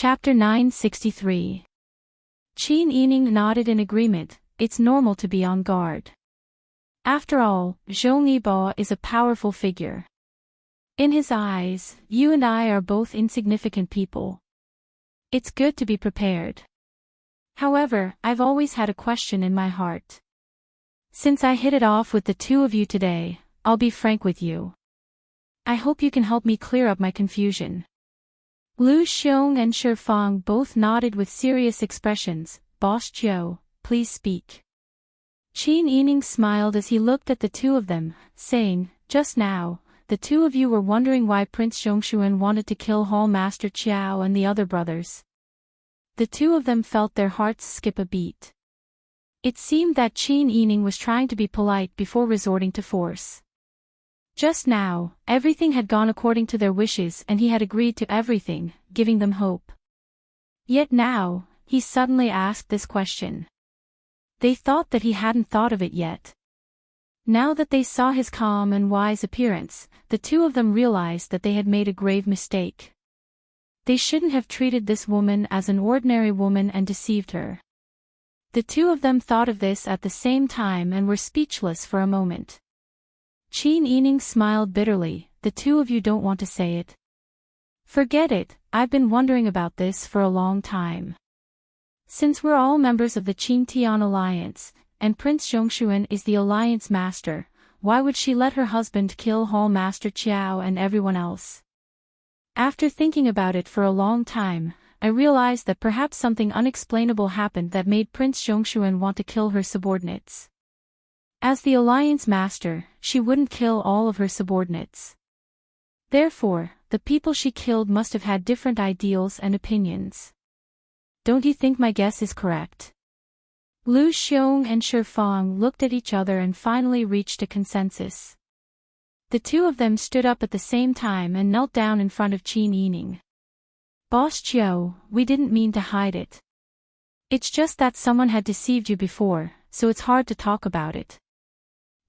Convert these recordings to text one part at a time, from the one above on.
Chapter 963. Qin Yining nodded in agreement. It's normal to be on guard. After all, Zhong Yibo is a powerful figure. In his eyes, you and I are both insignificant people. It's good to be prepared. However, I've always had a question in my heart. Since I hit it off with the two of you today, I'll be frank with you. I hope you can help me clear up my confusion. Lu Xiong and Shi Fang both nodded with serious expressions. Boss Zhou, please speak. Qin Yining smiled as he looked at the two of them, saying, just now, the two of you were wondering why Prince Zhongshuan wanted to kill Hall Master Qiao and the other brothers. The two of them felt their hearts skip a beat. It seemed that Qin Yining was trying to be polite before resorting to force. Just now, everything had gone according to their wishes and he had agreed to everything, giving them hope. Yet now, he suddenly asked this question. They thought that he hadn't thought of it yet. Now that they saw his calm and wise appearance, the two of them realized that they had made a grave mistake. They shouldn't have treated this woman as an ordinary woman and deceived her. The two of them thought of this at the same time and were speechless for a moment. Qin Yining smiled bitterly. The two of you don't want to say it. Forget it, I've been wondering about this for a long time. Since we're all members of the Qingtian Alliance, and Prince Zhongshuan is the Alliance Master, why would she let her husband kill Hall Master Qiao and everyone else? After thinking about it for a long time, I realized that perhaps something unexplainable happened that made Prince Zhongshuan want to kill her subordinates. As the Alliance Master, she wouldn't kill all of her subordinates. Therefore, the people she killed must have had different ideals and opinions. Don't you think my guess is correct? Lu Xiong and Shi Fang looked at each other and finally reached a consensus. The two of them stood up at the same time and knelt down in front of Qin Yining. Boss Zhou, we didn't mean to hide it. It's just that someone had deceived you before, so it's hard to talk about it.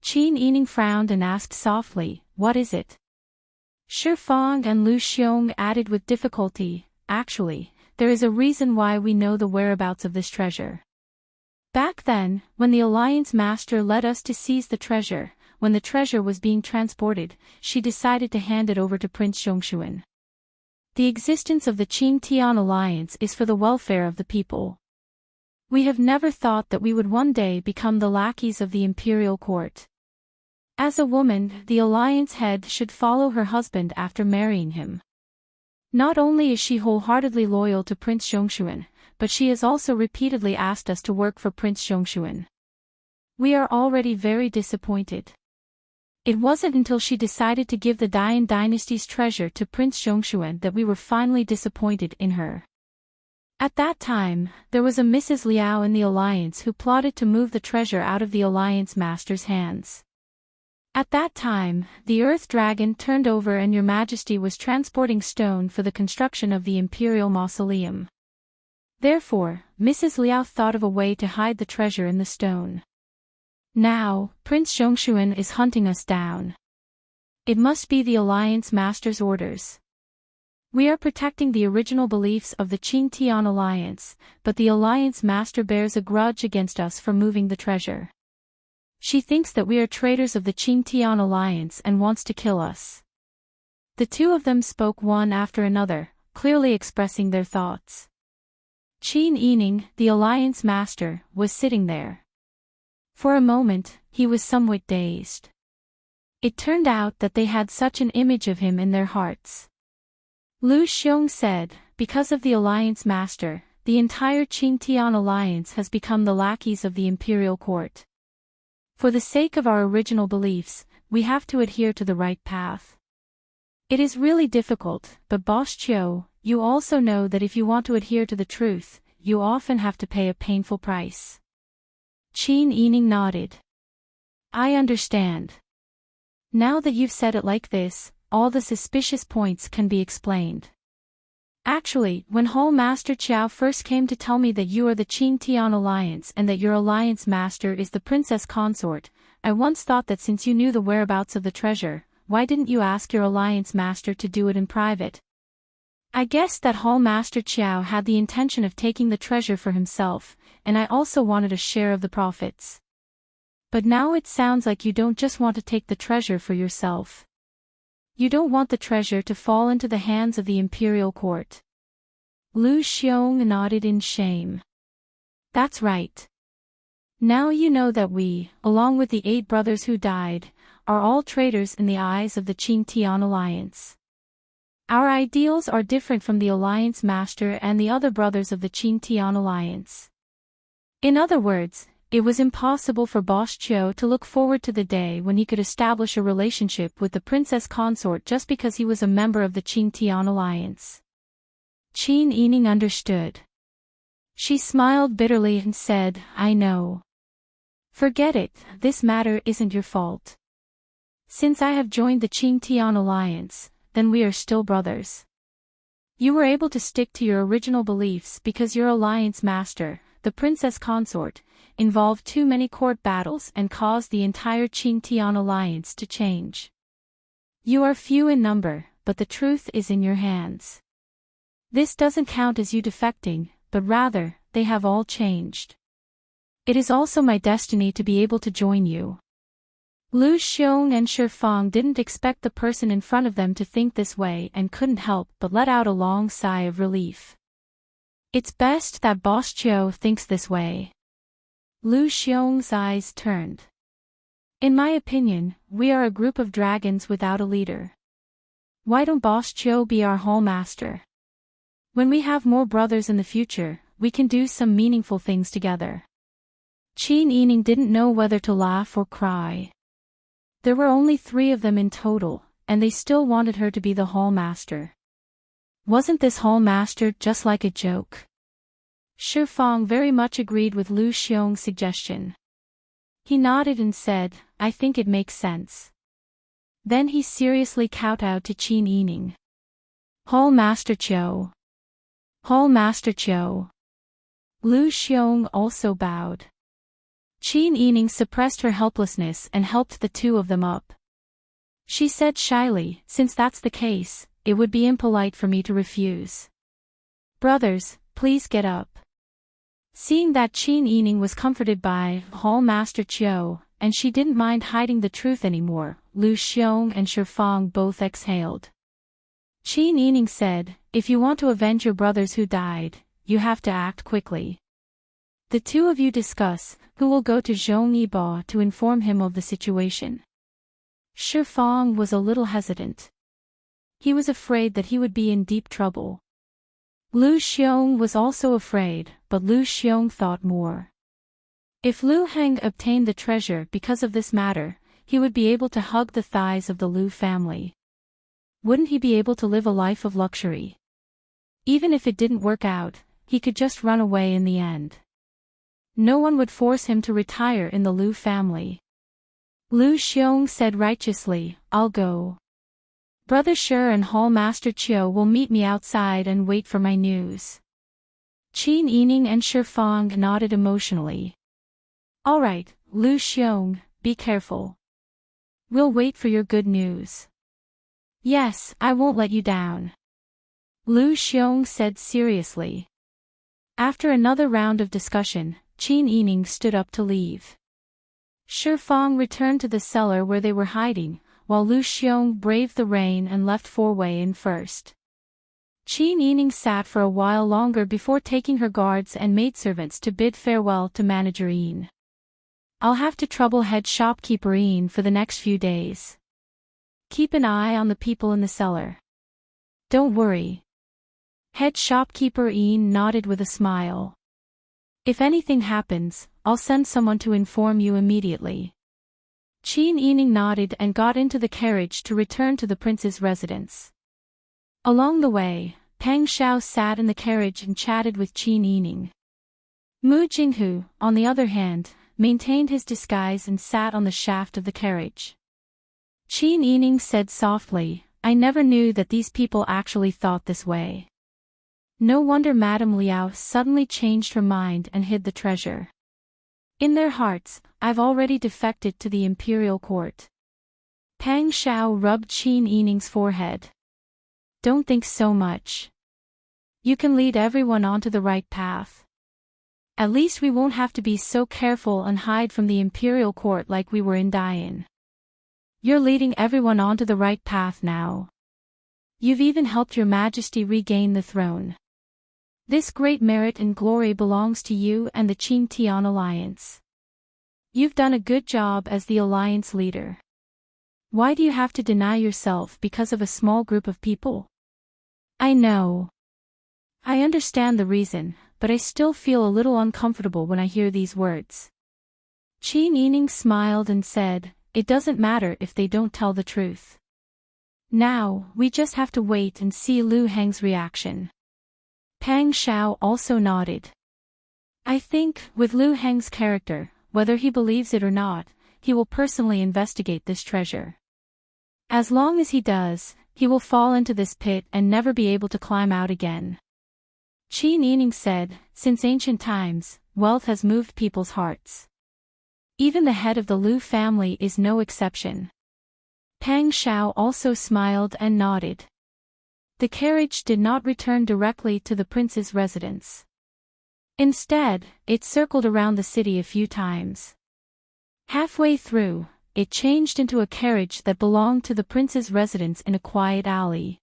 Qin Yining frowned and asked softly, what is it? Shi Fang and Lu Xiong added with difficulty, actually, there is a reason why we know the whereabouts of this treasure. Back then, when the Alliance Master led us to seize the treasure, when the treasure was being transported, she decided to hand it over to Prince Zhongshuan. The existence of the Qingtian Alliance is for the welfare of the people. We have never thought that we would one day become the lackeys of the imperial court. As a woman, the Alliance head should follow her husband after marrying him. Not only is she wholeheartedly loyal to Prince Zhongshuan, but she has also repeatedly asked us to work for Prince Zhongshuan. We are already very disappointed. It wasn't until she decided to give the Dian dynasty's treasure to Prince Zhongshuan that we were finally disappointed in her. At that time, there was a Mrs. Liao in the Alliance who plotted to move the treasure out of the Alliance Master's hands. At that time, the Earth Dragon turned over and Your Majesty was transporting stone for the construction of the Imperial Mausoleum. Therefore, Mrs. Liao thought of a way to hide the treasure in the stone. Now, Prince Zhongshuan is hunting us down. It must be the Alliance Master's orders. We are protecting the original beliefs of the Qingtian Alliance, but the Alliance Master bears a grudge against us for moving the treasure. She thinks that we are traitors of the Qingtian Alliance and wants to kill us. The two of them spoke one after another, clearly expressing their thoughts. Qin Yining, the Alliance Master, was sitting there. For a moment, he was somewhat dazed. It turned out that they had such an image of him in their hearts. Lu Xiong said, because of the Alliance Master, the entire Qingtian Alliance has become the lackeys of the imperial court. For the sake of our original beliefs, we have to adhere to the right path. It is really difficult, but Boss Zhou, you also know that if you want to adhere to the truth, you often have to pay a painful price. Qin Yining nodded. I understand. Now that you've said it like this, all the suspicious points can be explained. Actually, when Hall Master Qiao first came to tell me that you are the Qingtian Alliance and that your Alliance Master is the Princess Consort, I once thought that since you knew the whereabouts of the treasure, why didn't you ask your Alliance Master to do it in private? I guess that Hall Master Chiao had the intention of taking the treasure for himself, and I also wanted a share of the profits. But now it sounds like you don't just want to take the treasure for yourself. You don't want the treasure to fall into the hands of the imperial court. Lu Xiong nodded in shame. That's right. Now you know that we, along with the 8 brothers who died, are all traitors in the eyes of the Qing Tian Alliance. Our ideals are different from the Alliance Master and the other brothers of the Qing Tian Alliance. In other words, it was impossible for Boss Chiu to look forward to the day when he could establish a relationship with the princess consort just because he was a member of the Qing Tian Alliance. Qin Yining understood. She smiled bitterly and said, I know. Forget it, this matter isn't your fault. Since I have joined the Qing Tian Alliance, then we are still brothers. You were able to stick to your original beliefs because your alliance master, the princess consort, involved too many court battles and caused the entire Qing Tian Alliance to change. You are few in number, but the truth is in your hands. This doesn't count as you defecting, but rather, they have all changed. It is also my destiny to be able to join you. Lu Xiong and Shi Fang didn't expect the person in front of them to think this way and couldn't help but let out a long sigh of relief. It's best that Boss Chiu thinks this way. Lu Xiong's eyes turned. In my opinion, we are a group of dragons without a leader. Why don't Boss Chiu be our Hall Master? When we have more brothers in the future, we can do some meaningful things together. Qin Yining didn't know whether to laugh or cry. There were only 3 of them in total, and they still wanted her to be the Hall Master. Wasn't this Hall Master just like a joke? Shi Fang very much agreed with Lu Xiong's suggestion. He nodded and said, I think it makes sense. Then he seriously kowtowed to Qin Yining. Hall Master Chiu. Hall Master Chiu. Lu Xiong also bowed. Qin Yining suppressed her helplessness and helped the 2 of them up. She said shyly, since that's the case, it would be impolite for me to refuse. Brothers, please get up. Seeing that Qin Yining was comforted by Hall Master Chiu, and she didn't mind hiding the truth anymore, Lu Xiong and Shi Fang both exhaled. Qin Yining said, if you want to avenge your brothers who died, you have to act quickly. The 2 of you discuss who will go to Zhong Yibo to inform him of the situation. Shi Fang was a little hesitant. He was afraid that he would be in deep trouble. Lu Xiong was also afraid, but Lu Xiong thought more. If Lu Heng obtained the treasure because of this matter, he would be able to hug the thighs of the Lu family. Wouldn't he be able to live a life of luxury? Even if it didn't work out, he could just run away in the end. No one would force him to retire in the Lu family. Lu Xiong said righteously, I'll go. Brother Shi and Hall Master Chiu will meet me outside and wait for my news. Qin Yining and Shi Fang nodded emotionally. All right, Lu Xiong, be careful. We'll wait for your good news. Yes, I won't let you down. Lu Xiong said seriously. After another round of discussion, Qin Yining stood up to leave. Shi Fang returned to the cellar where they were hiding, while Lu Xiong braved the rain and left 4-way in first. Qin Yining sat for a while longer before taking her guards and maidservants to bid farewell to Manager Yin. I'll have to trouble head shopkeeper Yin for the next few days. Keep an eye on the people in the cellar. Don't worry. Head shopkeeper Yin nodded with a smile. If anything happens, I'll send someone to inform you immediately. Qin Yining nodded and got into the carriage to return to the prince's residence. Along the way, Peng Xiao sat in the carriage and chatted with Qin Yining. Mu Jinghu, on the other hand, maintained his disguise and sat on the shaft of the carriage. Qin Yining said softly, I never knew that these people actually thought this way. No wonder Madame Liao suddenly changed her mind and hid the treasure. In their hearts, I've already defected to the imperial court. Peng Xiao rubbed Qin Yining's forehead. Don't think so much. You can lead everyone onto the right path. At least we won't have to be so careful and hide from the imperial court like we were in Dian. You're leading everyone onto the right path now. You've even helped your majesty regain the throne. This great merit and glory belongs to you and the Qin Tian alliance. You've done a good job as the alliance leader. Why do you have to deny yourself because of a small group of people? I know. I understand the reason, but I still feel a little uncomfortable when I hear these words. Qin Yining smiled and said, "It doesn't matter if they don't tell the truth. Now, we just have to wait and see Lu Heng's reaction." Pang Xiao also nodded. I think, with Lu Heng's character, whether he believes it or not, he will personally investigate this treasure. As long as he does, he will fall into this pit and never be able to climb out again. Qin Yining said, "Since ancient times, wealth has moved people's hearts. Even the head of the Lu family is no exception." Pang Xiao also smiled and nodded. The carriage did not return directly to the prince's residence. Instead, it circled around the city a few times. Halfway through, it changed into a carriage that belonged to the prince's residence in a quiet alley.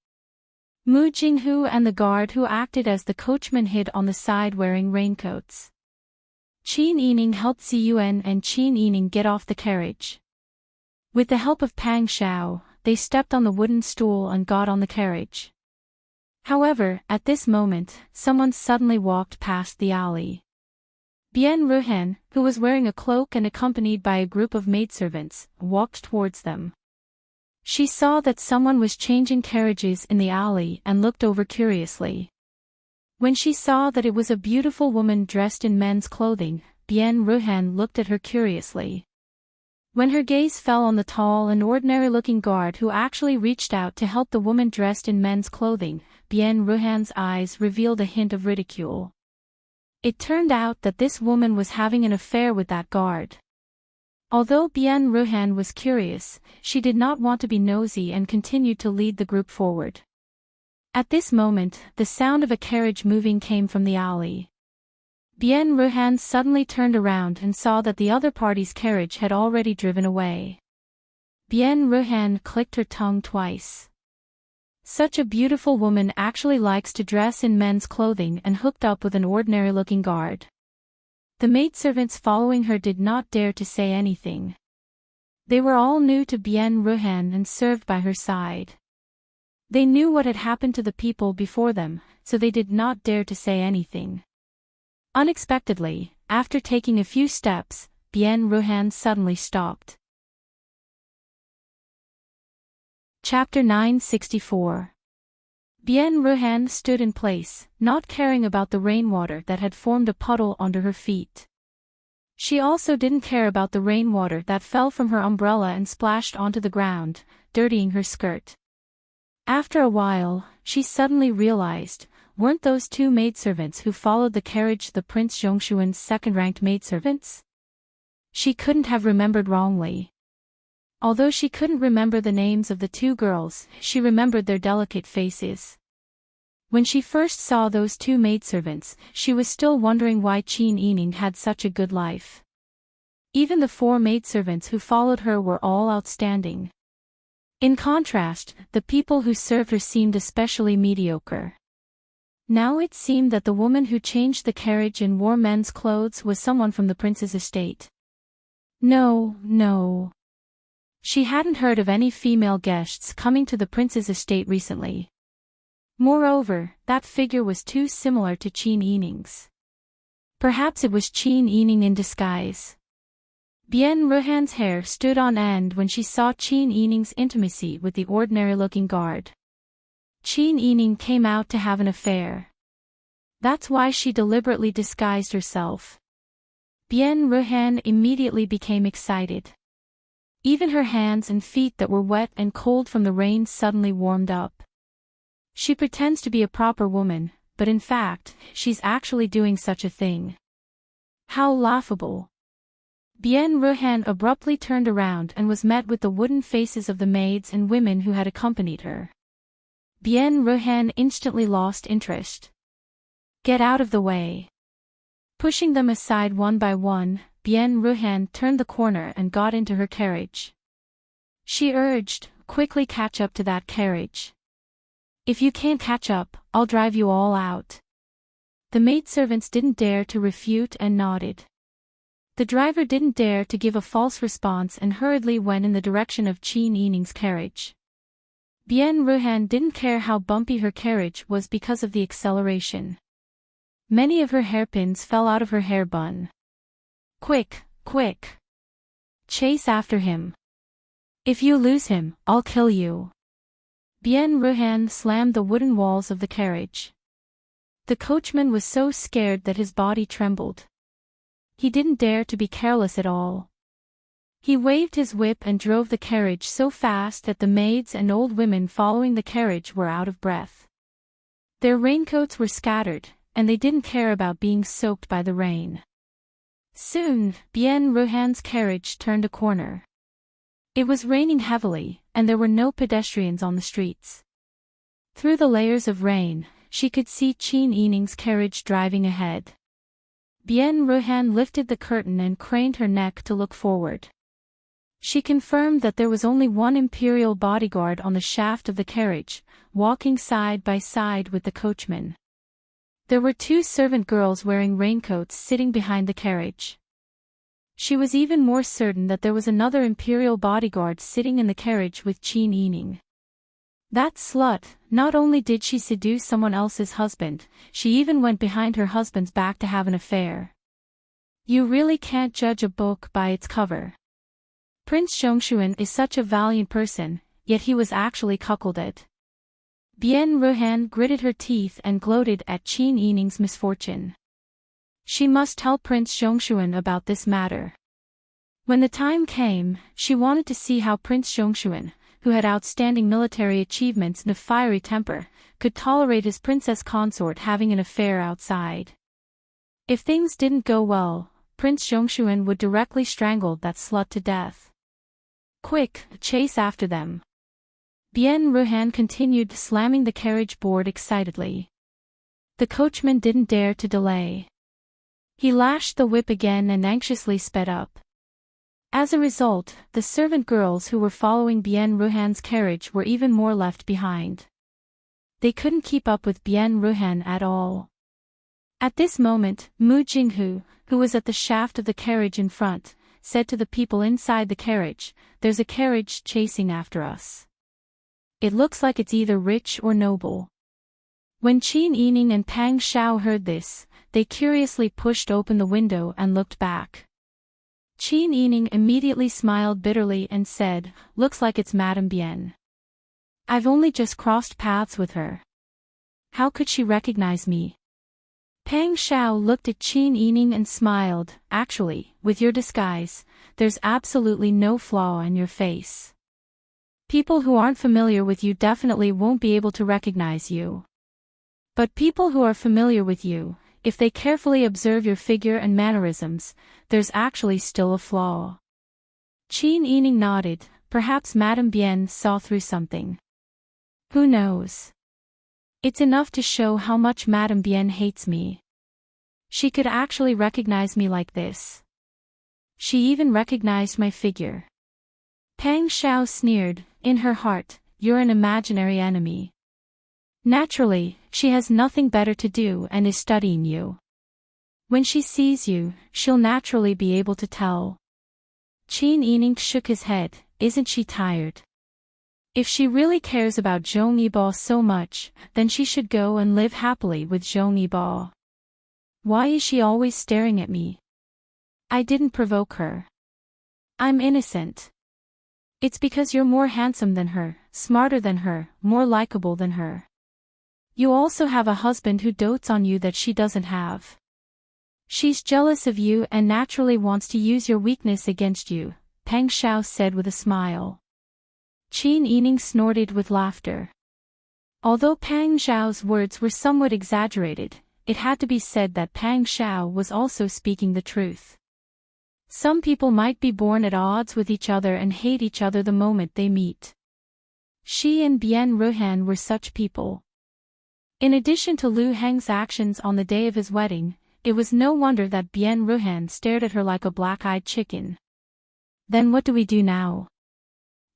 Mu Jinghu and the guard who acted as the coachman hid on the side wearing raincoats. Qin Yining helped Ziyuan and Qin Yining get off the carriage. With the help of Pang Xiao, they stepped on the wooden stool and got on the carriage. However, at this moment, someone suddenly walked past the alley. Bian Ruhen, who was wearing a cloak and accompanied by a group of maidservants, walked towards them. She saw that someone was changing carriages in the alley and looked over curiously. When she saw that it was a beautiful woman dressed in men's clothing, Bian Ruhen looked at her curiously. When her gaze fell on the tall and ordinary-looking guard who actually reached out to help the woman dressed in men's clothing, Bian Ruhan's eyes revealed a hint of ridicule. It turned out that this woman was having an affair with that guard. Although Bian Ruhan was curious, she did not want to be nosy and continued to lead the group forward. At this moment, the sound of a carriage moving came from the alley. Bian Ruhan suddenly turned around and saw that the other party's carriage had already driven away. Bian Ruhan clicked her tongue twice. Such a beautiful woman actually likes to dress in men's clothing and hooked up with an ordinary-looking guard. The maidservants following her did not dare to say anything. They were all new to Bian Ruhan and served by her side. They knew what had happened to the people before them, so they did not dare to say anything. Unexpectedly, after taking a few steps, Bian Ruhan suddenly stopped. Chapter 964. Bian Ruhan stood in place, not caring about the rainwater that had formed a puddle under her feet. She also didn't care about the rainwater that fell from her umbrella and splashed onto the ground, dirtying her skirt. After a while, she suddenly realized, weren't those two maidservants who followed the carriage the Prince Zhongshuan's second-ranked maidservants? She couldn't have remembered wrongly. Although she couldn't remember the names of the two girls, she remembered their delicate faces. When she first saw those two maidservants, she was still wondering why Qin Yining had such a good life. Even the four maidservants who followed her were all outstanding. In contrast, the people who served her seemed especially mediocre. Now it seemed that the woman who changed the carriage and wore men's clothes was someone from the prince's estate. No. She hadn't heard of any female guests coming to the prince's estate recently. Moreover, that figure was too similar to Qin Yining's. Perhaps it was Qin Yining in disguise. Bian Ruhan's hair stood on end when she saw Qin Yining's intimacy with the ordinary-looking guard. Qin Yining came out to have an affair. That's why she deliberately disguised herself. Bian Ruhan immediately became excited. Even her hands and feet that were wet and cold from the rain suddenly warmed up. She pretends to be a proper woman, but in fact, she's actually doing such a thing. How laughable. Bian Ruhan abruptly turned around and was met with the wooden faces of the maids and women who had accompanied her. Bian Ruhan instantly lost interest. Get out of the way. Pushing them aside one by one, Bien Ruhan turned the corner and got into her carriage. She urged, quickly catch up to that carriage. If you can't catch up, I'll drive you all out. The maidservants didn't dare to refute and nodded. The driver didn't dare to give a false response and hurriedly went in the direction of Qin Yining's carriage. Bien Ruhan didn't care how bumpy her carriage was because of the acceleration. Many of her hairpins fell out of her hair bun. Quick, quick! Chase after him. If you lose him, I'll kill you. Bien Ruhan slammed the wooden walls of the carriage. The coachman was so scared that his body trembled. He didn't dare to be careless at all. He waved his whip and drove the carriage so fast that the maids and old women following the carriage were out of breath. Their raincoats were scattered, and they didn't care about being soaked by the rain. Soon, Bien Ruhan's carriage turned a corner. It was raining heavily, and there were no pedestrians on the streets. Through the layers of rain, she could see Qin Yining's carriage driving ahead. Bien Ruhan lifted the curtain and craned her neck to look forward. She confirmed that there was only one imperial bodyguard on the shaft of the carriage, walking side by side with the coachman. There were 2 servant girls wearing raincoats sitting behind the carriage. She was even more certain that there was another imperial bodyguard sitting in the carriage with Qin Yining. That slut, not only did she seduce someone else's husband, she even went behind her husband's back to have an affair. You really can't judge a book by its cover. Prince Zhongshuan is such a valiant person, yet he was actually cuckolded. Bien Ruhan gritted her teeth and gloated at Qin Yining's misfortune. She must tell Prince Zhongshuan about this matter. When the time came, she wanted to see how Prince Zhongshuan, who had outstanding military achievements and a fiery temper, could tolerate his princess consort having an affair outside. If things didn't go well, Prince Zhongshuan would directly strangle that slut to death. Quick, chase after them. Bien Ruhan continued slamming the carriage board excitedly. The coachman didn't dare to delay. He lashed the whip again and anxiously sped up. As a result, the servant girls who were following Bien Ruhan's carriage were even more left behind. They couldn't keep up with Bien Ruhan at all. At this moment, Mu Jinghu, who was at the shaft of the carriage in front, said to the people inside the carriage, "There's a carriage chasing after us. It looks like it's either rich or noble." When Qin Yining and Pang Xiao heard this, they curiously pushed open the window and looked back. Qin Yining immediately smiled bitterly and said, "Looks like it's Madame Bien. I've only just crossed paths with her. How could she recognize me?" Pang Xiao looked at Qin Yining and smiled, "Actually, with your disguise, there's absolutely no flaw in your face. People who aren't familiar with you definitely won't be able to recognize you. But people who are familiar with you, if they carefully observe your figure and mannerisms, there's actually still a flaw." Qin Yining nodded. Perhaps Madame Bien saw through something. Who knows? It's enough to show how much Madame Bien hates me. She could actually recognize me like this. She even recognized my figure. Pang Xiao sneered, in her heart, "You're an imaginary enemy." Naturally, she has nothing better to do and is studying you. When she sees you, she'll naturally be able to tell. Qin Yining shook his head. Isn't she tired? If she really cares about Zhong Yibo so much, then she should go and live happily with Zhong Yibo. Why is she always staring at me? I didn't provoke her. I'm innocent. It's because you're more handsome than her, smarter than her, more likable than her. You also have a husband who dotes on you that she doesn't have. She's jealous of you and naturally wants to use your weakness against you, Pang Xiao said with a smile. Qin Yining snorted with laughter. Although Pang Xiao's words were somewhat exaggerated, it had to be said that Pang Xiao was also speaking the truth. Some people might be born at odds with each other and hate each other the moment they meet. She and Bien Ruhan were such people. In addition to Lu Heng's actions on the day of his wedding, it was no wonder that Bien Ruhan stared at her like a black-eyed chicken. Then what do we do now?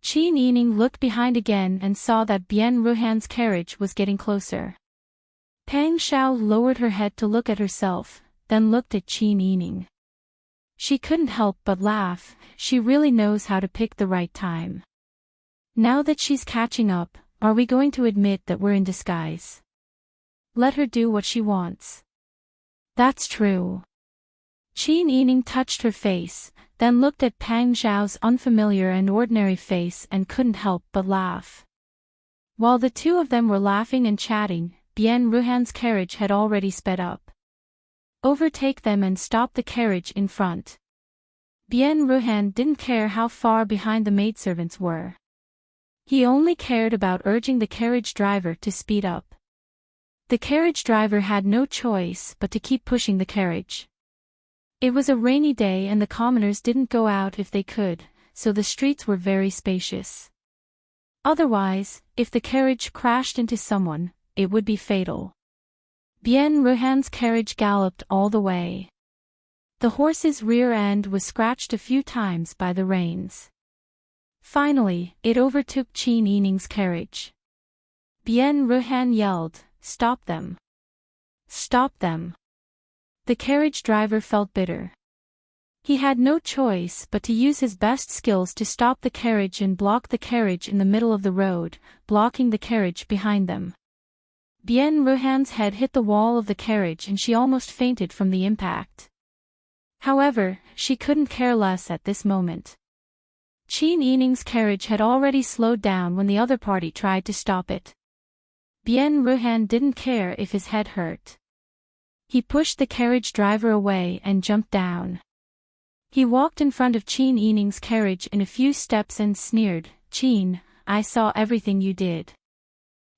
Qin Yining looked behind again and saw that Bien Ruhan's carriage was getting closer. Pang Xiao lowered her head to look at herself, then looked at Qin Yining. She couldn't help but laugh. She really knows how to pick the right time. Now that she's catching up, are we going to admit that we're in disguise? Let her do what she wants. That's true. Qin Yining touched her face, then looked at Pang Xiao's unfamiliar and ordinary face and couldn't help but laugh. While the two of them were laughing and chatting, Bien Ruhan's carriage had already sped up. Overtake them and stop the carriage in front. Bien Ruhan didn't care how far behind the maidservants were. He only cared about urging the carriage driver to speed up. The carriage driver had no choice but to keep pushing the carriage. It was a rainy day and the commoners didn't go out if they could, so the streets were very spacious. Otherwise, if the carriage crashed into someone, it would be fatal. Bien Ruhan's carriage galloped all the way. The horse's rear end was scratched a few times by the rains. Finally, it overtook Qin Yining's carriage. Bien Ruhan yelled, "Stop them! Stop them!" The carriage driver felt bitter. He had no choice but to use his best skills to stop the carriage and block the carriage in the middle of the road, blocking the carriage behind them. Bien Ruhan's head hit the wall of the carriage and she almost fainted from the impact. However, she couldn't care less at this moment. Qin Yining's carriage had already slowed down when the other party tried to stop it. Bien Ruhan didn't care if his head hurt. He pushed the carriage driver away and jumped down. He walked in front of Qin Yining's carriage in a few steps and sneered, "Qin, I saw everything you did."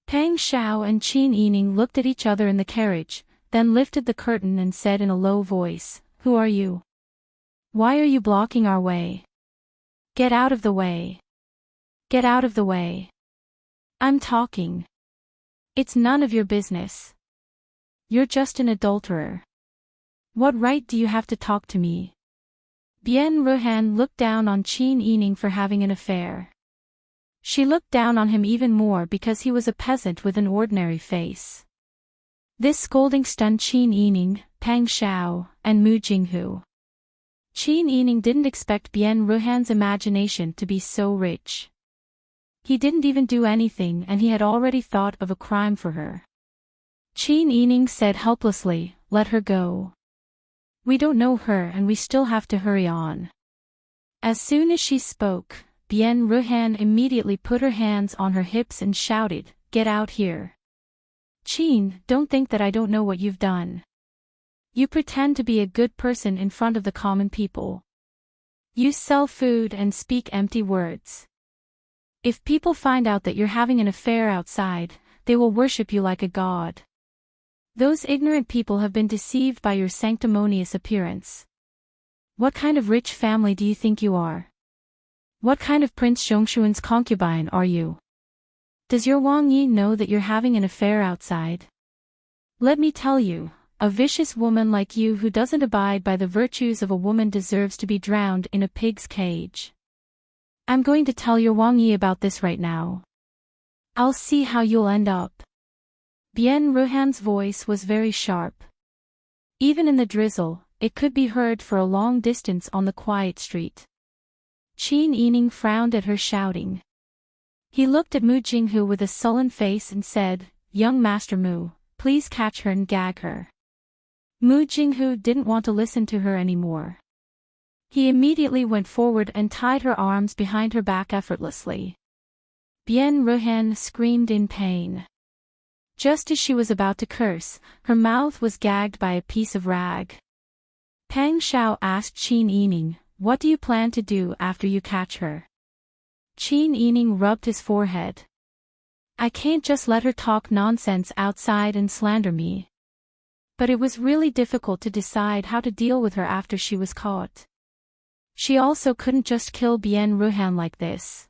Pang Xiao and Qin Yining looked at each other in the carriage, then lifted the curtain and said in a low voice, "Who are you? Why are you blocking our way? Get out of the way. Get out of the way. I'm talking. It's none of your business. You're just an adulterer. What right do you have to talk to me?" Bien Ruhan looked down on Qin Yining for having an affair. She looked down on him even more because he was a peasant with an ordinary face. This scolding stunned Qin Yining, Pang Xiao, and Mu Jinghu. Qin Yining didn't expect Bien Ruhan's imagination to be so rich. He didn't even do anything and he had already thought of a crime for her. Qin Yining said helplessly, "Let her go. We don't know her and we still have to hurry on." As soon as she spoke, Bien Ruhan immediately put her hands on her hips and shouted, "Get out here. Qin, don't think that I don't know what you've done. You pretend to be a good person in front of the common people. You sell food and speak empty words. If people find out that you're having an affair outside, they will worship you like a god. Those ignorant people have been deceived by your sanctimonious appearance. What kind of rich family do you think you are? What kind of Prince Zhongshuan's concubine are you? Does your Wang Yi know that you're having an affair outside? Let me tell you, a vicious woman like you who doesn't abide by the virtues of a woman deserves to be drowned in a pig's cage. I'm going to tell your Wang Yi about this right now. I'll see how you'll end up." Bien Ruhan's voice was very sharp. Even in the drizzle, it could be heard for a long distance on the quiet street. Qin Yining frowned at her shouting. He looked at Mu Jinghu with a sullen face and said, "Young Master Mu, please catch her and gag her." Mu Jinghu didn't want to listen to her anymore. He immediately went forward and tied her arms behind her back effortlessly. Bien Ruhan screamed in pain. Just as she was about to curse, her mouth was gagged by a piece of rag. Pang Xiao asked Qin Yining, "What do you plan to do after you catch her?" Qin Yining rubbed his forehead. "I can't just let her talk nonsense outside and slander me." But it was really difficult to decide how to deal with her after she was caught. She also couldn't just kill Bien Ruhan like this.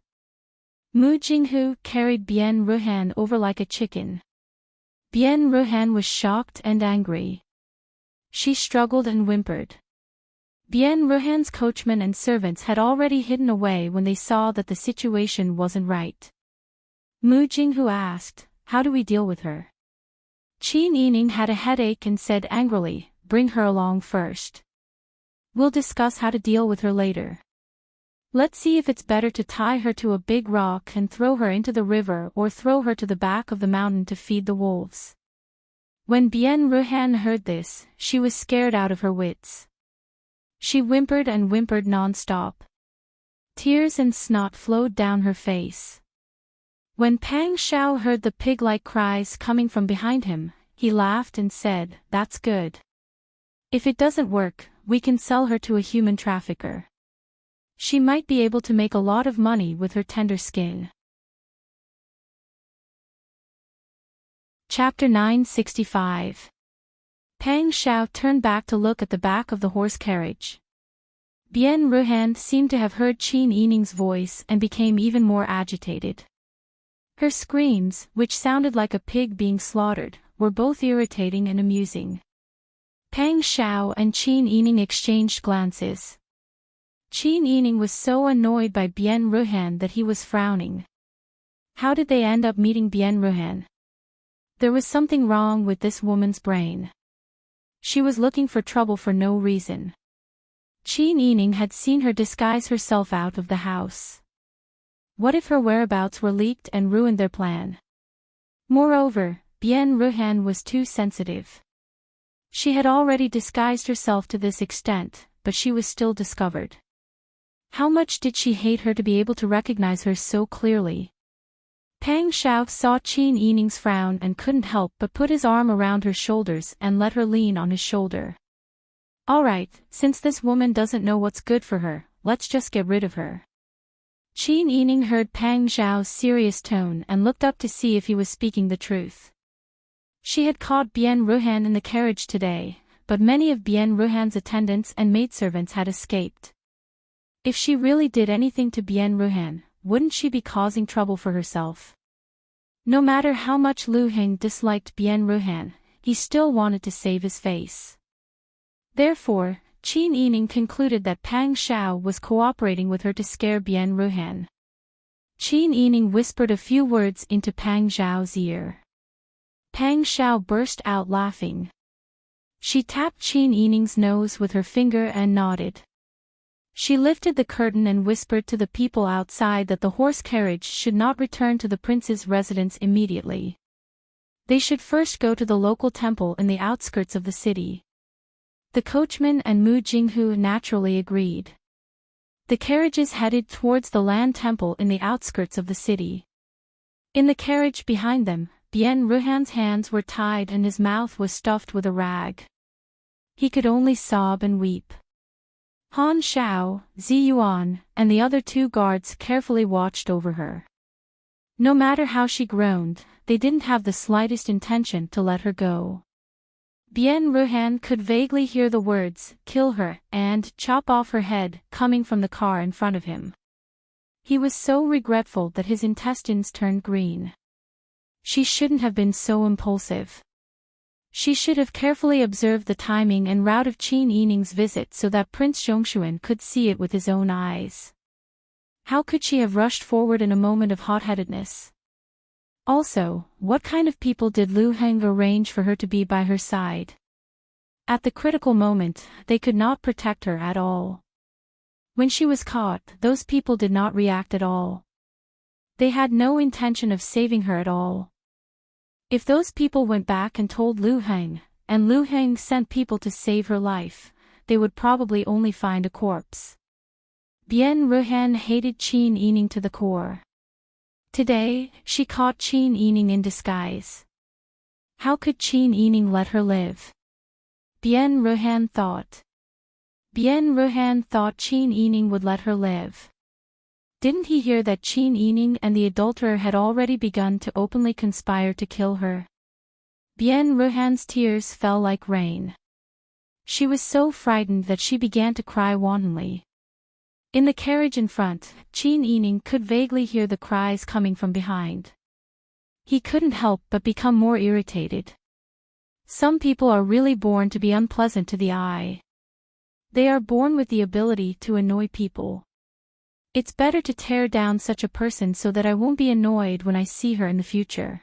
Mu Jinghu carried Bien Ruhan over like a chicken. Bien Ruhan was shocked and angry. She struggled and whimpered. Bien Ruhan's coachman and servants had already hidden away when they saw that the situation wasn't right. Mu Jinghu asked, "How do we deal with her?" Qin Yining had a headache and said angrily, "Bring her along first. We'll discuss how to deal with her later. Let's see if it's better to tie her to a big rock and throw her into the river or throw her to the back of the mountain to feed the wolves." When Bien Ruhan heard this, she was scared out of her wits. She whimpered and whimpered non-stop. Tears and snot flowed down her face. When Pang Shao heard the pig-like cries coming from behind him, he laughed and said, "That's good. If it doesn't work, we can sell her to a human trafficker. She might be able to make a lot of money with her tender skin." Chapter 965. Pang Shao turned back to look at the back of the horse carriage. Bien Ruhan seemed to have heard Qin Yining's voice and became even more agitated. Her screams, which sounded like a pig being slaughtered, were both irritating and amusing. Pang Shao and Qin Yining exchanged glances. Qin Yining was so annoyed by Bien Ruhan that he was frowning. How did they end up meeting Bien Ruhan? There was something wrong with this woman's brain. She was looking for trouble for no reason. Qin Yining had seen her disguise herself out of the house. What if her whereabouts were leaked and ruined their plan? Moreover, Bien Ruhan was too sensitive. She had already disguised herself to this extent, but she was still discovered. How much did she hate her to be able to recognize her so clearly? Pang Shao saw Qin Yining's frown and couldn't help but put his arm around her shoulders and let her lean on his shoulder. "All right, since this woman doesn't know what's good for her, let's just get rid of her." Qin Yining heard Pang Xiao's serious tone and looked up to see if he was speaking the truth. She had caught Bien Ruhan in the carriage today, but many of Bien Ruhan's attendants and maidservants had escaped. If she really did anything to Bien Ruhan, wouldn't she be causing trouble for herself? No matter how much Lu Heng disliked Bien Ruhan, he still wanted to save his face. Therefore, Qin Yining concluded that Pang Shao was cooperating with her to scare Bien Ruhan. Qin Yining whispered a few words into Pang Xiao's ear. Pang Shao burst out laughing. She tapped Qin Yining's nose with her finger and nodded. She lifted the curtain and whispered to the people outside that the horse carriage should not return to the prince's residence immediately. They should first go to the local temple in the outskirts of the city. The coachman and Mu Jinghu naturally agreed. The carriages headed towards the land temple in the outskirts of the city. In the carriage behind them, Bien Ruhan's hands were tied and his mouth was stuffed with a rag. He could only sob and weep. Han Shao, Zi Yuan, and the other two guards carefully watched over her. No matter how she groaned, they didn't have the slightest intention to let her go. Bien Ruhan could vaguely hear the words, "Kill her," and "chop off her head," coming from the car in front of him. He was so regretful that his intestines turned green. She shouldn't have been so impulsive. She should have carefully observed the timing and route of Qin Yining's visit so that Prince Zhongshuan could see it with his own eyes. How could she have rushed forward in a moment of hot-headedness? Also, what kind of people did Lu Heng arrange for her to be by her side? At the critical moment, they could not protect her at all. When she was caught, those people did not react at all. They had no intention of saving her at all. If those people went back and told Lu Heng, and Lu Heng sent people to save her life, they would probably only find a corpse. Bien Ruhan hated Qin Yining to the core. Today, she caught Qin Yining in disguise. How could Qin Yining let her live? Bien Ruhan thought. Bien Ruhan thought Qin Yining would let her live. Didn't he hear that Qin Yining and the adulterer had already begun to openly conspire to kill her? Bien Ruhan's tears fell like rain. She was so frightened that she began to cry wantonly. In the carriage in front, Qin Yining could vaguely hear the cries coming from behind. He couldn't help but become more irritated. Some people are really born to be unpleasant to the eye. They are born with the ability to annoy people. It's better to tear down such a person so that I won't be annoyed when I see her in the future.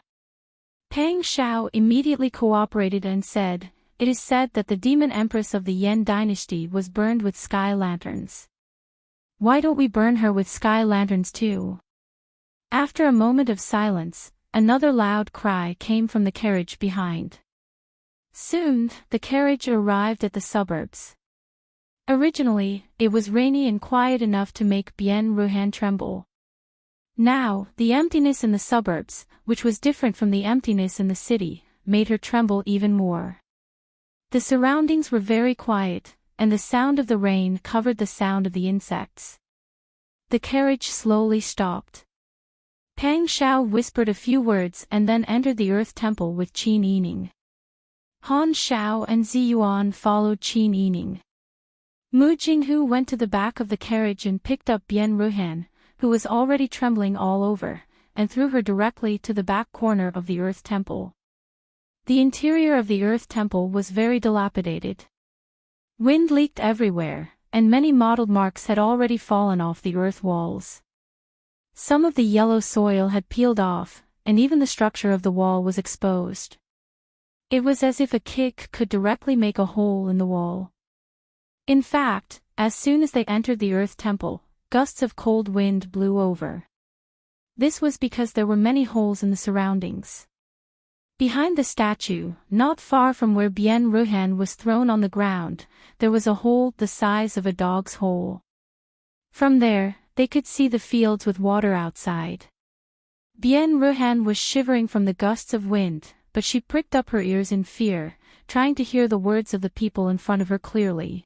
Pang Xiao immediately cooperated and said, "It is said that the demon empress of the Yan dynasty was burned with sky lanterns. Why don't we burn her with sky lanterns too?" After a moment of silence, another loud cry came from the carriage behind. Soon, the carriage arrived at the suburbs. Originally, it was rainy and quiet enough to make Bien Ruhan tremble. Now, the emptiness in the suburbs, which was different from the emptiness in the city, made her tremble even more. The surroundings were very quiet, and the sound of the rain covered the sound of the insects. The carriage slowly stopped. Pang Xiao whispered a few words and then entered the Earth Temple with Qin Yining. Han Xiao and Ziyuan followed Qin Yining. Mu Jinghu went to the back of the carriage and picked up Bien Ruhan, who was already trembling all over, and threw her directly to the back corner of the Earth Temple. The interior of the Earth Temple was very dilapidated. Wind leaked everywhere, and many mottled marks had already fallen off the earth walls. Some of the yellow soil had peeled off, and even the structure of the wall was exposed. It was as if a kick could directly make a hole in the wall. In fact, as soon as they entered the Earth Temple, gusts of cold wind blew over. This was because there were many holes in the surroundings. Behind the statue, not far from where Bien Ruhan was thrown on the ground, there was a hole the size of a dog's hole. From there, they could see the fields with water outside. Bien Ruhan was shivering from the gusts of wind, but she pricked up her ears in fear, trying to hear the words of the people in front of her clearly.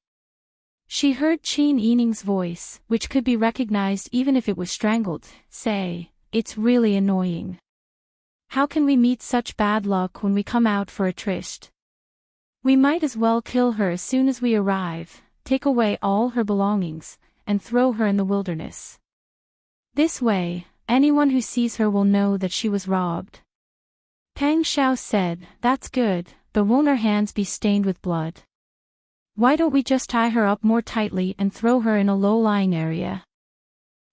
She heard Qin Yining's voice, which could be recognized even if it was strangled, say, "It's really annoying. How can we meet such bad luck when we come out for a tryst? We might as well kill her as soon as we arrive, take away all her belongings, and throw her in the wilderness. This way, anyone who sees her will know that she was robbed." Pang Xiao said, "That's good, but won't our hands be stained with blood? Why don't we just tie her up more tightly and throw her in a low-lying area?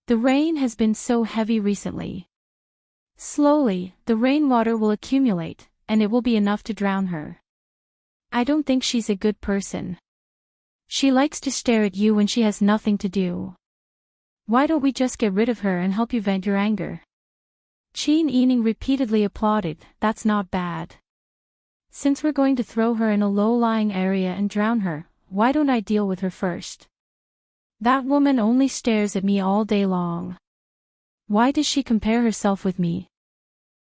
The rain has been so heavy recently. Slowly, the rainwater will accumulate, and it will be enough to drown her. I don't think she's a good person. She likes to stare at you when she has nothing to do. Why don't we just get rid of her and help you vent your anger?" Qin Yining repeatedly applauded, "That's not bad. Since we're going to throw her in a low-lying area and drown her, why don't I deal with her first? That woman only stares at me all day long. Why does she compare herself with me?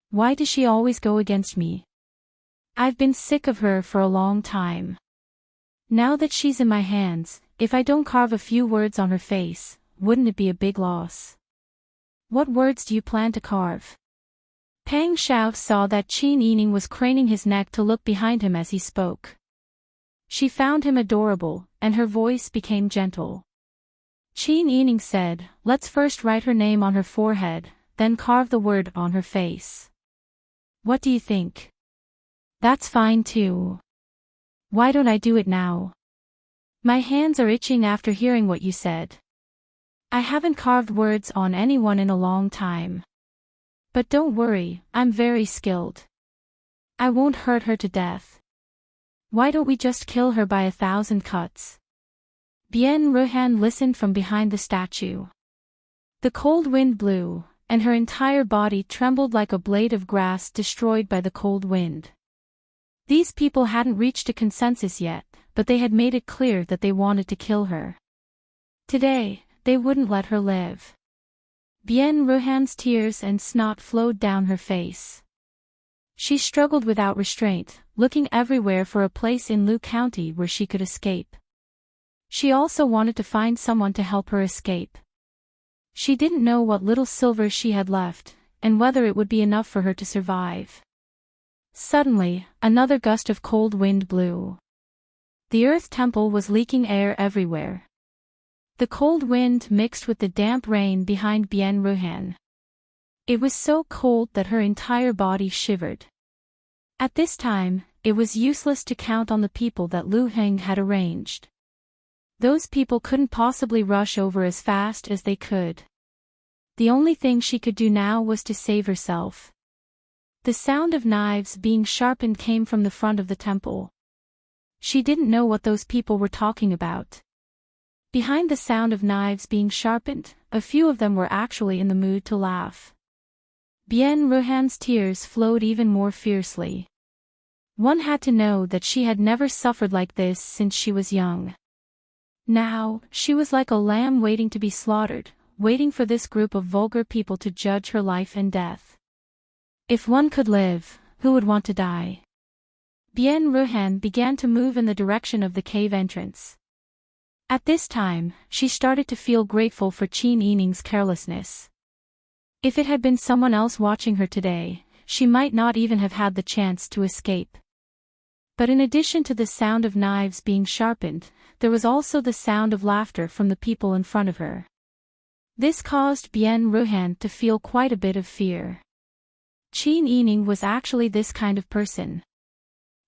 Why does she always go against me? I've been sick of her for a long time. Now that she's in my hands, if I don't carve a few words on her face, wouldn't it be a big loss? What words do you plan to carve?" Pang Xiao saw that Qin Yining was craning his neck to look behind him as he spoke. She found him adorable, and her voice became gentle. Qin Yining said, "Let's first write her name on her forehead, then carve the word on her face. What do you think?" "That's fine too. Why don't I do it now? My hands are itching after hearing what you said. I haven't carved words on anyone in a long time. But don't worry, I'm very skilled. I won't hurt her to death. Why don't we just kill her by 1,000 cuts?" Bien Ruhan listened from behind the statue. The cold wind blew, and her entire body trembled like a blade of grass destroyed by the cold wind. These people hadn't reached a consensus yet, but they had made it clear that they wanted to kill her. Today, they wouldn't let her live. Bien Ruhan's tears and snot flowed down her face. She struggled without restraint, looking everywhere for a place in Lu County where she could escape. She also wanted to find someone to help her escape. She didn't know what little silver she had left, and whether it would be enough for her to survive. Suddenly, another gust of cold wind blew. The Earth Temple was leaking air everywhere. The cold wind mixed with the damp rain behind Bien Ruhan. It was so cold that her entire body shivered. At this time, it was useless to count on the people that Lu Heng had arranged. Those people couldn't possibly rush over as fast as they could. The only thing she could do now was to save herself. The sound of knives being sharpened came from the front of the temple. She didn't know what those people were talking about. Behind the sound of knives being sharpened, a few of them were actually in the mood to laugh. Bien Ruhan's tears flowed even more fiercely. One had to know that she had never suffered like this since she was young. Now, she was like a lamb waiting to be slaughtered, waiting for this group of vulgar people to judge her life and death. If one could live, who would want to die? Bien Ruhan began to move in the direction of the cave entrance. At this time, she started to feel grateful for Qin Yining's carelessness. If it had been someone else watching her today, she might not even have had the chance to escape. But in addition to the sound of knives being sharpened, there was also the sound of laughter from the people in front of her. This caused Bien Ruhan to feel quite a bit of fear. Qin Yining was actually this kind of person.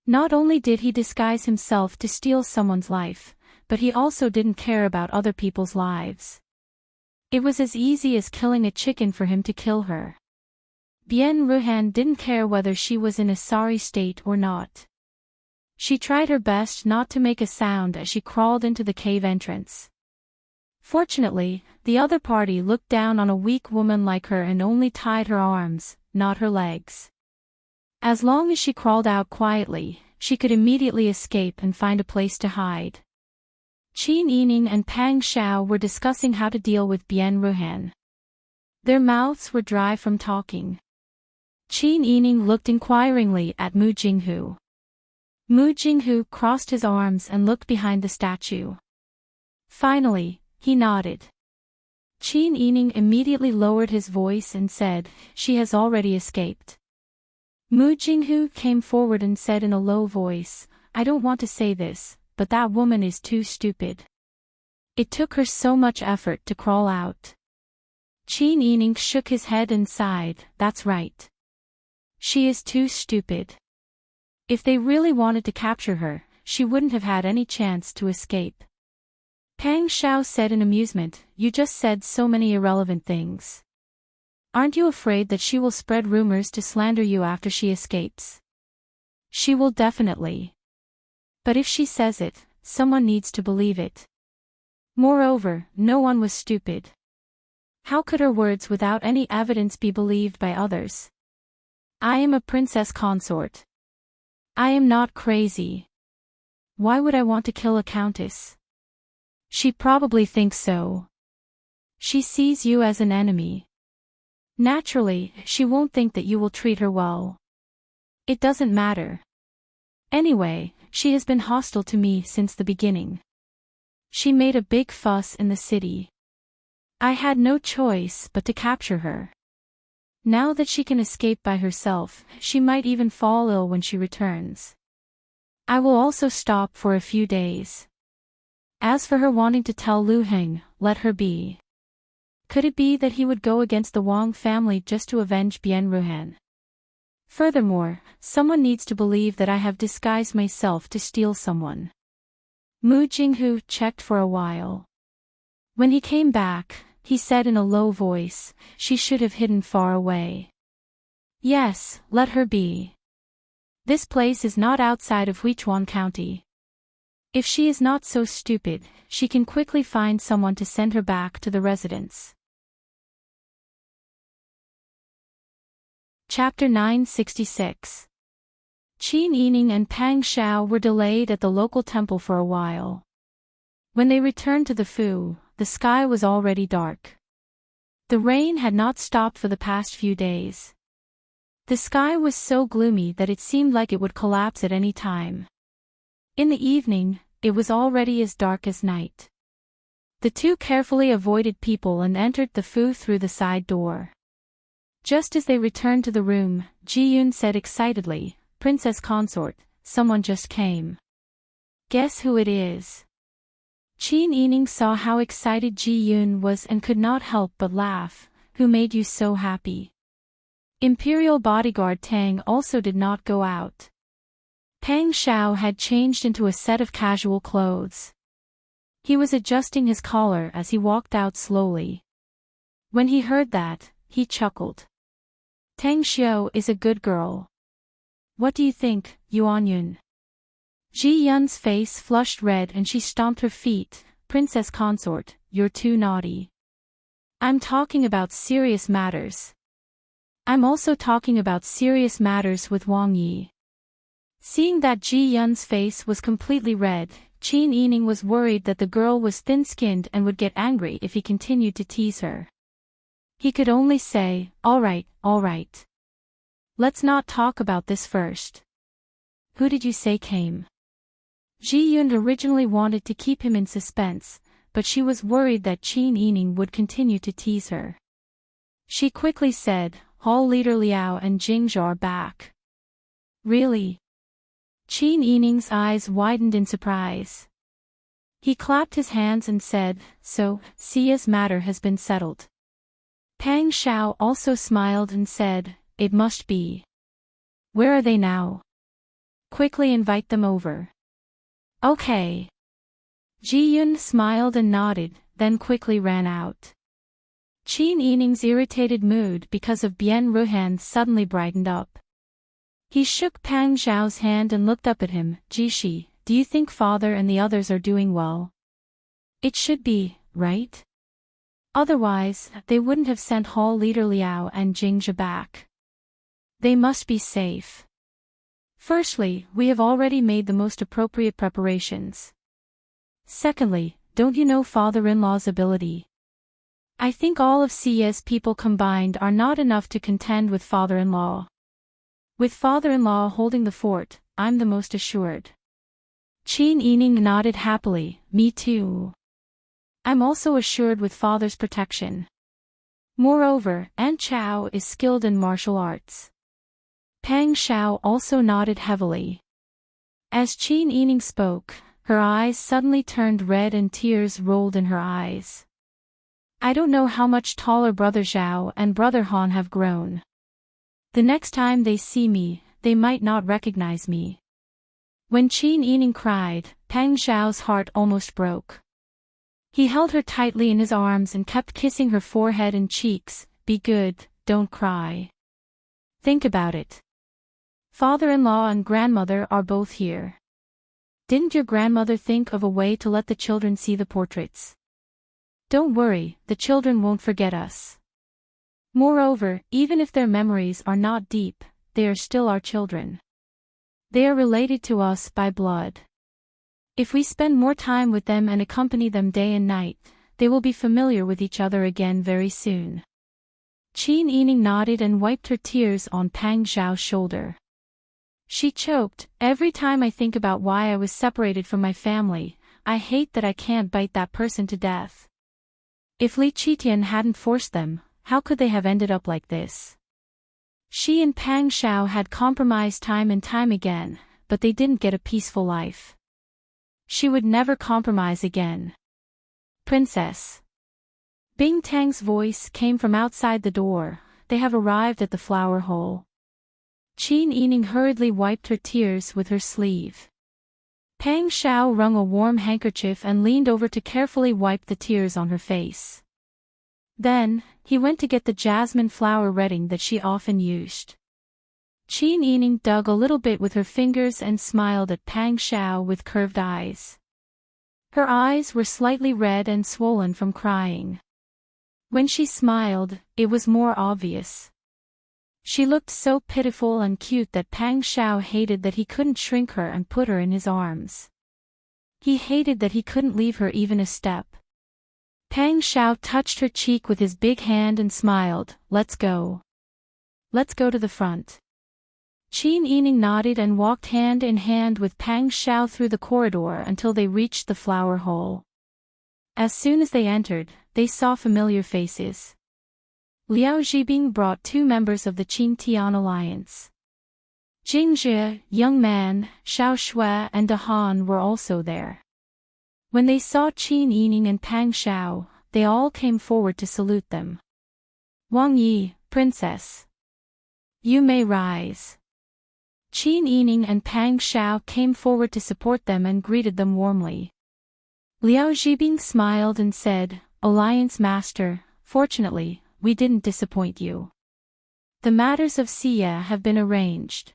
Not only did he disguise himself to steal someone's life, but he also didn't care about other people's lives. It was as easy as killing a chicken for him to kill her. Bien Ruhan didn't care whether she was in a sorry state or not. She tried her best not to make a sound as she crawled into the cave entrance. Fortunately, the other party looked down on a weak woman like her and only tied her arms, not her legs. As long as she crawled out quietly, she could immediately escape and find a place to hide. Qin Yining and Pang Xiao were discussing how to deal with Bien Ruhan. Their mouths were dry from talking. Qin Yining looked inquiringly at Mu Jinghu. Mu Jinghu crossed his arms and looked behind the statue. Finally, he nodded. Qin Yining immediately lowered his voice and said, "She has already escaped." Mu Jinghu came forward and said in a low voice, "I don't want to say this, but that woman is too stupid. It took her so much effort to crawl out." Qin Yining shook his head and sighed, "That's right. She is too stupid. If they really wanted to capture her, she wouldn't have had any chance to escape." Pang Xiao said in amusement, "You just said so many irrelevant things. Aren't you afraid that she will spread rumors to slander you after she escapes?" "She will definitely. But if she says it, someone needs to believe it. Moreover, no one was stupid. How could her words without any evidence be believed by others? I am a princess consort. I am not crazy. Why would I want to kill a countess? She probably thinks so. She sees you as an enemy. Naturally, she won't think that you will treat her well. It doesn't matter. Anyway, she has been hostile to me since the beginning. She made a big fuss in the city. I had no choice but to capture her. Now that she can escape by herself, she might even fall ill when she returns. I will also stop for a few days. As for her wanting to tell Lu Heng, let her be. Could it be that he would go against the Wang family just to avenge Bien Ruhan? Furthermore, someone needs to believe that I have disguised myself to steal someone." Mu Jinghu checked for a while. When he came back, he said in a low voice, "She should have hidden far away. Yes, let her be. This place is not outside of Huichuan County. If she is not so stupid, she can quickly find someone to send her back to the residence." Chapter 966. Qin Yining and Pang Xiao were delayed at the local temple for a while. When they returned to the Fu, the sky was already dark. The rain had not stopped for the past few days. The sky was so gloomy that it seemed like it would collapse at any time. In the evening, it was already as dark as night. The two carefully avoided people and entered the Fu through the side door. Just as they returned to the room, Ji-yun said excitedly, "Princess consort, someone just came. Guess who it is?" Qin Yining saw how excited Ji-yun was and could not help but laugh. "Who made you so happy?" Imperial bodyguard Tang also did not go out. Pang Xiao had changed into a set of casual clothes. He was adjusting his collar as he walked out slowly. When he heard that, he chuckled. Tang Xiao is a good girl. What do you think, Yuan Yun? Ji Yun's face flushed red and she stomped her feet. Princess consort, you're too naughty. I'm talking about serious matters. I'm also talking about serious matters with Wang Yi. Seeing that Ji Yun's face was completely red, Qin Yining was worried that the girl was thin-skinned and would get angry if he continued to tease her. He could only say, all right. Let's not talk about this first. Who did you say came? Ji Yun originally wanted to keep him in suspense, but she was worried that Qin Yining would continue to tease her. She quickly said, Hall Leader Liao and Jing Zhou are back. Really? Qin Yining's eyes widened in surprise. He clapped his hands and said, so, Sia's matter has been settled. Pang Xiao also smiled and said, it must be. Where are they now? Quickly invite them over. Okay. Ji Yun smiled and nodded, then quickly ran out. Qin Yining's irritated mood because of Bian Ruhan suddenly brightened up. He shook Pang Xiao's hand and looked up at him. Jishi, do you think father and the others are doing well? It should be, right? Otherwise, they wouldn't have sent Hall Leader Liao and Jing Zhe back. They must be safe. Firstly, we have already made the most appropriate preparations. Secondly, don't you know father-in-law's ability? I think all of Sia's people combined are not enough to contend with father-in-law. With father-in-law holding the fort, I'm the most assured. Qin Yining nodded happily, me too. I'm also assured with father's protection. Moreover, Aunt Chao is skilled in martial arts. Pang Xiao also nodded heavily. As Qin Yining spoke, her eyes suddenly turned red and tears rolled in her eyes. I don't know how much taller Brother Zhao and Brother Han have grown. The next time they see me, they might not recognize me. When Qin Yining cried, Pang Xiao's heart almost broke. He held her tightly in his arms and kept kissing her forehead and cheeks. Be good, don't cry. Think about it. Father-in-law and grandmother are both here. Didn't your grandmother think of a way to let the children see the portraits? Don't worry, the children won't forget us. Moreover, even if their memories are not deep, they are still our children. They are related to us by blood. If we spend more time with them and accompany them day and night, they will be familiar with each other again very soon. Qin Yining nodded and wiped her tears on Pang Xiao's shoulder. She choked, every time I think about why I was separated from my family, I hate that I can't bite that person to death. If Li Qitian hadn't forced them, how could they have ended up like this? She and Pang Xiao had compromised time and time again, but they didn't get a peaceful life. She would never compromise again. Princess. Bing Tang's voice came from outside the door. They have arrived at the flower hole. Qin Yining hurriedly wiped her tears with her sleeve. Pang Xiao wrung a warm handkerchief and leaned over to carefully wipe the tears on her face. Then, he went to get the jasmine flower redding that she often used. Qin Yining dug a little bit with her fingers and smiled at Pang Xiao with curved eyes. Her eyes were slightly red and swollen from crying. When she smiled, it was more obvious. She looked so pitiful and cute that Pang Xiao hated that he couldn't shrink her and put her in his arms. He hated that he couldn't leave her even a step. Pang Xiao touched her cheek with his big hand and smiled, let's go. Let's go to the front. Qin Yining nodded and walked hand in hand with Pang Xiao through the corridor until they reached the flower hole. As soon as they entered, they saw familiar faces. Liao Zhibing brought 2 members of the Qingtian alliance. Jing Zhe, young man, Xiao Shui and De Han were also there. When they saw Qin Yining and Pang Xiao, they all came forward to salute them. Wang Yi, princess. You may rise. Qin Yining and Pang Xiao came forward to support them and greeted them warmly. Liao Zhibing smiled and said, Alliance Master, fortunately, we didn't disappoint you. The matters of Xia have been arranged.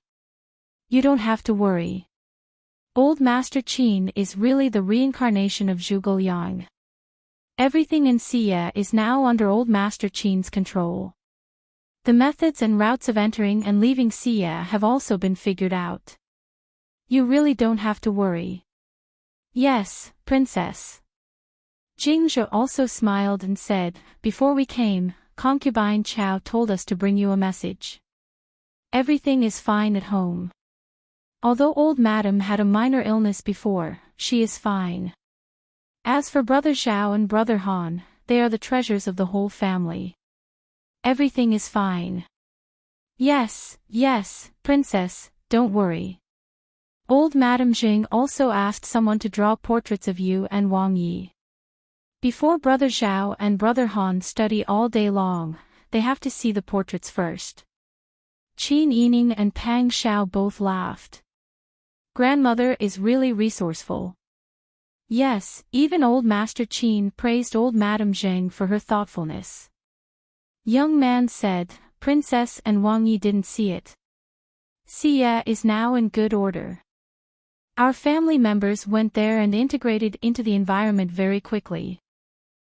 You don't have to worry. Old Master Qin is really the reincarnation of Zhuge Liang. Everything in Xia is now under Old Master Qin's control. The methods and routes of entering and leaving Xia have also been figured out. You really don't have to worry. Yes, Princess. Jingzhe also smiled and said, Before we came, Concubine Chao told us to bring you a message. Everything is fine at home. Although old Madam had a minor illness before, she is fine. As for Brother Zhao and Brother Han, they are the treasures of the whole family. Everything is fine. Yes, Princess, don't worry. Old Madam Jing also asked someone to draw portraits of you and Wang Yi. Before Brother Zhao and Brother Han study all day long, they have to see the portraits first. Qin Yining and Pang Xiao both laughed. Grandmother is really resourceful. Yes, even Old Master Qin praised Old Madam Zheng for her thoughtfulness. Young man said, Princess and Wang Yi didn't see it. Xia is now in good order. Our family members went there and integrated into the environment very quickly.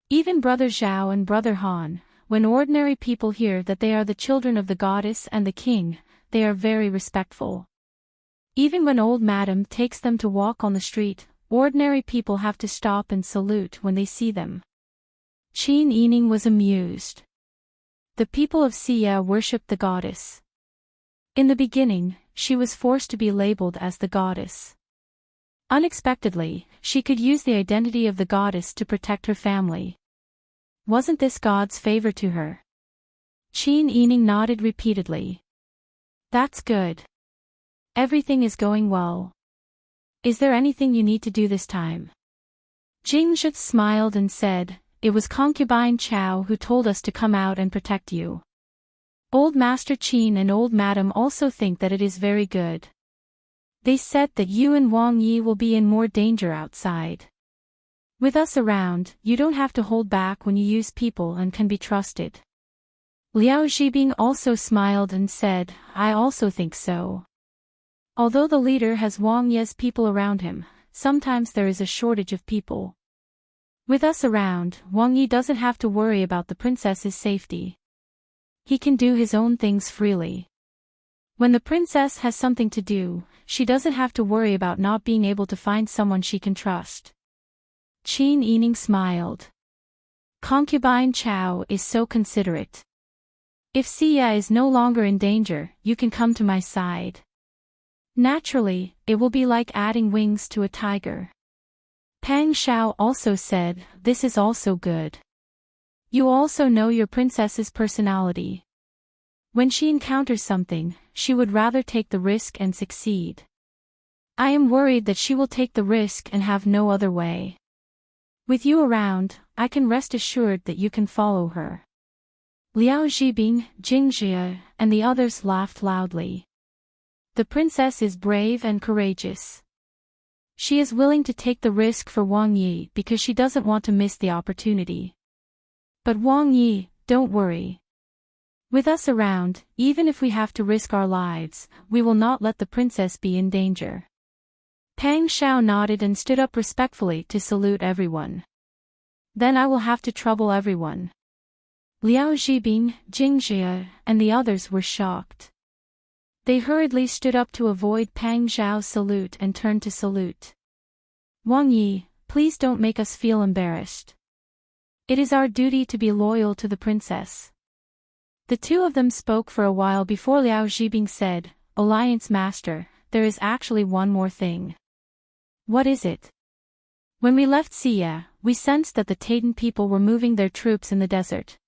Even Brother Zhao and Brother Han, when ordinary people hear that they are the children of the goddess and the king, they are very respectful. Even when Old Madam takes them to walk on the street, ordinary people have to stop and salute when they see them. Qin Yining was amused. The people of Xia worshipped the goddess. In the beginning, she was forced to be labeled as the goddess. Unexpectedly, she could use the identity of the goddess to protect her family. Wasn't this God's favor to her? Qin Yining nodded repeatedly. That's good. Everything is going well. Is there anything you need to do this time? Jingzhe smiled and said, It was Concubine Chao who told us to come out and protect you. Old Master Qin and Old Madam also think that it is very good. They said that you and Wang Yi will be in more danger outside. With us around, you don't have to hold back when you use people and can be trusted. Liao Zhibing also smiled and said, I also think so. Although the leader has Wang Yi's people around him, sometimes there is a shortage of people. With us around, Wang Yi doesn't have to worry about the princess's safety. He can do his own things freely. When the princess has something to do, she doesn't have to worry about not being able to find someone she can trust. Qin Yining smiled. Concubine Chao is so considerate. If Xia is no longer in danger, you can come to my side. Naturally, it will be like adding wings to a tiger. Pang Xiao also said, This is also good. You also know your princess's personality. When she encounters something, she would rather take the risk and succeed. I am worried that she will take the risk and have no other way. With you around, I can rest assured that you can follow her. Liao Zhibing, Jingzhe, and the others laughed loudly. The princess is brave and courageous. She is willing to take the risk for Wang Yi because she doesn't want to miss the opportunity. But Wang Yi, don't worry. With us around, even if we have to risk our lives, we will not let the princess be in danger. Pang Xiao nodded and stood up respectfully to salute everyone. Then I will have to trouble everyone. Liao Zhibing, Jingzhe, and the others were shocked. They hurriedly stood up to avoid Pang Xiao's salute and turned to salute. Wang Yi, please don't make us feel embarrassed. It is our duty to be loyal to the princess. The two of them spoke for a while before Liao Zhibing said, Alliance Master, there is actually one more thing. What is it? When we left Xia, we sensed that the Taitan people were moving their troops in the desert.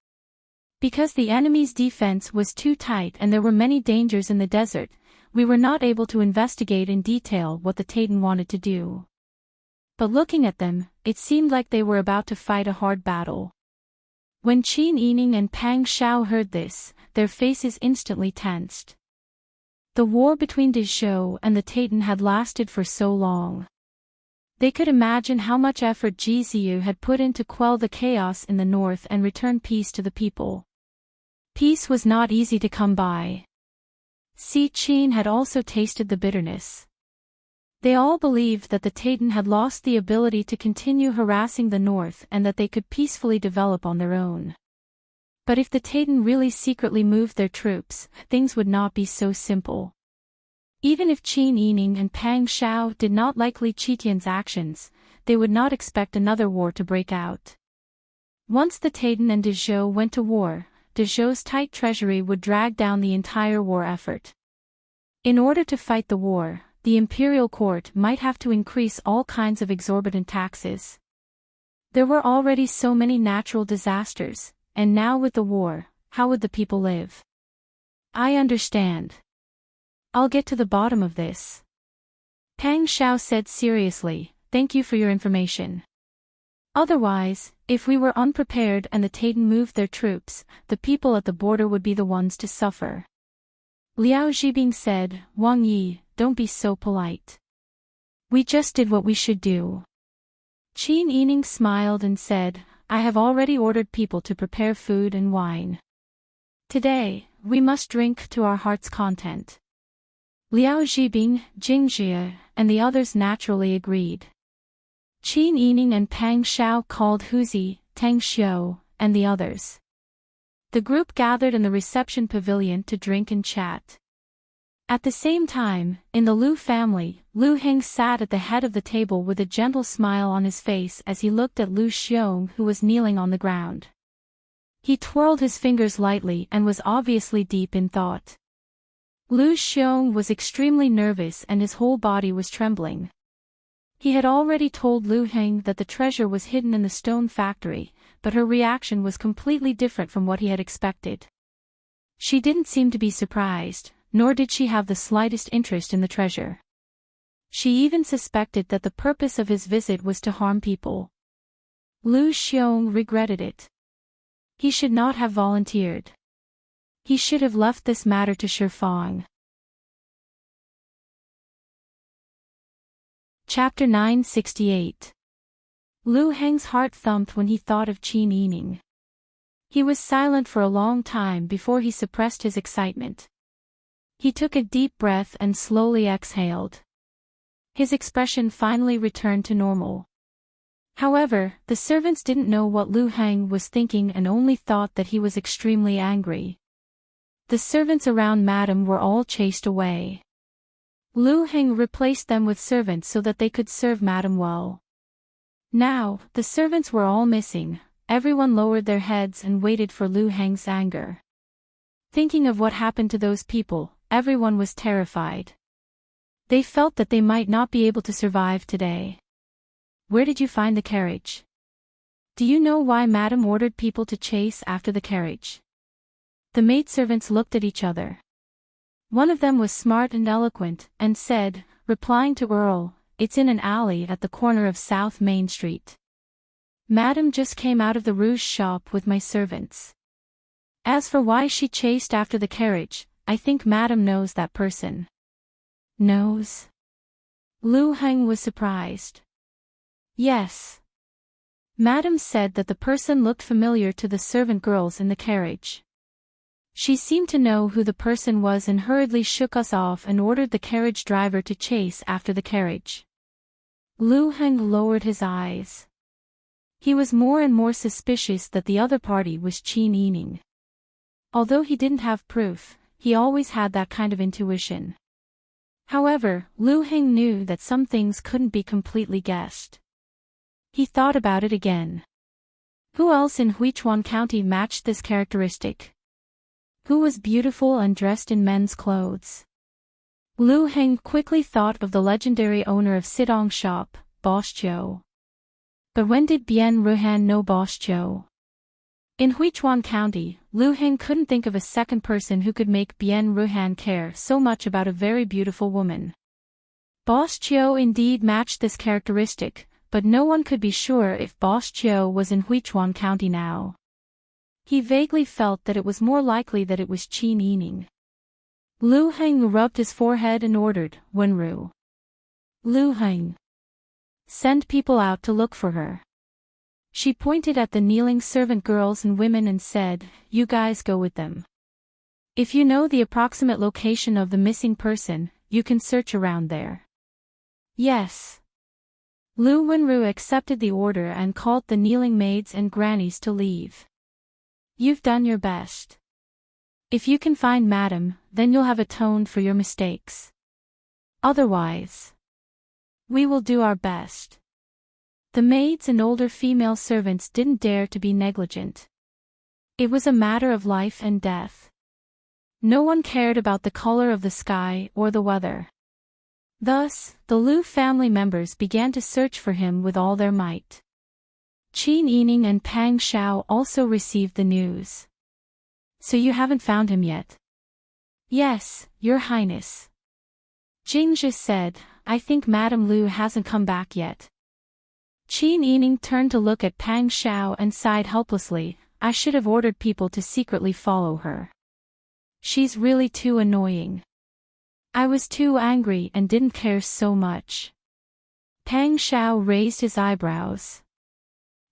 Because the enemy's defense was too tight and there were many dangers in the desert, we were not able to investigate in detail what the Taitan wanted to do. But looking at them, it seemed like they were about to fight a hard battle. When Qin Yining and Pang Xiao heard this, their faces instantly tensed. The war between Dezhou and the Titan had lasted for so long. They could imagine how much effort Ji Ziyu had put in to quell the chaos in the north and return peace to the people. Peace was not easy to come by. Si Qin had also tasted the bitterness. They all believed that the Titan had lost the ability to continue harassing the north and that they could peacefully develop on their own. But if the Titan really secretly moved their troops, things would not be so simple. Even if Qin Yining and Pang Xiao did not like Li Qitian's actions, they would not expect another war to break out. Once the Titan and Dezhou went to war, Dezhou's tight treasury would drag down the entire war effort. In order to fight the war, the imperial court might have to increase all kinds of exorbitant taxes. There were already so many natural disasters, and now with the war, how would the people live? I understand. I'll get to the bottom of this. Pang Xiao said seriously, thank you for your information. Otherwise, if we were unprepared and the Titan moved their troops, the people at the border would be the ones to suffer. Liao Zhibing said, Wang Yi, don't be so polite. We just did what we should do. Qin Yining smiled and said, I have already ordered people to prepare food and wine. Today, we must drink to our heart's content. Liao Zhibing, Jingjie, and the others naturally agreed. Qin Yining and Pang Xiao called Huzi, Tang Xiu, and the others. The group gathered in the reception pavilion to drink and chat. At the same time, in the Lu family, Lu Heng sat at the head of the table with a gentle smile on his face as he looked at Lu Xiong, who was kneeling on the ground. He twirled his fingers lightly and was obviously deep in thought. Lu Xiong was extremely nervous and his whole body was trembling. He had already told Lu Heng that the treasure was hidden in the stone factory, but her reaction was completely different from what he had expected. She didn't seem to be surprised, nor did she have the slightest interest in the treasure. She even suspected that the purpose of his visit was to harm people. Lu Xiong regretted it. He should not have volunteered. He should have left this matter to Shifang. Chapter 968. Lu Heng's heart thumped when he thought of Qin Yining. He was silent for a long time before he suppressed his excitement. He took a deep breath and slowly exhaled. His expression finally returned to normal. However, the servants didn't know what Lu Heng was thinking and only thought that he was extremely angry. The servants around Madame were all chased away. Lu Heng replaced them with servants so that they could serve Madame well. Now, the servants were all missing, everyone lowered their heads and waited for Lu Heng's anger. Thinking of what happened to those people, everyone was terrified. They felt that they might not be able to survive today. Where did you find the carriage? Do you know why Madame ordered people to chase after the carriage? The maidservants looked at each other. One of them was smart and eloquent, and said, replying to Earl, it's in an alley at the corner of South Main Street. Madame just came out of the rouge shop with my servants. As for why she chased after the carriage, I think Madame knows that person. Knows? Lu Heng was surprised. Yes. Madame said that the person looked familiar to the servant girls in the carriage. She seemed to know who the person was and hurriedly shook us off and ordered the carriage driver to chase after the carriage. Lu Heng lowered his eyes. He was more and more suspicious that the other party was Qin Yining. Although he didn't have proof, he always had that kind of intuition. However, Lu Heng knew that some things couldn't be completely guessed. He thought about it again. Who else in Huichuan County matched this characteristic? Who was beautiful and dressed in men's clothes? Lu Heng quickly thought of the legendary owner of Sidong shop, Boss Zhou. But when did Bian Ruhan know Boss Zhou? In Huichuan County, Lu Heng couldn't think of a second person who could make Bian Ruhan care so much about a very beautiful woman. Boss Zhou indeed matched this characteristic, but no one could be sure if Boss Zhou was in Huichuan County now. He vaguely felt that it was more likely that it was Qin Yining. Lu Heng rubbed his forehead and ordered, Wenru. Lu Heng. Send people out to look for her. She pointed at the kneeling servant girls and women and said, you guys go with them. If you know the approximate location of the missing person, you can search around there. Yes. Lu Wenru accepted the order and called the kneeling maids and grannies to leave. You've done your best. If you can find Madam, then you'll have atoned for your mistakes. Otherwise, we will do our best. The maids and older female servants didn't dare to be negligent. It was a matter of life and death. No one cared about the color of the sky or the weather. Thus, the Lu family members began to search for him with all their might. Qin Yining and Pang Xiao also received the news. So you haven't found him yet? Yes, Your Highness. Jingzhi said, I think Madame Lu hasn't come back yet. Qin Yining turned to look at Pang Xiao and sighed helplessly, I should have ordered people to secretly follow her. She's really too annoying. I was too angry and didn't care so much. Pang Xiao raised his eyebrows.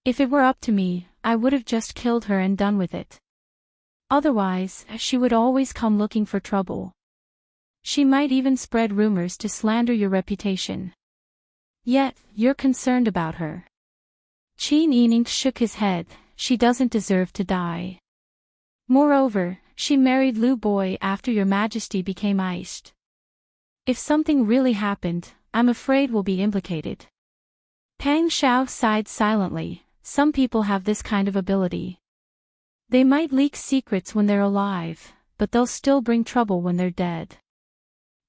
If it were up to me, I would have just killed her and done with it. Otherwise, she would always come looking for trouble. She might even spread rumors to slander your reputation. Yet, you're concerned about her. Qin Yining shook his head, she doesn't deserve to die. Moreover, she married Lu Boy after your majesty became iced. If something really happened, I'm afraid we'll be implicated. Pang Xiao sighed silently, some people have this kind of ability. They might leak secrets when they're alive, but they'll still bring trouble when they're dead.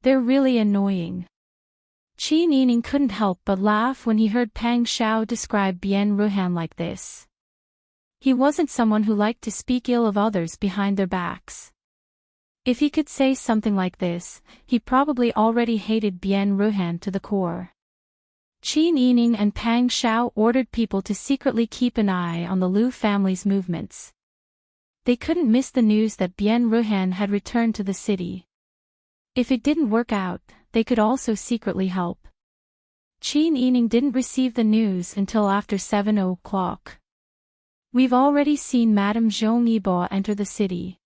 They're really annoying. Qin Yining couldn't help but laugh when he heard Pang Xiao describe Bian Ruhan like this. He wasn't someone who liked to speak ill of others behind their backs. If he could say something like this, he probably already hated Bian Ruhan to the core. Qin Yining and Pang Xiao ordered people to secretly keep an eye on the Lu family's movements. They couldn't miss the news that Bian Ruhan had returned to the city. If it didn't work out, they could also secretly help. Qin Yining didn't receive the news until after 7 o'clock. We've already seen Madame Zhong Yibo enter the city.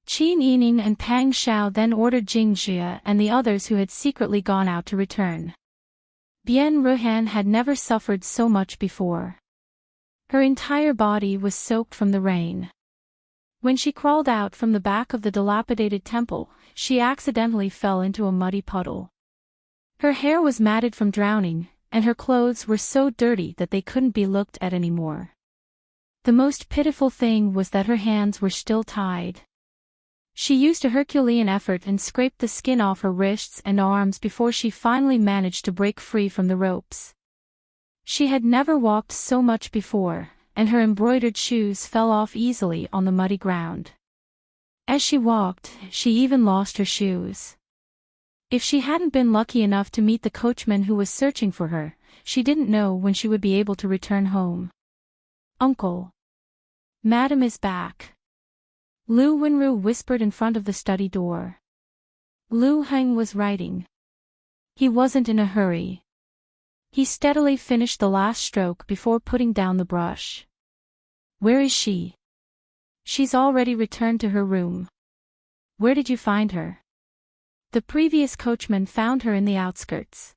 Qin Yining and Pang Xiao then ordered Jingzhi and the others who had secretly gone out to return. Bian Ruhan had never suffered so much before. Her entire body was soaked from the rain. When she crawled out from the back of the dilapidated temple, she accidentally fell into a muddy puddle. Her hair was matted from drowning, and her clothes were so dirty that they couldn't be looked at anymore. The most pitiful thing was that her hands were still tied. She used a Herculean effort and scraped the skin off her wrists and arms before she finally managed to break free from the ropes. She had never walked so much before, and her embroidered shoes fell off easily on the muddy ground. As she walked, she even lost her shoes. If she hadn't been lucky enough to meet the coachman who was searching for her, she didn't know when she would be able to return home. Uncle. Madam is back. Lu Wenru whispered in front of the study door. Lu Heng was writing. He wasn't in a hurry. He steadily finished the last stroke before putting down the brush. Where is she? She's already returned to her room. Where did you find her? The previous coachman found her in the outskirts.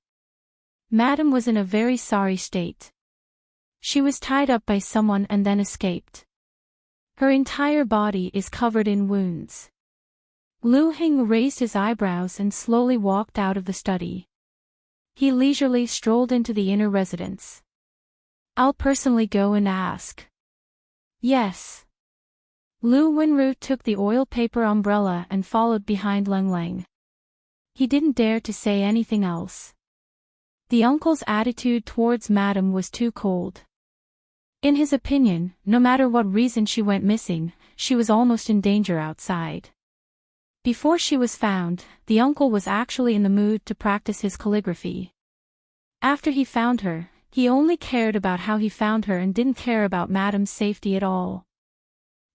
Madam was in a very sorry state. She was tied up by someone and then escaped. Her entire body is covered in wounds. Lu Heng raised his eyebrows and slowly walked out of the study. He leisurely strolled into the inner residence. I'll personally go and ask. Yes. Lu Wenru took the oil paper umbrella and followed behind Leng Leng. He didn't dare to say anything else. The uncle's attitude towards Madam was too cold. In his opinion, no matter what reason she went missing, she was almost in danger outside. Before she was found, the uncle was actually in the mood to practice his calligraphy. After he found her, he only cared about how he found her and didn't care about Madam's safety at all.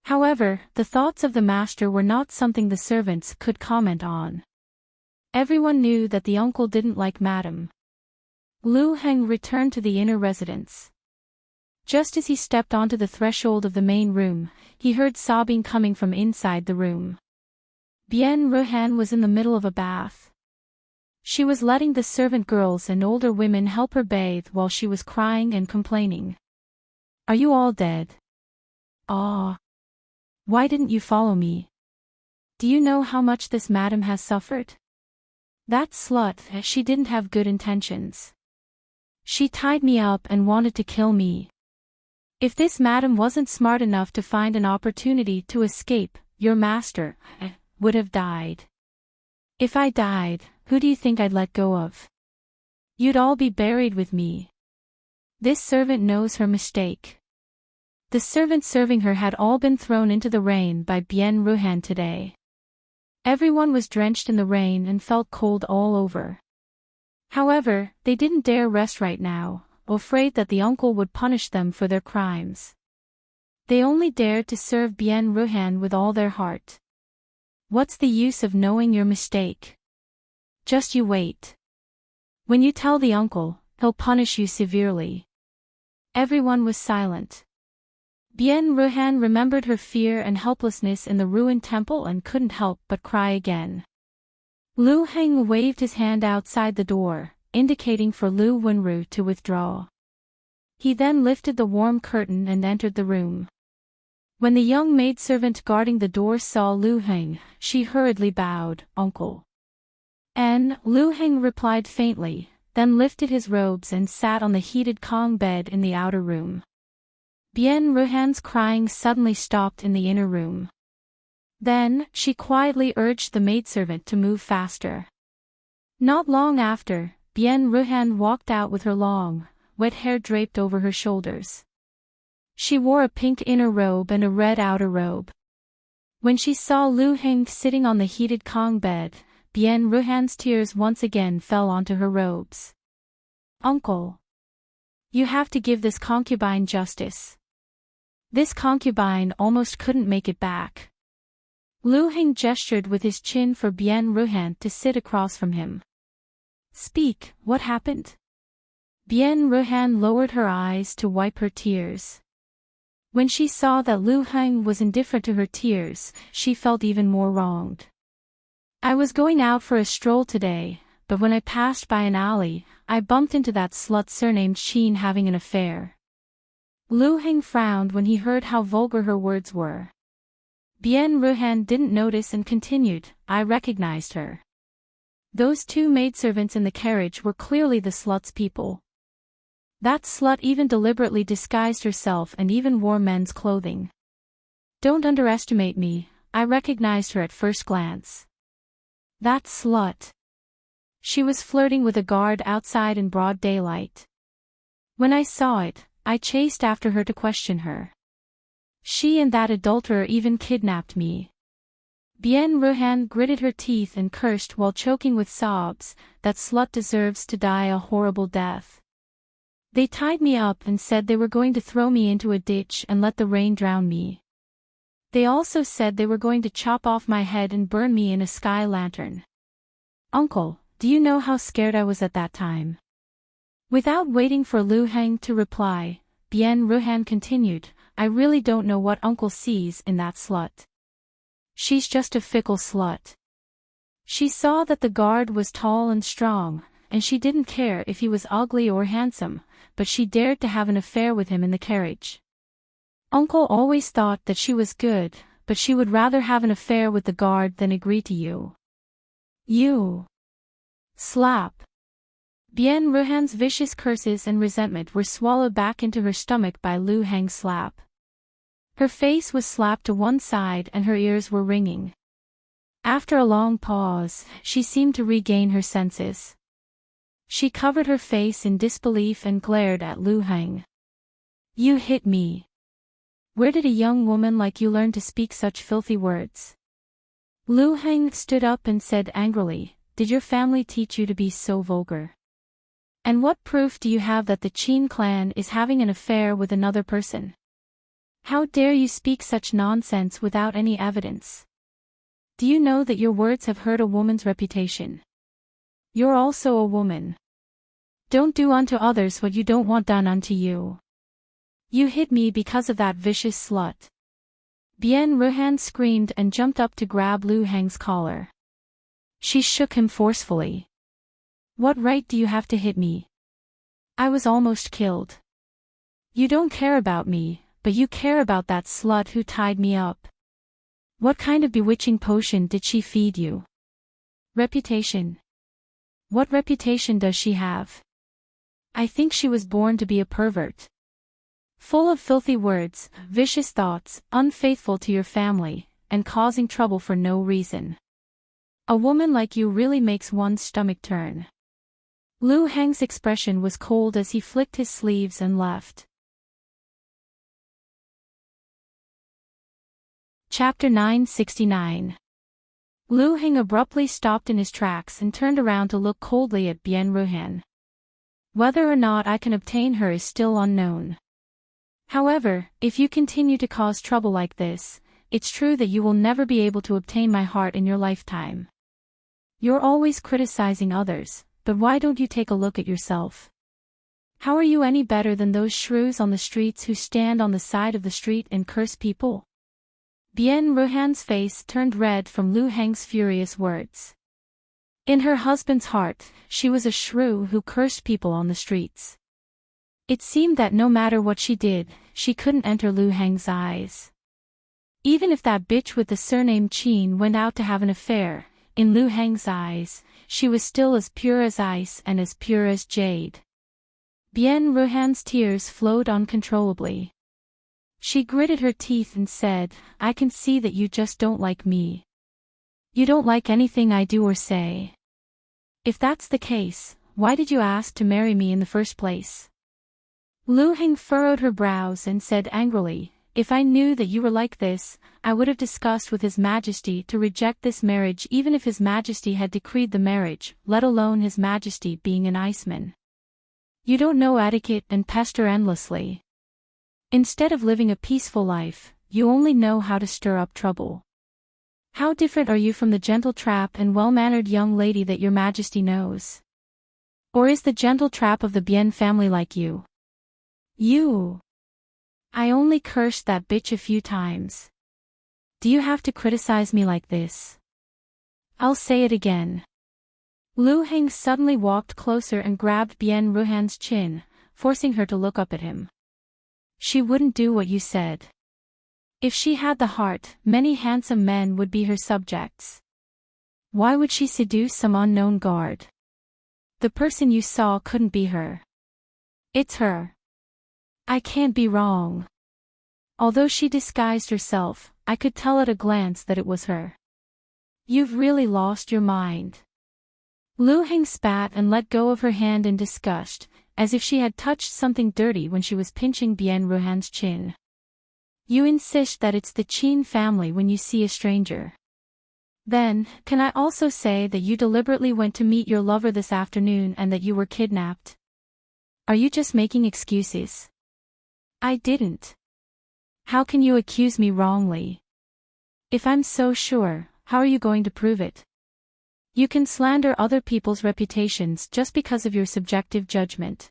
However, the thoughts of the master were not something the servants could comment on. Everyone knew that the uncle didn't like Madame Lu Heng returned to the inner residence. Just as he stepped onto the threshold of the main room, he heard sobbing coming from inside the room. Bien Ruhan was in the middle of a bath. She was letting the servant girls and older women help her bathe while she was crying and complaining. "Are you all dead? Ah. Why didn't you follow me? Do you know how much this madam has suffered? That slut, she didn't have good intentions. She tied me up and wanted to kill me. If this madam wasn't smart enough to find an opportunity to escape, your master would have died. If I died, who do you think I'd let go of? You'd all be buried with me. This servant knows her mistake." The servants serving her had all been thrown into the rain by Bien Ruhan today. Everyone was drenched in the rain and felt cold all over. However, they didn't dare rest right now, afraid that the uncle would punish them for their crimes. They only dared to serve Bien Ruhan with all their heart. "What's the use of knowing your mistake? Just you wait. When you tell the uncle, he'll punish you severely." Everyone was silent. Bien Ruhan remembered her fear and helplessness in the ruined temple and couldn't help but cry again. Lu Heng waved his hand outside the door, indicating for Lu Wenru to withdraw. He then lifted the warm curtain and entered the room. When the young maidservant guarding the door saw Lu Heng, she hurriedly bowed, "Uncle." And Lu Heng replied faintly, then lifted his robes and sat on the heated Kong bed in the outer room. Bien Ruhan's crying suddenly stopped in the inner room. Then, she quietly urged the maidservant to move faster. Not long after, Bien Ruhan walked out with her long, wet hair draped over her shoulders. She wore a pink inner robe and a red outer robe. When she saw Lu Heng sitting on the heated Kong bed, Bien Ruhan's tears once again fell onto her robes. "Uncle. You have to give this concubine justice. This concubine almost couldn't make it back." Lu Heng gestured with his chin for Bien Ruhan to sit across from him. "Speak, what happened?" Bien Ruhan lowered her eyes to wipe her tears. When she saw that Lu Heng was indifferent to her tears, she felt even more wronged. "I was going out for a stroll today, but when I passed by an alley, I bumped into that slut surnamed Sheen having an affair." Lu Heng frowned when he heard how vulgar her words were. Bien Ruhan didn't notice and continued, "I recognized her. Those two maidservants in the carriage were clearly the slut's people. That slut even deliberately disguised herself and even wore men's clothing. Don't underestimate me, I recognized her at first glance. That slut. She was flirting with a guard outside in broad daylight. When I saw it, I chased after her to question her. She and that adulterer even kidnapped me." Bien Ruhan gritted her teeth and cursed while choking with sobs, "That slut deserves to die a horrible death. They tied me up and said they were going to throw me into a ditch and let the rain drown me. They also said they were going to chop off my head and burn me in a sky lantern. Uncle, do you know how scared I was at that time?" Without waiting for Lu Heng to reply, Bien Ruhan continued, "I really don't know what Uncle sees in that slut. She's just a fickle slut." She saw that the guard was tall and strong, and she didn't care if he was ugly or handsome, but she dared to have an affair with him in the carriage. Uncle always thought that she was good, but she would rather have an affair with the guard than agree to you. You. Slap. Bien Ruhan's vicious curses and resentment were swallowed back into her stomach by Lu Heng's slap. Her face was slapped to one side and her ears were ringing. After a long pause, she seemed to regain her senses. She covered her face in disbelief and glared at Lu Heng. "You hit me. Where did a young woman like you learn to speak such filthy words?" Lu Heng stood up and said angrily, "Did your family teach you to be so vulgar? And what proof do you have that the Qin clan is having an affair with another person?" How dare you speak such nonsense without any evidence? Do you know that your words have hurt a woman's reputation? You're also a woman. Don't do unto others what you don't want done unto you. You hit me because of that vicious slut. Bien Ruhan screamed and jumped up to grab Lu Heng's collar. She shook him forcefully. What right do you have to hit me? I was almost killed. You don't care about me, but you care about that slut who tied me up. What kind of bewitching potion did she feed you? Reputation. What reputation does she have? I think she was born to be a pervert. Full of filthy words, vicious thoughts, unfaithful to your family, and causing trouble for no reason. A woman like you really makes one's stomach turn. Lu Heng's expression was cold as he flicked his sleeves and left. Chapter 969. Lu Heng abruptly stopped in his tracks and turned around to look coldly at Bien Ruhan. Whether or not I can obtain her is still unknown. However, if you continue to cause trouble like this, it's true that you will never be able to obtain my heart in your lifetime. You're always criticizing others, but why don't you take a look at yourself? How are you any better than those shrews on the streets who stand on the side of the street and curse people? Bien Ruhan's face turned red from Lu Heng's furious words. In her husband's heart, she was a shrew who cursed people on the streets. It seemed that no matter what she did, she couldn't enter Lu Heng's eyes. Even if that bitch with the surname Qin went out to have an affair, in Lu Heng's eyes, she was still as pure as ice and as pure as jade. Bien Ruhan's tears flowed uncontrollably. She gritted her teeth and said, I can see that you just don't like me. You don't like anything I do or say. If that's the case, why did you ask to marry me in the first place? Lu Heng furrowed her brows and said angrily, if I knew that you were like this, I would have discussed with His Majesty to reject this marriage even if His Majesty had decreed the marriage, let alone His Majesty being an Iceman. You don't know etiquette and pester endlessly. Instead of living a peaceful life, you only know how to stir up trouble. How different are you from the gentle trap and well-mannered young lady that Your Majesty knows? Or is the gentle trap of the Bien family like you? You. I only cursed that bitch a few times. Do you have to criticize me like this? I'll say it again. Lu Heng suddenly walked closer and grabbed Bien Ruhan's chin, forcing her to look up at him. She wouldn't do what you said. If she had the heart, many handsome men would be her subjects. Why would she seduce some unknown guard? The person you saw couldn't be her. It's her. I can't be wrong. Although she disguised herself, I could tell at a glance that it was her. You've really lost your mind. Lu Heng spat and let go of her hand in disgust, as if she had touched something dirty when she was pinching Bien Ruhan's chin. You insist that it's the Qin family when you see a stranger. Then, can I also say that you deliberately went to meet your lover this afternoon and that you were kidnapped? Are you just making excuses? I didn't. How can you accuse me wrongly? If I'm so sure, how are you going to prove it? You can slander other people's reputations just because of your subjective judgment.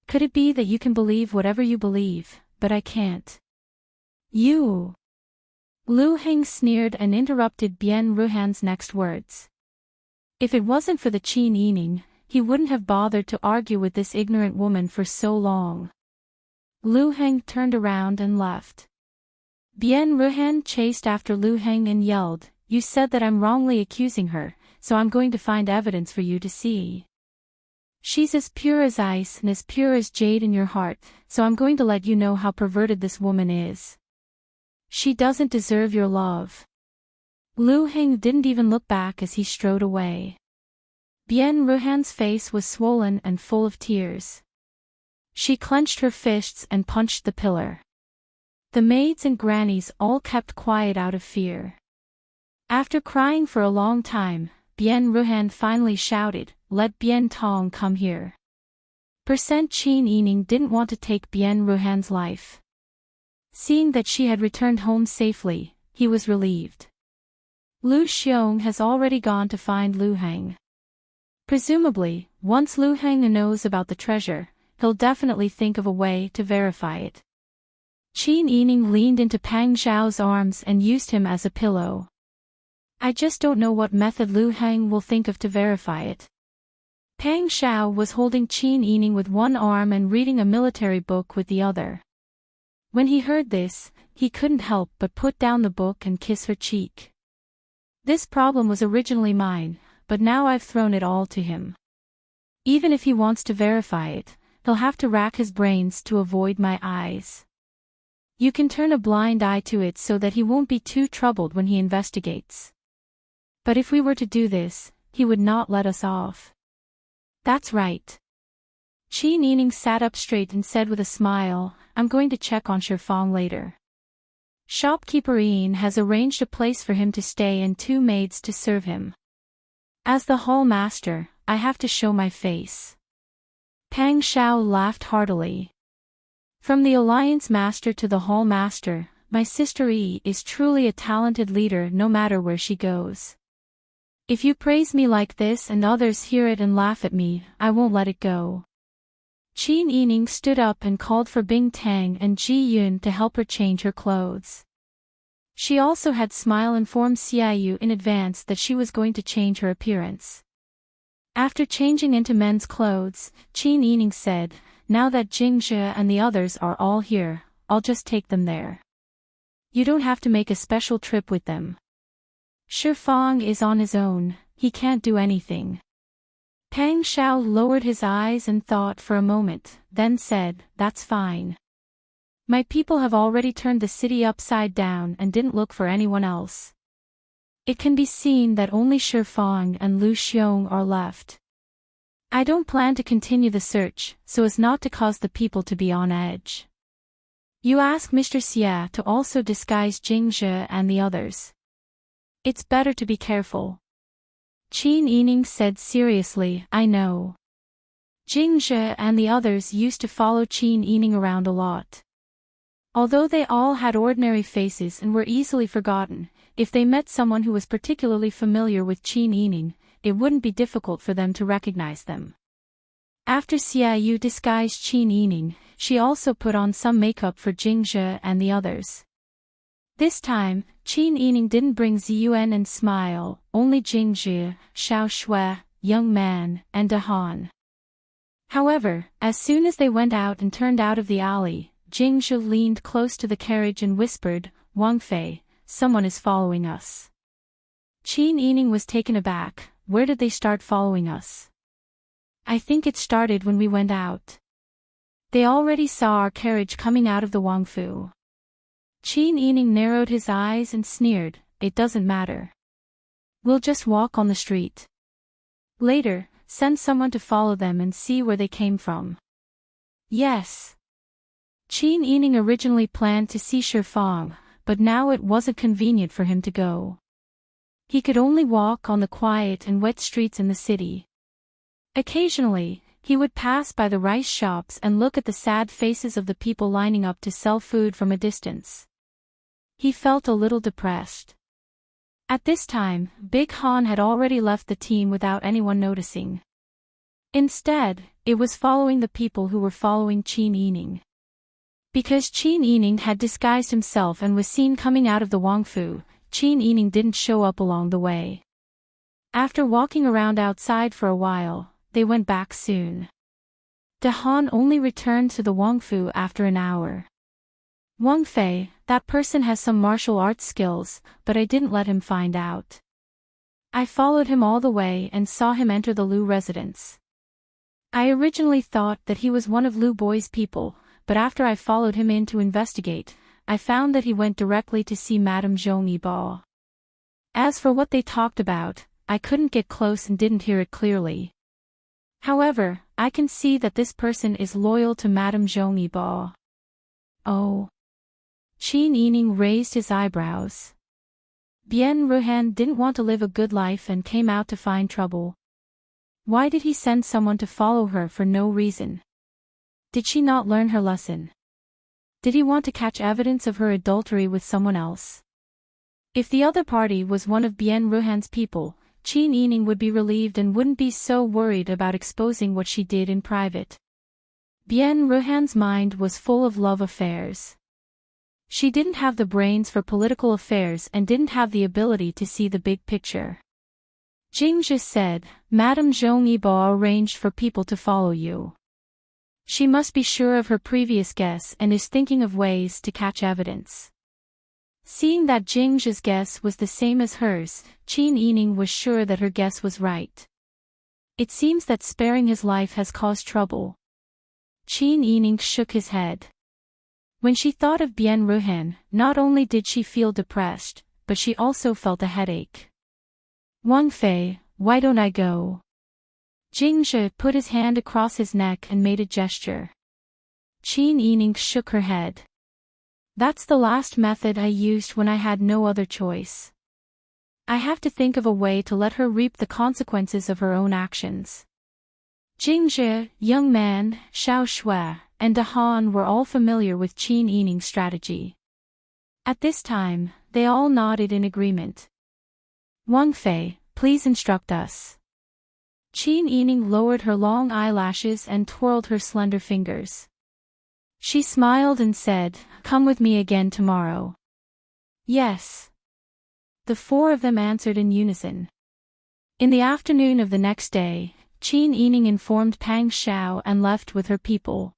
Could it be that you can believe whatever you believe, but I can't? You. Lu Heng sneered and interrupted Bien Ruhan's next words. If it wasn't for the Qin Yining, he wouldn't have bothered to argue with this ignorant woman for so long. Lu Heng turned around and left. Bien Ruhan chased after Lu Heng and yelled, You said that I'm wrongly accusing her, so I'm going to find evidence for you to see. She's as pure as ice and as pure as jade in your heart, so I'm going to let you know how perverted this woman is. She doesn't deserve your love. Lu Heng didn't even look back as he strode away. Bien Ruhan's face was swollen and full of tears. She clenched her fists and punched the pillar. The maids and grannies all kept quiet out of fear. After crying for a long time, Bien Ruhan finally shouted, Let Bien Tong come here. Qin Yining didn't want to take Bien Ruhan's life. Seeing that she had returned home safely, he was relieved. Lu Xiong has already gone to find Lu Hang. Presumably, once Lu Hang knows about the treasure, he'll definitely think of a way to verify it. Qin Yining leaned into Pang Zhao's arms and used him as a pillow. I just don't know what method Lu Hang will think of to verify it. Pang Zhao was holding Qin Yining with one arm and reading a military book with the other. When he heard this, he couldn't help but put down the book and kiss her cheek. This problem was originally mine, but now I've thrown it all to him. Even if he wants to verify it, he'll have to rack his brains to avoid my eyes. You can turn a blind eye to it so that he won't be too troubled when he investigates. But if we were to do this, he would not let us off. That's right. Qin Yining sat up straight and said with a smile, I'm going to check on Shifang later. Shopkeeper Yin has arranged a place for him to stay and 2 maids to serve him. As the hall master, I have to show my face. Pang Zhao laughed heartily. From the alliance master to the hall master, my sister Yi is truly a talented leader no matter where she goes. If you praise me like this and others hear it and laugh at me, I won't let it go. Qin Yining stood up and called for Bing Tang and Ji Yun to help her change her clothes. She also had Smile informed Xiaoyu in advance that she was going to change her appearance. After changing into men's clothes, Qin Yining said, now that Jingzhe and the others are all here, I'll just take them there. You don't have to make a special trip with them. Shifang is on his own, he can't do anything. Pang Zhao lowered his eyes and thought for a moment, then said, that's fine. My people have already turned the city upside down and didn't look for anyone else. It can be seen that only Shifang and Lu Xiong are left. I don't plan to continue the search, so as not to cause the people to be on edge. You ask Mr. Xia to also disguise Jingzhe and the others. It's better to be careful. Qin Yining said seriously, I know. Jingzhe and the others used to follow Qin Yining around a lot. Although they all had ordinary faces and were easily forgotten, if they met someone who was particularly familiar with Qin Yining, it wouldn't be difficult for them to recognize them. After Xiaoyu disguised Qin Yining, she also put on some makeup for Jingzhe and the others. This time, Qin Yining didn't bring Ziyuan and Smile, only Jingzhe, Xiao Shui, Young Man, and Dahan. However, as soon as they went out and turned out of the alley, Jingzhe leaned close to the carriage and whispered, Wang Fei, someone is following us. Qin Yining was taken aback, where did they start following us? I think it started when we went out. They already saw our carriage coming out of the Wangfu. Qin Yining narrowed his eyes and sneered, it doesn't matter. We'll just walk on the street. Later, send someone to follow them and see where they came from. Yes. Qin Yining originally planned to see Shifang, but now it wasn't convenient for him to go. He could only walk on the quiet and wet streets in the city. Occasionally, he would pass by the rice shops and look at the sad faces of the people lining up to sell food from a distance. He felt a little depressed. At this time, Big Han had already left the team without anyone noticing. Instead, it was following the people who were following Qin Yining. Because Qin Yining had disguised himself and was seen coming out of the Wangfu, Qin Yining didn't show up along the way. After walking around outside for a while, they went back soon. Dahan only returned to the Wangfu after an hour. Wang Fei, that person has some martial arts skills, but I didn't let him find out. I followed him all the way and saw him enter the Lu residence. I originally thought that he was one of Lu Boi's people, but after I followed him in to investigate, I found that he went directly to see Madame Zhong Yibo. As for what they talked about, I couldn't get close and didn't hear it clearly. However, I can see that this person is loyal to Madame Zhong Yibo. Oh. Qin Yining raised his eyebrows. Bien Ruhan didn't want to live a good life and came out to find trouble. Why did he send someone to follow her for no reason? Did she not learn her lesson? Did he want to catch evidence of her adultery with someone else? If the other party was one of Bien Ruhan's people, Qin Yining would be relieved and wouldn't be so worried about exposing what she did in private. Bien Ruhan's mind was full of love affairs. She didn't have the brains for political affairs and didn't have the ability to see the big picture. Jingzhi said, Madame Zhong Yibo arranged for people to follow you. She must be sure of her previous guess and is thinking of ways to catch evidence. Seeing that Jingzhi's guess was the same as hers, Qin Yining was sure that her guess was right. It seems that sparing his life has caused trouble. Qin Yining shook his head. When she thought of Bien Ruhan, not only did she feel depressed, but she also felt a headache. Wang Fei, why don't I go? Jingzhi put his hand across his neck and made a gesture. Qin Yining shook her head. That's the last method I used when I had no other choice. I have to think of a way to let her reap the consequences of her own actions. Jingzhi, Young Man, Xiao Shui, and De Han were all familiar with Qin Yining's strategy. At this time, they all nodded in agreement. Wang Fei, please instruct us. Qin Yining lowered her long eyelashes and twirled her slender fingers. She smiled and said, Come with me again tomorrow. Yes. The four of them answered in unison. In the afternoon of the next day, Qin Yining informed Pang Xiao and left with her people.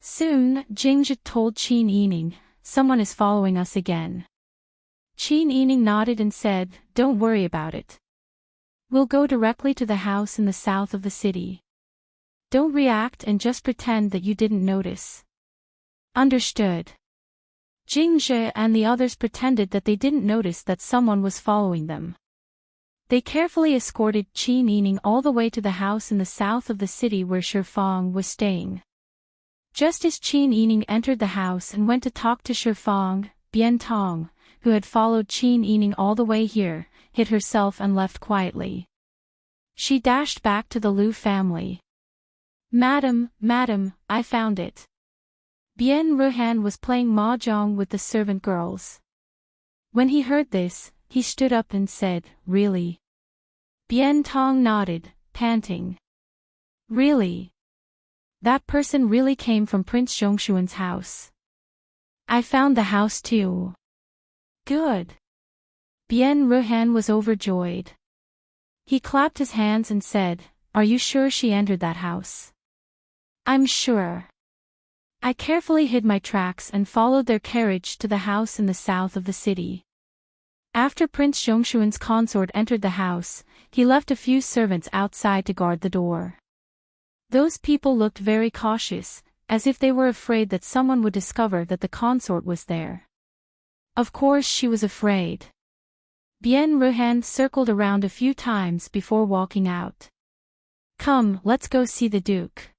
Soon, Jingzhi told Qin Yining, Someone is following us again. Qin Yining nodded and said, Don't worry about it. We'll go directly to the house in the south of the city. Don't react and just pretend that you didn't notice. Understood. Jingzhi and the others pretended that they didn't notice that someone was following them. They carefully escorted Qin Yining all the way to the house in the south of the city where Shifang was staying. Just as Qin Yining entered the house and went to talk to Shifang, Bian Tong, who had followed Qin Yining all the way here, hid herself and left quietly. She dashed back to the Liu family. Madam, I found it. Bien Ruhan was playing mahjong with the servant girls. When he heard this, he stood up and said, Really? Bian Tong nodded, panting. Really? That person really came from Prince Zhongshuan's house. I found the house too. Good. Bien Ruhan was overjoyed. He clapped his hands and said, Are you sure she entered that house? I'm sure. I carefully hid my tracks and followed their carriage to the house in the south of the city. After Prince Zhongshuan's consort entered the house, he left a few servants outside to guard the door. Those people looked very cautious, as if they were afraid that someone would discover that the consort was there. Of course she was afraid. Bien Ruhan circled around a few times before walking out. Come, let's go see the Duke.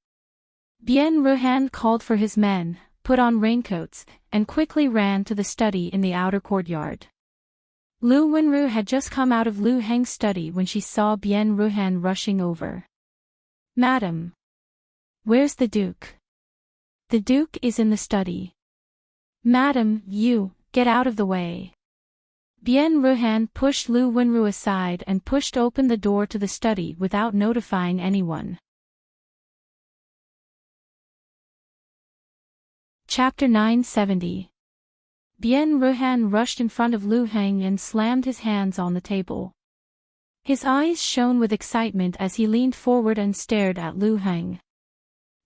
Bien Ruhan called for his men, put on raincoats, and quickly ran to the study in the outer courtyard. Lu Wenru had just come out of Lu Heng's study when she saw Bien Ruhan rushing over. Madam. Where's the Duke? The Duke is in the study. Madam, you, get out of the way. Bien Ruhan pushed Lu Wenru aside and pushed open the door to the study without notifying anyone. Chapter 970. Bien Ruhan rushed in front of Lu Heng and slammed his hands on the table. His eyes shone with excitement as he leaned forward and stared at Lu Heng.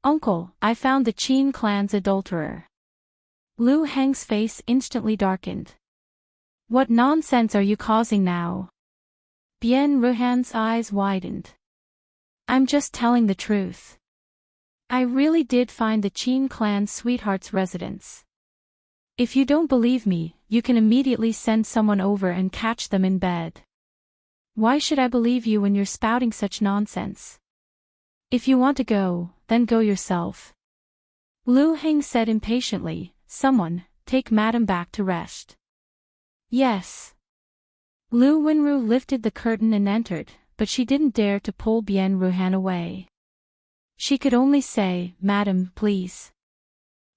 Uncle, I found the Qin clan's adulterer. Lu Heng's face instantly darkened. What nonsense are you causing now? Bien Ruhan's eyes widened. I'm just telling the truth. I really did find the Qin clan's sweetheart's residence. If you don't believe me, you can immediately send someone over and catch them in bed. Why should I believe you when you're spouting such nonsense? If you want to go, then go yourself. Lu Heng said impatiently, Someone, take Madam back to rest. Yes. Lu Wenru lifted the curtain and entered, but she didn't dare to pull Bien Ruhan away. She could only say, Madam, please.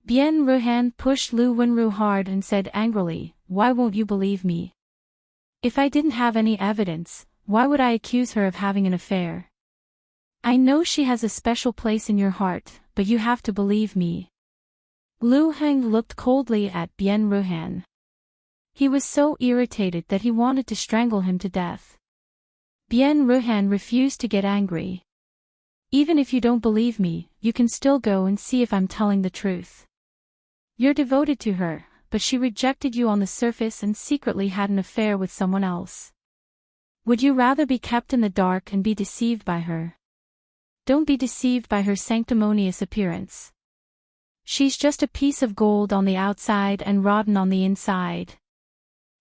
Bien Ruhan pushed Lu Wenru hard and said angrily, "Why won't you believe me? If I didn't have any evidence, why would I accuse her of having an affair? I know she has a special place in your heart, but you have to believe me." Lu Heng looked coldly at Bien Ruhan. He was so irritated that he wanted to strangle him to death. Bien Ruhan refused to get angry. "Even if you don't believe me, you can still go and see if I'm telling the truth. You're devoted to her, but she rejected you on the surface and secretly had an affair with someone else. Would you rather be kept in the dark and be deceived by her? Don't be deceived by her sanctimonious appearance. She's just a piece of gold on the outside and rotten on the inside."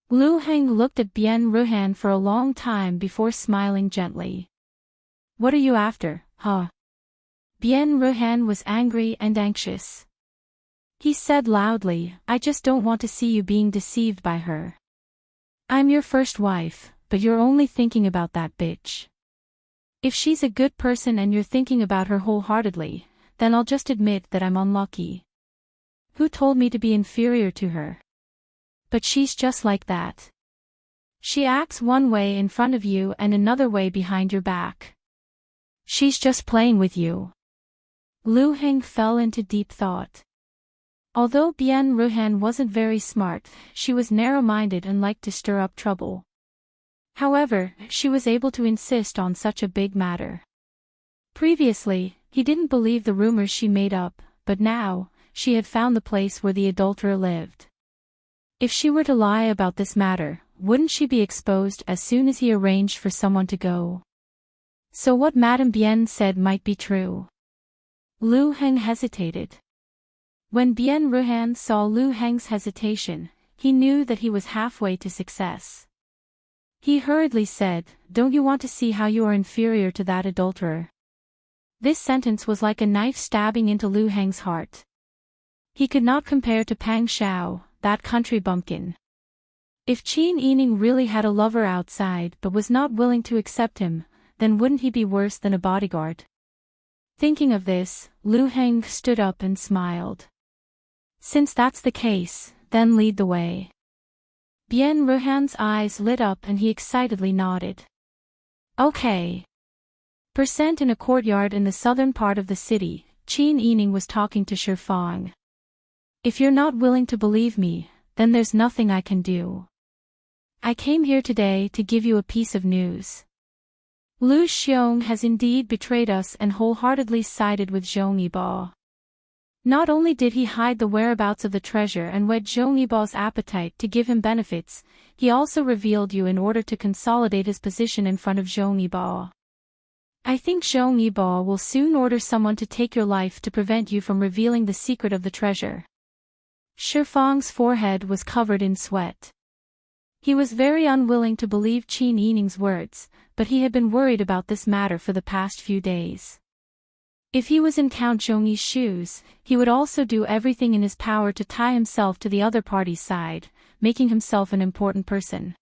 Lu Heng looked at Bien Ruhan for a long time before smiling gently. "What are you after, huh?" Bien Ruhan was angry and anxious. He said loudly, "I just don't want to see you being deceived by her. I'm your first wife, but you're only thinking about that bitch. If she's a good person and you're thinking about her wholeheartedly, then I'll just admit that I'm unlucky. Who told me to be inferior to her? But she's just like that. She acts one way in front of you and another way behind your back. She's just playing with you." Lu Heng fell into deep thought. Although Bien Ruhan wasn't very smart, she was narrow-minded and liked to stir up trouble. However, she was able to insist on such a big matter. Previously, he didn't believe the rumors she made up, but now, she had found the place where the adulterer lived. If she were to lie about this matter, wouldn't she be exposed as soon as he arranged for someone to go? So what Madame Bien said might be true. Lu Heng hesitated. When Bien Ruhan saw Lu Heng's hesitation, he knew that he was halfway to success. He hurriedly said, "Don't you want to see how you are inferior to that adulterer?" This sentence was like a knife stabbing into Lu Heng's heart. He could not compare to Pang Shao, that country bumpkin. If Qin Yining really had a lover outside but was not willing to accept him, then wouldn't he be worse than a bodyguard? Thinking of this, Lu Heng stood up and smiled. "Since that's the case, then lead the way." Bien Ruhan's eyes lit up and he excitedly nodded. "Okay." In a courtyard in the southern part of the city, Qin Yining was talking to Shifang. "If you're not willing to believe me, then there's nothing I can do. I came here today to give you a piece of news. Lu Xiong has indeed betrayed us and wholeheartedly sided with Zhong Yibo. Not only did he hide the whereabouts of the treasure and whet Zhong Yibo's appetite to give him benefits, he also revealed you in order to consolidate his position in front of Zhong Yibo. I think Zhong Yibo will soon order someone to take your life to prevent you from revealing the secret of the treasure." Shifang's forehead was covered in sweat. He was very unwilling to believe Qin Yining's words, but he had been worried about this matter for the past few days. If he was in Count Zhongyi's shoes, he would also do everything in his power to tie himself to the other party's side, making himself an important person.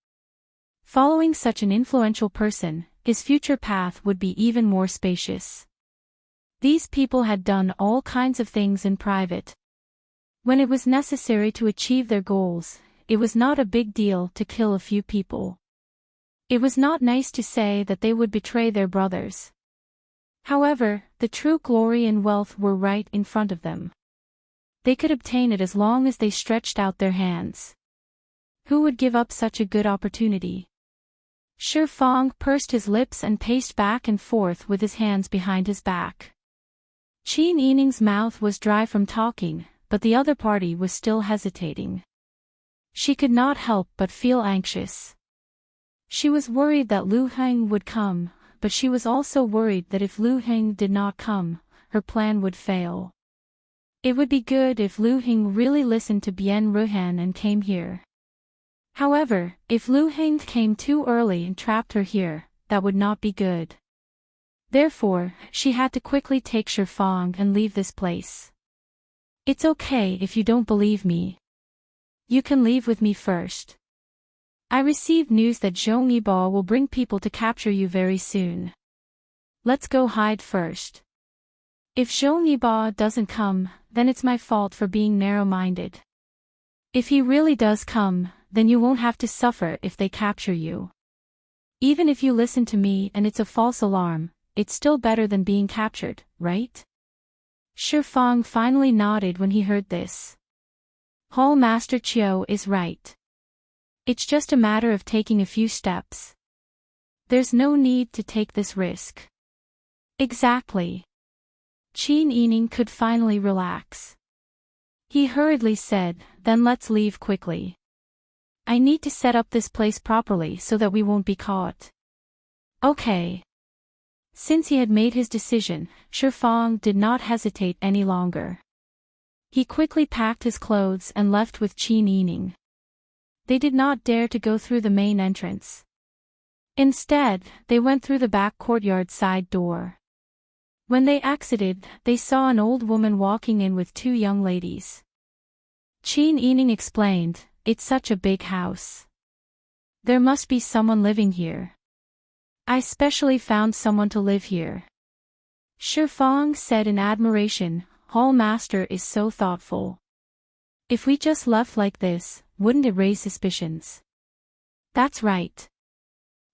Following such an influential person, his future path would be even more spacious. These people had done all kinds of things in private. When it was necessary to achieve their goals, it was not a big deal to kill a few people. It was not nice to say that they would betray their brothers. However, the true glory and wealth were right in front of them. They could obtain it as long as they stretched out their hands. Who would give up such a good opportunity? Shifang pursed his lips and paced back and forth with his hands behind his back. Qin Yining's mouth was dry from talking, but the other party was still hesitating. She could not help but feel anxious. She was worried that Lu Heng would come, but she was also worried that if Lu Heng did not come, her plan would fail. It would be good if Lu Heng really listened to Bien Ruhan and came here. However, if Lu Heng came too early and trapped her here, that would not be good. Therefore, she had to quickly take Shifang and leave this place. It's okay if you don't believe me. You can leave with me first. I received news that Zhong Yibo will bring people to capture you very soon. Let's go hide first. If Zhongyiba doesn't come, then it's my fault for being narrow-minded. If he really does come, then you won't have to suffer if they capture you. Even if you listen to me and it's a false alarm, it's still better than being captured, right? Shifang finally nodded when he heard this. Hall Master Chiu is right. It's just a matter of taking a few steps. There's no need to take this risk. Exactly. Qin Yining could finally relax. He hurriedly said, then let's leave quickly. I need to set up this place properly so that we won't be caught. Okay. Since he had made his decision, Shifang did not hesitate any longer. He quickly packed his clothes and left with Qin Yining. They did not dare to go through the main entrance. Instead, they went through the back courtyard side door. When they exited, they saw an old woman walking in with two young ladies. Qin Yining explained, it's such a big house. There must be someone living here. I specially found someone to live here. Shifang said in admiration, Hall Master is so thoughtful. If we just left like this, wouldn't it raise suspicions? That's right.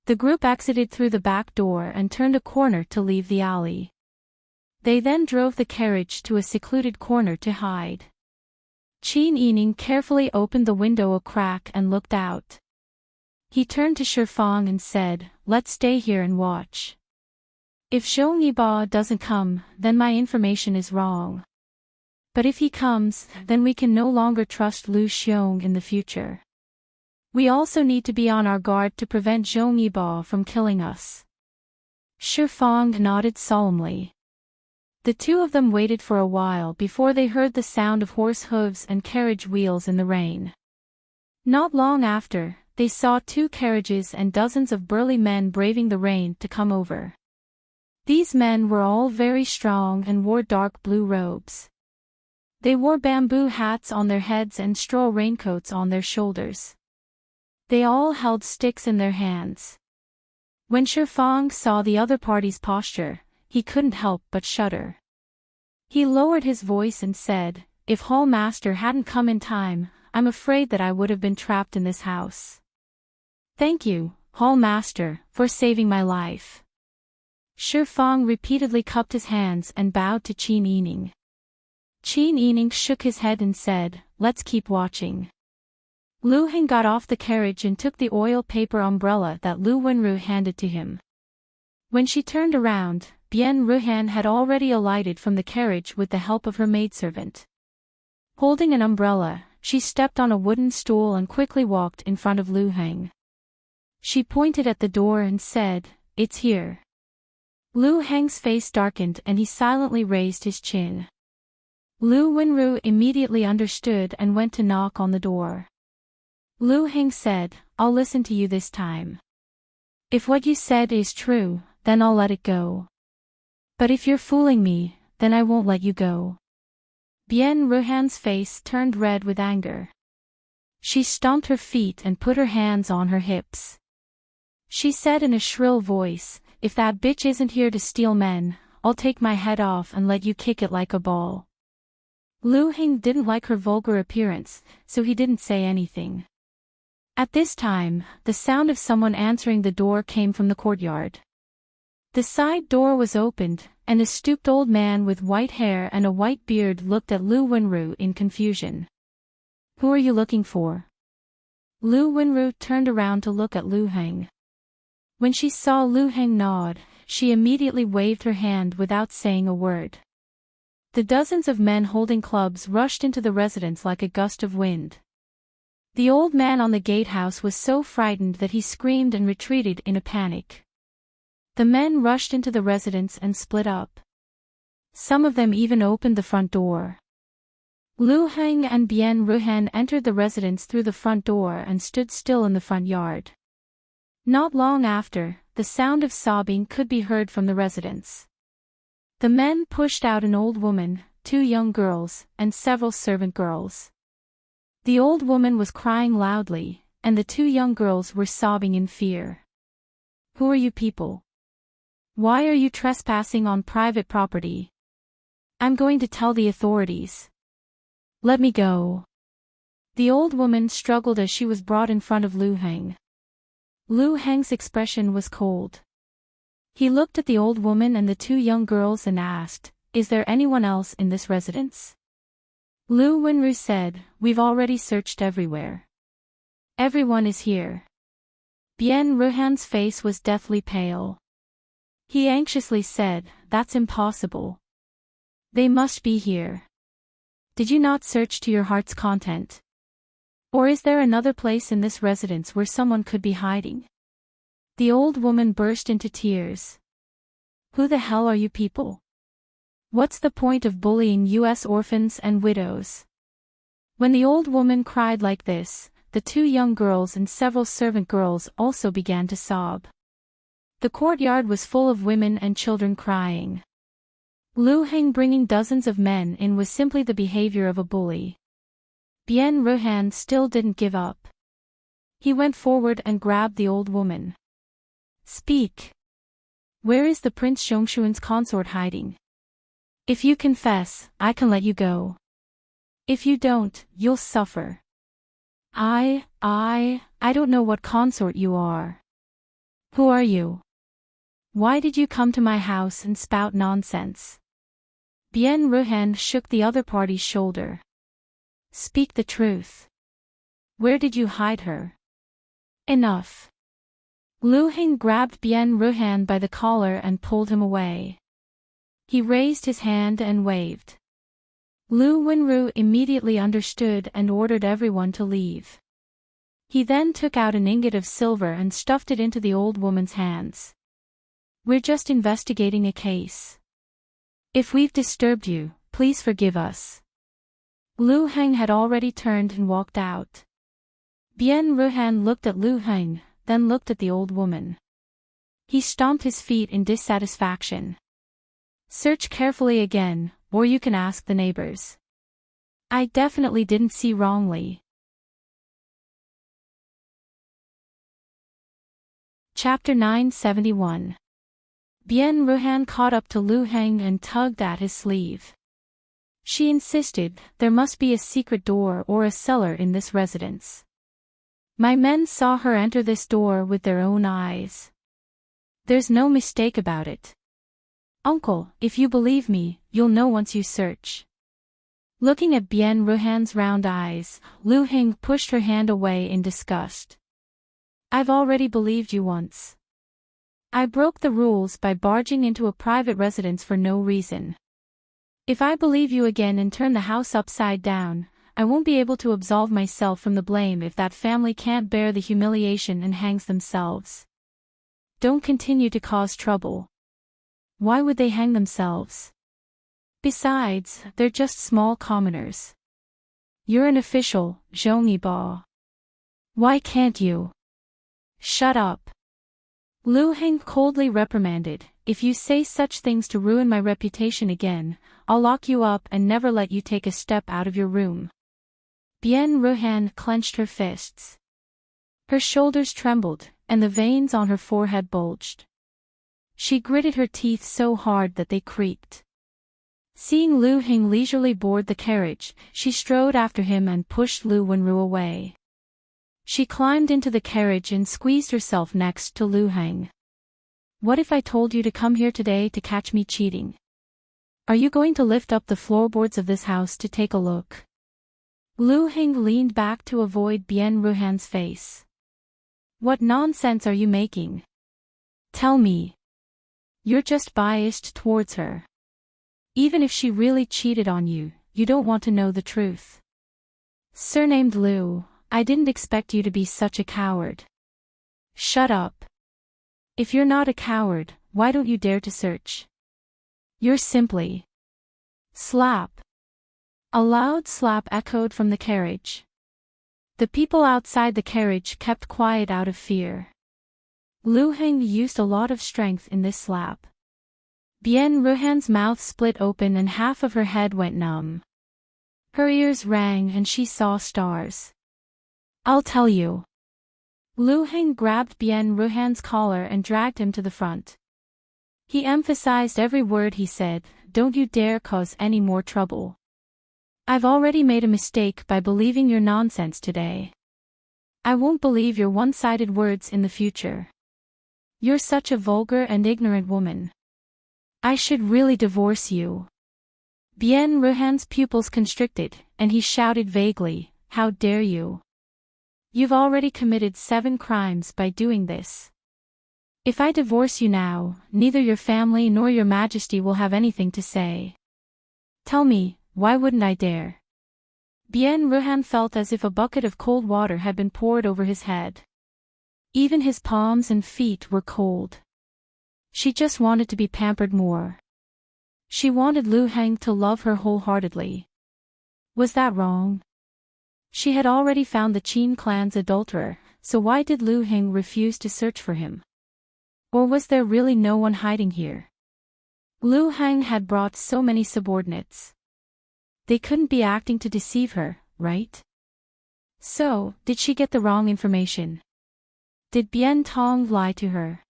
The group exited through the back door and turned a corner to leave the alley. They then drove the carriage to a secluded corner to hide. Qin Yining carefully opened the window a crack and looked out. He turned to Shifang and said, let's stay here and watch. If Zhongyiba doesn't come, then my information is wrong. But if he comes, then we can no longer trust Lu Xiong in the future. We also need to be on our guard to prevent Zhongyiba from killing us. Shifang nodded solemnly. The two of them waited for a while before they heard the sound of horse hooves and carriage wheels in the rain. Not long after, they saw two carriages and dozens of burly men braving the rain to come over. These men were all very strong and wore dark blue robes. They wore bamboo hats on their heads and straw raincoats on their shoulders. They all held sticks in their hands. When Shifang saw the other party's posture, he couldn't help but shudder. He lowered his voice and said, if Hall Master hadn't come in time, I'm afraid that I would have been trapped in this house. Thank you, Hall Master, for saving my life. Shifang repeatedly cupped his hands and bowed to Qin Yining. Qin Yining shook his head and said, let's keep watching. Lu Heng got off the carriage and took the oil paper umbrella that Lu Wenru handed to him. When she turned around, Bian Ruhan had already alighted from the carriage with the help of her maidservant. Holding an umbrella, she stepped on a wooden stool and quickly walked in front of Lu Heng. She pointed at the door and said, it's here. Lu Heng's face darkened and he silently raised his chin. Lu Wenru immediately understood and went to knock on the door. Lu Heng said, I'll listen to you this time. If what you said is true, then I'll let it go. But if you're fooling me, then I won't let you go. Bian Ruhan's face turned red with anger. She stomped her feet and put her hands on her hips. She said in a shrill voice, if that bitch isn't here to steal men, I'll take my head off and let you kick it like a ball. Lu Heng didn't like her vulgar appearance, so he didn't say anything. At this time, the sound of someone answering the door came from the courtyard. The side door was opened, and a stooped old man with white hair and a white beard looked at Lu Wenru in confusion. Who are you looking for? Lu Wenru turned around to look at Lu Heng. When she saw Lu Heng nod, she immediately waved her hand without saying a word. The dozens of men holding clubs rushed into the residence like a gust of wind. The old man on the gatehouse was so frightened that he screamed and retreated in a panic. The men rushed into the residence and split up. Some of them even opened the front door. Lu Heng and Bian Ruhan entered the residence through the front door and stood still in the front yard. Not long after, the sound of sobbing could be heard from the residence. The men pushed out an old woman, two young girls, and several servant girls. The old woman was crying loudly, and the two young girls were sobbing in fear. Who are you people? Why are you trespassing on private property? I'm going to tell the authorities. Let me go. The old woman struggled as she was brought in front of Lu Heng. Lu Heng's expression was cold. He looked at the old woman and the two young girls and asked, "Is there anyone else in this residence?" Lu Wenru said, "We've already searched everywhere. Everyone is here." Bien Ruhan's face was deathly pale. He anxiously said, "That's impossible. They must be here. Did you not search to your heart's content? Or is there another place in this residence where someone could be hiding?" The old woman burst into tears. "Who the hell are you people? What's the point of bullying US orphans and widows?" When the old woman cried like this, the two young girls and several servant girls also began to sob. The courtyard was full of women and children crying. Lu Heng bringing dozens of men in was simply the behavior of a bully. Bien Ruhan still didn't give up. He went forward and grabbed the old woman. "Speak. Where is the Prince Xiongxuan's consort hiding? If you confess, I can let you go. If you don't, you'll suffer." I don't know what consort you are. Who are you? Why did you come to my house and spout nonsense?" Bien Ruhan shook the other party's shoulder. "Speak the truth. Where did you hide her?" "Enough." Lu Heng grabbed Bien Ruhan by the collar and pulled him away. He raised his hand and waved. Lu Wenru immediately understood and ordered everyone to leave. He then took out an ingot of silver and stuffed it into the old woman's hands. "We're just investigating a case. If we've disturbed you, please forgive us." Lu Heng had already turned and walked out. Bien Ruhan looked at Lu Heng, then looked at the old woman. He stomped his feet in dissatisfaction. "Search carefully again, or you can ask the neighbors. I definitely didn't see wrongly." Chapter 971. Bien Ruhan caught up to Lu Heng and tugged at his sleeve. She insisted, "There must be a secret door or a cellar in this residence. My men saw her enter this door with their own eyes. There's no mistake about it. Uncle, if you believe me, you'll know once you search." Looking at Bien Ruhan's round eyes, Lu Heng pushed her hand away in disgust. "I've already believed you once. I broke the rules by barging into a private residence for no reason. If I believe you again and turn the house upside down, I won't be able to absolve myself from the blame if that family can't bear the humiliation and hangs themselves. Don't continue to cause trouble. Why would they hang themselves? Besides, they're just small commoners. You're an official, Zhong Yiba. Why can't you?" "Shut up." Lu Heng coldly reprimanded, "If you say such things to ruin my reputation again, I'll lock you up and never let you take a step out of your room." Bien Ruhan clenched her fists. Her shoulders trembled, and the veins on her forehead bulged. She gritted her teeth so hard that they creaked. Seeing Lu Heng leisurely board the carriage, she strode after him and pushed Lu Wenru away. She climbed into the carriage and squeezed herself next to Lu Heng. "What if I told you to come here today to catch me cheating? Are you going to lift up the floorboards of this house to take a look?" Lu Heng leaned back to avoid Bien Ruhan's face. "What nonsense are you making? Tell me. You're just biased towards her. Even if she really cheated on you, you don't want to know the truth. Surnamed Lu, I didn't expect you to be such a coward." "Shut up. If you're not a coward, why don't you dare to search? You're simply..." Slap. A loud slap echoed from the carriage. The people outside the carriage kept quiet out of fear. Lu Heng used a lot of strength in this slap. Bien Ruhan's mouth split open and half of her head went numb. Her ears rang and she saw stars. "I'll tell you." Lu Heng grabbed Bien Ruhan's collar and dragged him to the front. He emphasized every word he said, don't you dare cause any more trouble. I've already made a mistake by believing your nonsense today. I won't believe your one-sided words in the future. You're such a vulgar and ignorant woman. I should really divorce you. Bien Ruhan's pupils constricted, and he shouted vaguely, how dare you? You've already committed 7 crimes by doing this. If I divorce you now, neither your family nor your majesty will have anything to say. Tell me, why wouldn't I dare? Bien Ruhan felt as if a bucket of cold water had been poured over his head. Even his palms and feet were cold. She just wanted to be pampered more. She wanted Lu Heng to love her wholeheartedly. Was that wrong? She had already found the Qin clan's adulterer, so why did Lu Heng refuse to search for him? Or was there really no one hiding here? Lu Heng had brought so many subordinates. They couldn't be acting to deceive her, right? So, did she get the wrong information? Did Bien Tong lie to her?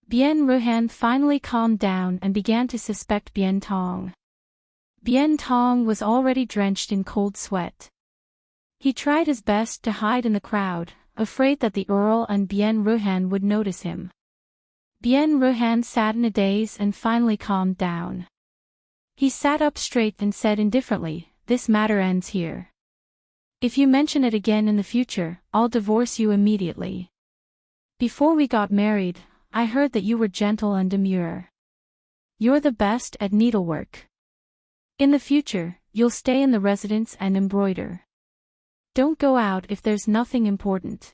Bien Ruhan finally calmed down and began to suspect Bien Tong. Bien Tong was already drenched in cold sweat. He tried his best to hide in the crowd, afraid that the Earl and Bien Ruhan would notice him. Bien Ruhan sat in a daze and finally calmed down. He sat up straight and said indifferently, this matter ends here. If you mention it again in the future, I'll divorce you immediately. Before we got married, I heard that you were gentle and demure. You're the best at needlework. In the future, you'll stay in the residence and embroider. Don't go out if there's nothing important.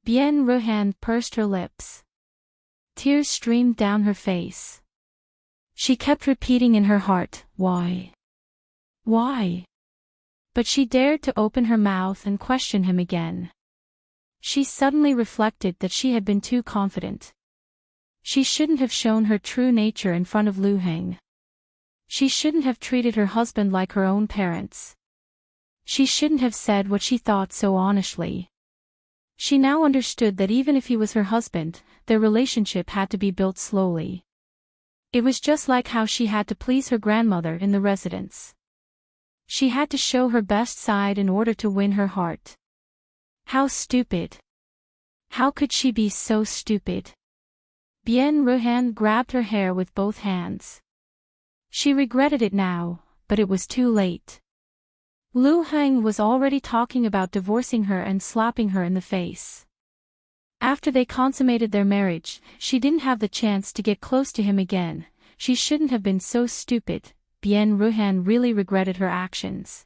Bien Ruhan pursed her lips. Tears streamed down her face. She kept repeating in her heart, why? Why? But she dared to open her mouth and question him again. She suddenly reflected that she had been too confident. She shouldn't have shown her true nature in front of Lu Heng. She shouldn't have treated her husband like her own parents. She shouldn't have said what she thought so honestly. She now understood that even if he was her husband, their relationship had to be built slowly. It was just like how she had to please her grandmother in the residence. She had to show her best side in order to win her heart. How stupid. How could she be so stupid? Bien Ruhan grabbed her hair with both hands. She regretted it now, but it was too late. Lu Heng was already talking about divorcing her and slapping her in the face. After they consummated their marriage, she didn't have the chance to get close to him again. She shouldn't have been so stupid. Bien Ruhan really regretted her actions.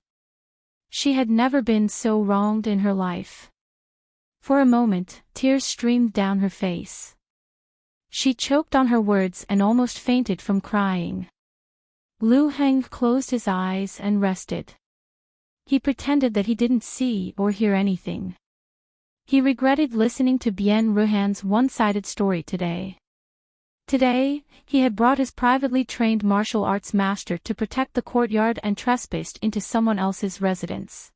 She had never been so wronged in her life. For a moment, tears streamed down her face. She choked on her words and almost fainted from crying. Lu Heng closed his eyes and rested. He pretended that he didn't see or hear anything. He regretted listening to Bien Ruhan's one-sided story today. Today, he had brought his privately trained martial arts master to protect the courtyard and trespassed into someone else's residence.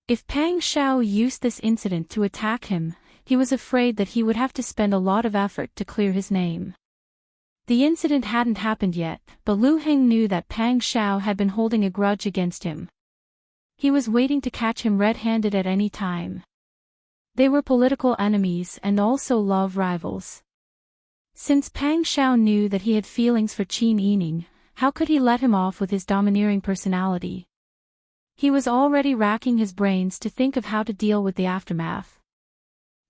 If Pang Xiao used this incident to attack him, he was afraid that he would have to spend a lot of effort to clear his name. The incident hadn't happened yet, but Lu Heng knew that Pang Xiao had been holding a grudge against him. He was waiting to catch him red-handed at any time. They were political enemies and also love rivals. Since Pang Xiao knew that he had feelings for Qin Yining, how could he let him off with his domineering personality? He was already racking his brains to think of how to deal with the aftermath.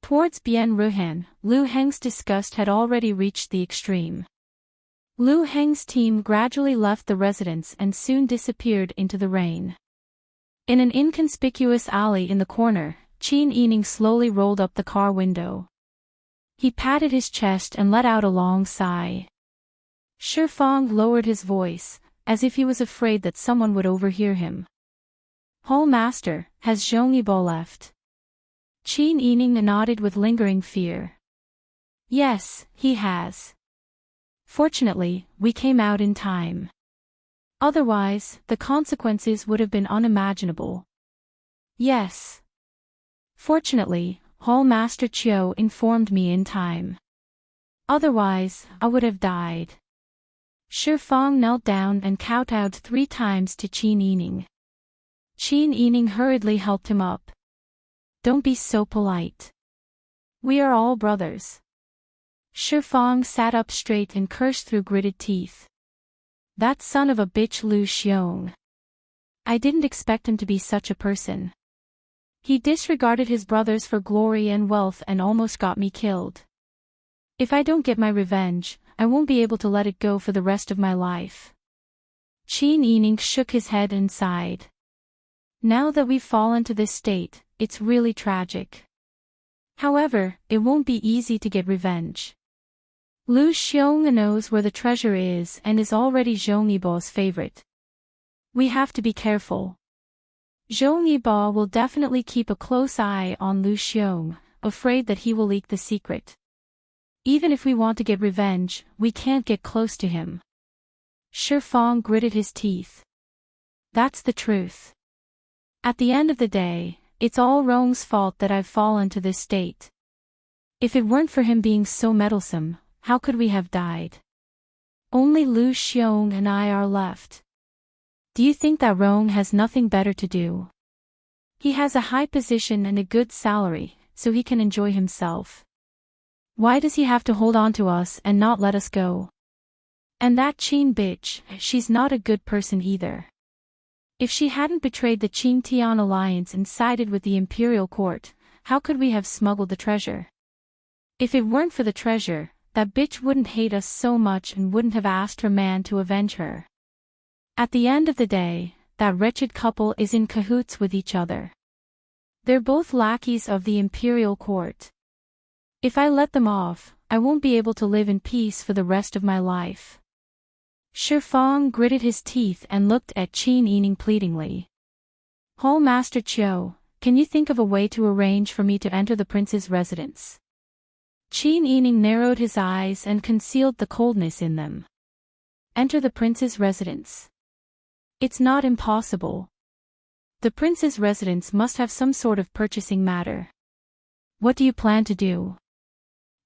Towards Bien Ruhan, Lu Heng's disgust had already reached the extreme. Lu Heng's team gradually left the residence and soon disappeared into the rain. In an inconspicuous alley in the corner, Qin Yining slowly rolled up the car window. He patted his chest and let out a long sigh. Shi Fang lowered his voice, as if he was afraid that someone would overhear him. Hall Master, has Zhong Yibo left? Qin Yining nodded with lingering fear. Yes, he has. Fortunately, we came out in time. Otherwise, the consequences would have been unimaginable. Yes. Fortunately, Hall Master Chiu informed me in time. Otherwise, I would have died. Fang knelt down and kowtowed 3 times to Qin Yining. Qin Yining hurriedly helped him up. Don't be so polite. We are all brothers. Fang sat up straight and cursed through gritted teeth. That son of a bitch Lu Xiong. I didn't expect him to be such a person. He disregarded his brothers for glory and wealth and almost got me killed. If I don't get my revenge, I won't be able to let it go for the rest of my life. Qin Yining shook his head and sighed. Now that we've fallen to this state, it's really tragic. However, it won't be easy to get revenge. Lu Xiong knows where the treasure is and is already Zhong Yibao's favorite. We have to be careful. Zhong Yibao will definitely keep a close eye on Lu Xiong, afraid that he will leak the secret. Even if we want to get revenge, we can't get close to him. Fang gritted his teeth. That's the truth. At the end of the day, it's all Rong's fault that I've fallen to this state. If it weren't for him being so meddlesome, how could we have died? Only Lu Xiong and I are left. Do you think that Rong has nothing better to do? He has a high position and a good salary, so he can enjoy himself. Why does he have to hold on to us and not let us go? And that Qin bitch, she's not a good person either. If she hadn't betrayed the Qin Tian alliance and sided with the imperial court, how could we have smuggled the treasure? If it weren't for the treasure, that bitch wouldn't hate us so much and wouldn't have asked her man to avenge her. At the end of the day, that wretched couple is in cahoots with each other. They're both lackeys of the imperial court. If I let them off, I won't be able to live in peace for the rest of my life. Fang gritted his teeth and looked at Qin Yining pleadingly. Hall Master Qiu, can you think of a way to arrange for me to enter the prince's residence? Qin Yining narrowed his eyes and concealed the coldness in them. Enter the prince's residence. It's not impossible. The prince's residence must have some sort of purchasing matter. What do you plan to do?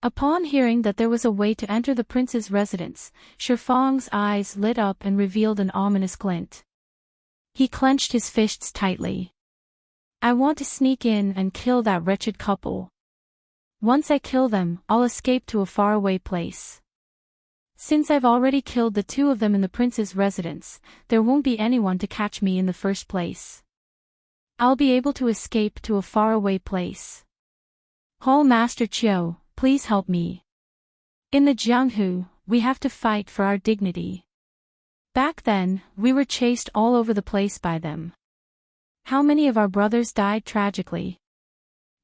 Upon hearing that there was a way to enter the prince's residence, Fang's eyes lit up and revealed an ominous glint. He clenched his fists tightly. I want to sneak in and kill that wretched couple. Once I kill them, I'll escape to a faraway place. Since I've already killed the 2 of them in the prince's residence, there won't be anyone to catch me in the first place. I'll be able to escape to a faraway place. Hall Master Qiu, please help me. In the Jianghu, we have to fight for our dignity. Back then, we were chased all over the place by them. How many of our brothers died tragically?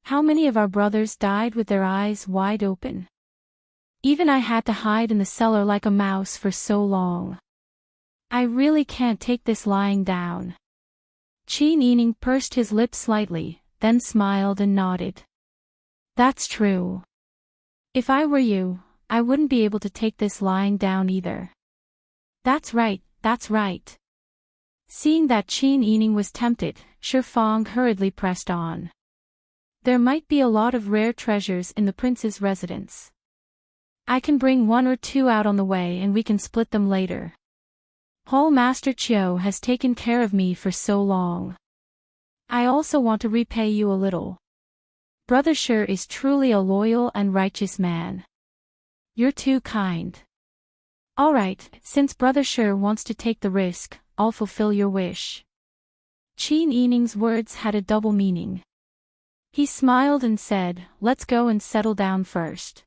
How many of our brothers died with their eyes wide open? Even I had to hide in the cellar like a mouse for so long. I really can't take this lying down. Qin Yining pursed his lips slightly, then smiled and nodded. That's true. If I were you, I wouldn't be able to take this lying down either. That's right, that's right. Seeing that Qin Yining was tempted, Fang hurriedly pressed on. There might be a lot of rare treasures in the prince's residence. I can bring 1 or 2 out on the way and we can split them later. Hall Master Qiu has taken care of me for so long. I also want to repay you a little. Brother Shi is truly a loyal and righteous man. You're too kind. Alright, since Brother Shi wants to take the risk, I'll fulfill your wish. Qin Yining's words had a double meaning. He smiled and said, let's go and settle down first.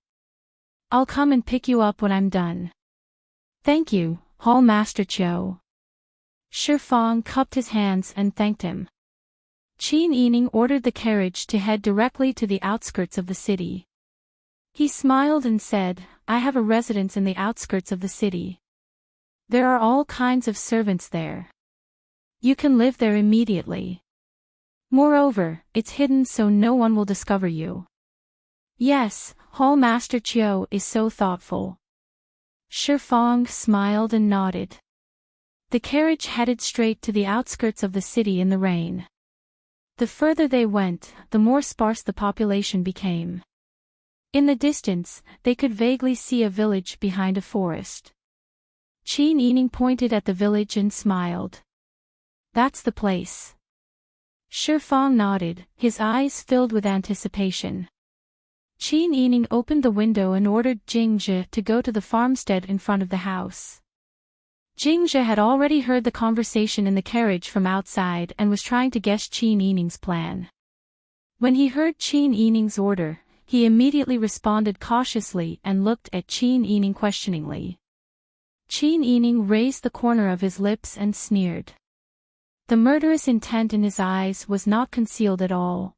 I'll come and pick you up when I'm done. Thank you, Hall Master Qiu. Fang cupped his hands and thanked him. Qin Yining ordered the carriage to head directly to the outskirts of the city. He smiled and said, I have a residence in the outskirts of the city. There are all kinds of servants there. You can live there immediately. Moreover, it's hidden so no one will discover you. Yes, Hall Master Qiu is so thoughtful. Fang smiled and nodded. The carriage headed straight to the outskirts of the city in the rain. The further they went, the more sparse the population became. In the distance, they could vaguely see a village behind a forest. Qin Yining pointed at the village and smiled. That's the place. Shifang nodded, his eyes filled with anticipation. Qin Yining opened the window and ordered Jingzhe to go to the farmstead in front of the house. Jingzhe had already heard the conversation in the carriage from outside and was trying to guess Qin Yining's plan. When he heard Qin Yining's order, he immediately responded cautiously and looked at Qin Yining questioningly. Qin Yining raised the corner of his lips and sneered. The murderous intent in his eyes was not concealed at all.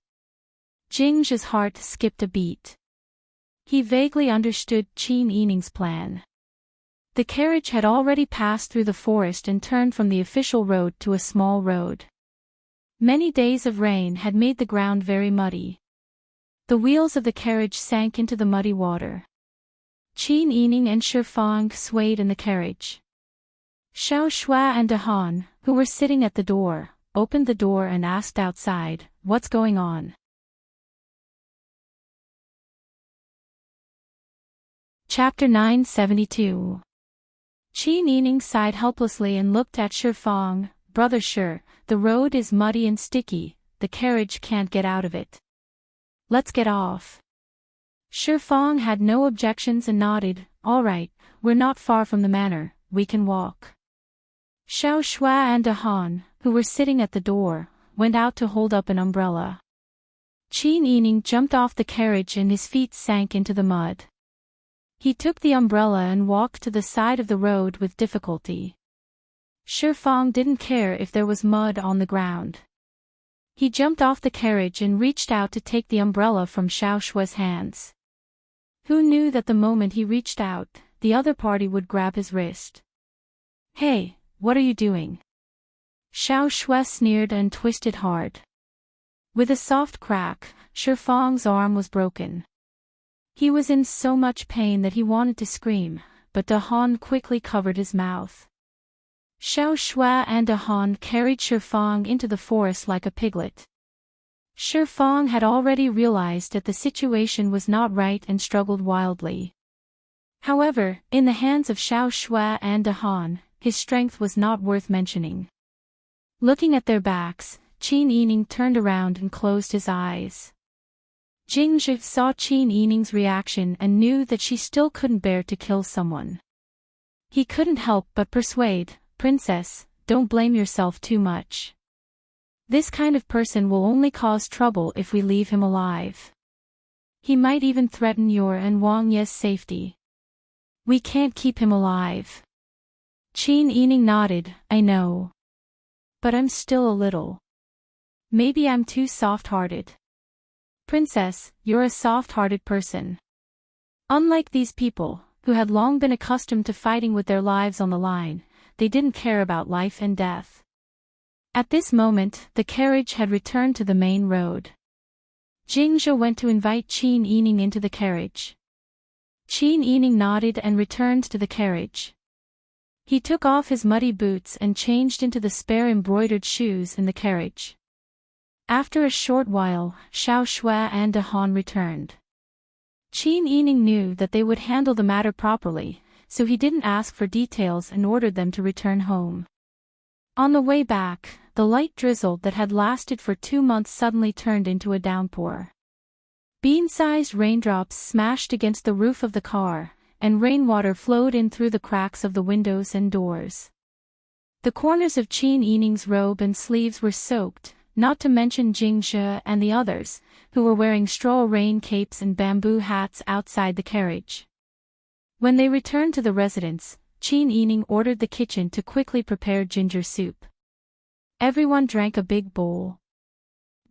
Jingzhe's heart skipped a beat. He vaguely understood Qin Yining's plan. The carriage had already passed through the forest and turned from the official road to a small road. Many days of rain had made the ground very muddy. The wheels of the carriage sank into the muddy water. Qin Yining and Shifang swayed in the carriage. Xiao Shua and De Han, who were sitting at the door, opened the door and asked outside, "What's going on?" Chapter 972. Qin Yining sighed helplessly and looked at Shifang. "Brother Shi, the road is muddy and sticky, the carriage can't get out of it. Let's get off." Shifang had no objections and nodded, "All right, we're not far from the manor, we can walk." Xiao Shua and De Han, who were sitting at the door, went out to hold up an umbrella. Qin Yining jumped off the carriage and his feet sank into the mud. He took the umbrella and walked to the side of the road with difficulty. Shifang didn't care if there was mud on the ground. He jumped off the carriage and reached out to take the umbrella from Xiao Shua's hands. Who knew that the moment he reached out, the other party would grab his wrist? "Hey, what are you doing?" Xiao Shua sneered and twisted hard. With a soft crack, Shifang's arm was broken. He was in so much pain that he wanted to scream, but De Han quickly covered his mouth. Xiao Shua and De Han carried Shifang into the forest like a piglet. Shifang had already realized that the situation was not right and struggled wildly. However, in the hands of Xiao Shua and De Han, his strength was not worth mentioning. Looking at their backs, Qin Yining turned around and closed his eyes. Jingzhe saw Qin Yining's reaction and knew that she still couldn't bear to kill someone. He couldn't help but persuade, "Princess, don't blame yourself too much. This kind of person will only cause trouble if we leave him alive. He might even threaten your and Wang Ye's safety. We can't keep him alive." Qin Yining nodded, "I know. But I'm still a little. Maybe I'm too soft-hearted." "Princess, you're a soft-hearted person. Unlike these people, who had long been accustomed to fighting with their lives on the line, they didn't care about life and death." At this moment, the carriage had returned to the main road. Jingzhe went to invite Qin Yining into the carriage. Qin Yining nodded and returned to the carriage. He took off his muddy boots and changed into the spare embroidered shoes in the carriage. After a short while, Xiao Shua and De Han returned. Qin Yining knew that they would handle the matter properly, so he didn't ask for details and ordered them to return home. On the way back, the light drizzle that had lasted for 2 months suddenly turned into a downpour. Bean-sized raindrops smashed against the roof of the car, and rainwater flowed in through the cracks of the windows and doors. The corners of Qin Yining's robe and sleeves were soaked, not to mention Jingzhe and the others, who were wearing straw rain capes and bamboo hats outside the carriage. When they returned to the residence, Qin Yining ordered the kitchen to quickly prepare ginger soup. Everyone drank a big bowl.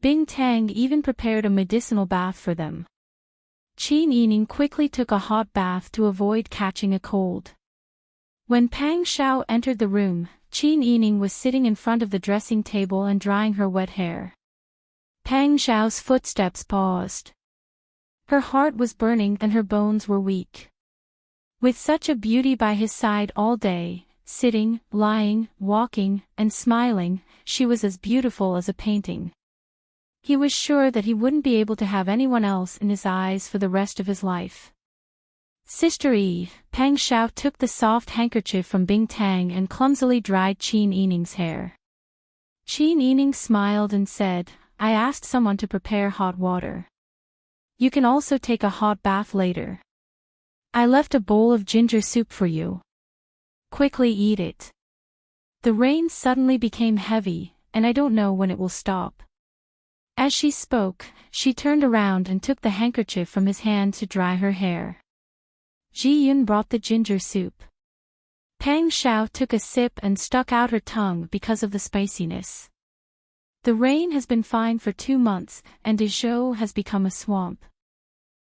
Bing Tang even prepared a medicinal bath for them. Qin Yining quickly took a hot bath to avoid catching a cold. When Pang Xiao entered the room, Qin Yining was sitting in front of the dressing table and drying her wet hair. Pang Xiao's footsteps paused. Her heart was burning and her bones were weak. With such a beauty by his side all day, sitting, lying, walking, and smiling, she was as beautiful as a painting. He was sure that he wouldn't be able to have anyone else in his eyes for the rest of his life. Sister Eve, Pang Xiao took the soft handkerchief from Bing Tang and clumsily dried Qin Yining's hair. Qin Yining smiled and said, I asked someone to prepare hot water. You can also take a hot bath later. I left a bowl of ginger soup for you. Quickly eat it. The rain suddenly became heavy, and I don't know when it will stop. As she spoke, she turned around and took the handkerchief from his hand to dry her hair. Ji Yun brought the ginger soup. Pang Xiao took a sip and stuck out her tongue because of the spiciness. The rain has been fine for 2 months, and Dezhou has become a swamp.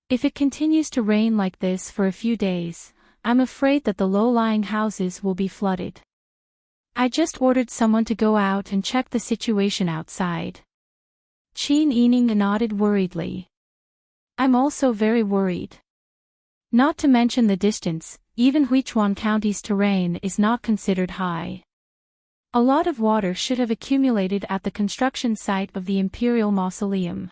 If it continues to rain like this for a few days, I'm afraid that the low-lying houses will be flooded. I just ordered someone to go out and check the situation outside. Qin Yining nodded worriedly. I'm also very worried. Not to mention the distance, even Huichuan County's terrain is not considered high. A lot of water should have accumulated at the construction site of the Imperial Mausoleum.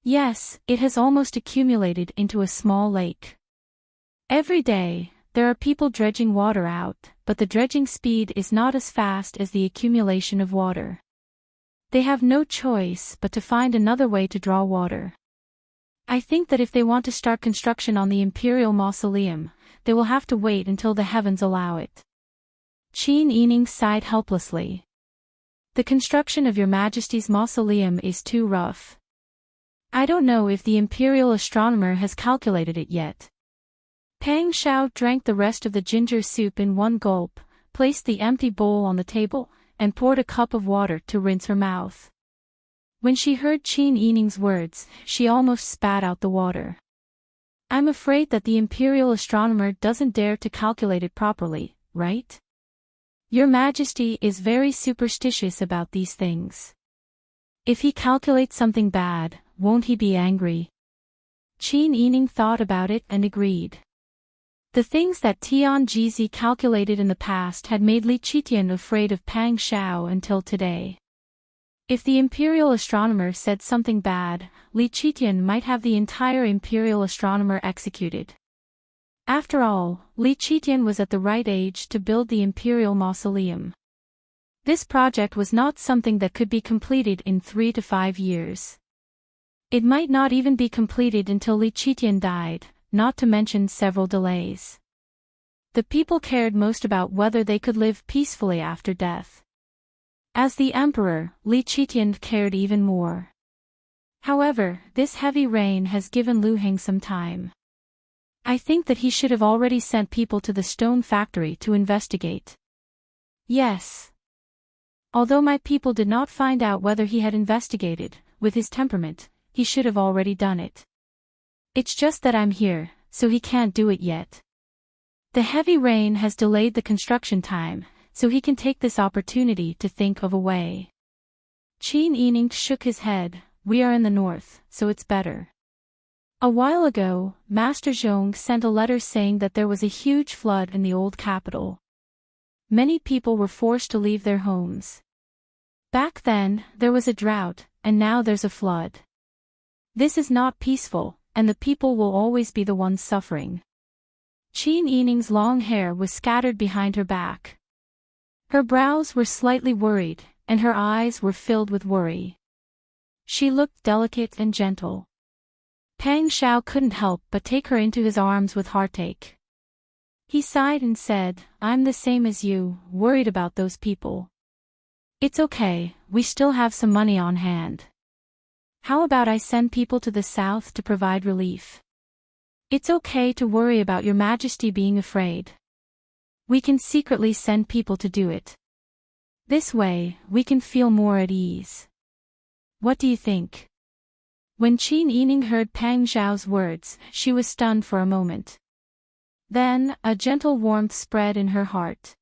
Yes, it has almost accumulated into a small lake. Every day, there are people dredging water out, but the dredging speed is not as fast as the accumulation of water. They have no choice but to find another way to draw water. I think that if they want to start construction on the Imperial Mausoleum, they will have to wait until the heavens allow it. Qin Yining sighed helplessly. The construction of Your Majesty's mausoleum is too rough. I don't know if the Imperial astronomer has calculated it yet. Pang Xiao drank the rest of the ginger soup in one gulp, placed the empty bowl on the table, and poured a cup of water to rinse her mouth. When she heard Qin Yining's words, she almost spat out the water. I'm afraid that the Imperial astronomer doesn't dare to calculate it properly, right? Your Majesty is very superstitious about these things. If he calculates something bad, won't he be angry? Qin Yining thought about it and agreed. The things that Tian Jizi calculated in the past had made Li Qitian afraid of Pang Xiao until today. If the Imperial astronomer said something bad, Li Qitian might have the entire Imperial astronomer executed. After all, Li Qitian was at the right age to build the Imperial Mausoleum. This project was not something that could be completed in 3 to 5 years. It might not even be completed until Li Qitian died, not to mention several delays. The people cared most about whether they could live peacefully after death. As the emperor, Li Qitian cared even more. However, this heavy rain has given Lu Heng some time. I think that he should have already sent people to the stone factory to investigate. Yes. Although my people did not find out whether he had investigated, with his temperament, he should have already done it. It's just that I'm here, so he can't do it yet. The heavy rain has delayed the construction time, so he can take this opportunity to think of a way. Qin Yining shook his head. We are in the north, so it's better. A while ago, Master Zhong sent a letter saying that there was a huge flood in the old capital. Many people were forced to leave their homes. Back then, there was a drought, and now there's a flood. This is not peaceful, and the people will always be the ones suffering. Qin Yining's long hair was scattered behind her back. Her brows were slightly worried, and her eyes were filled with worry. She looked delicate and gentle. Pang Xiao couldn't help but take her into his arms with heartache. He sighed and said, I'm the same as you, worried about those people. It's okay, we still have some money on hand. How about I send people to the south to provide relief? It's okay to worry about Your Majesty being afraid. We can secretly send people to do it. This way, we can feel more at ease. What do you think? When Qin Yining heard Pang Xiao's words, she was stunned for a moment. Then, a gentle warmth spread in her heart.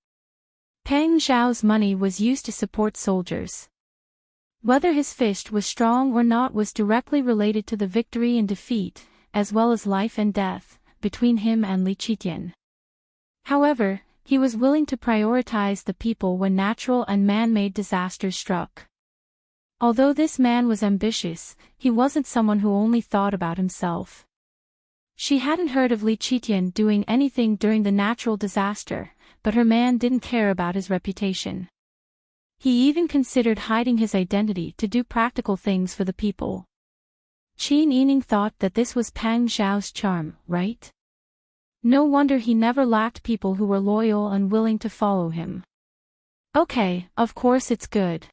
Pang Xiao's money was used to support soldiers. Whether his fist was strong or not was directly related to the victory and defeat, as well as life and death, between him and Li Qitian. However, he was willing to prioritize the people when natural and man-made disasters struck. Although this man was ambitious, he wasn't someone who only thought about himself. She hadn't heard of Li Qitian doing anything during the natural disaster, but her man didn't care about his reputation. He even considered hiding his identity to do practical things for the people. Qin Yining thought that this was Pang Zhao's charm, right? No wonder he never lacked people who were loyal and willing to follow him. Okay, of course it's good.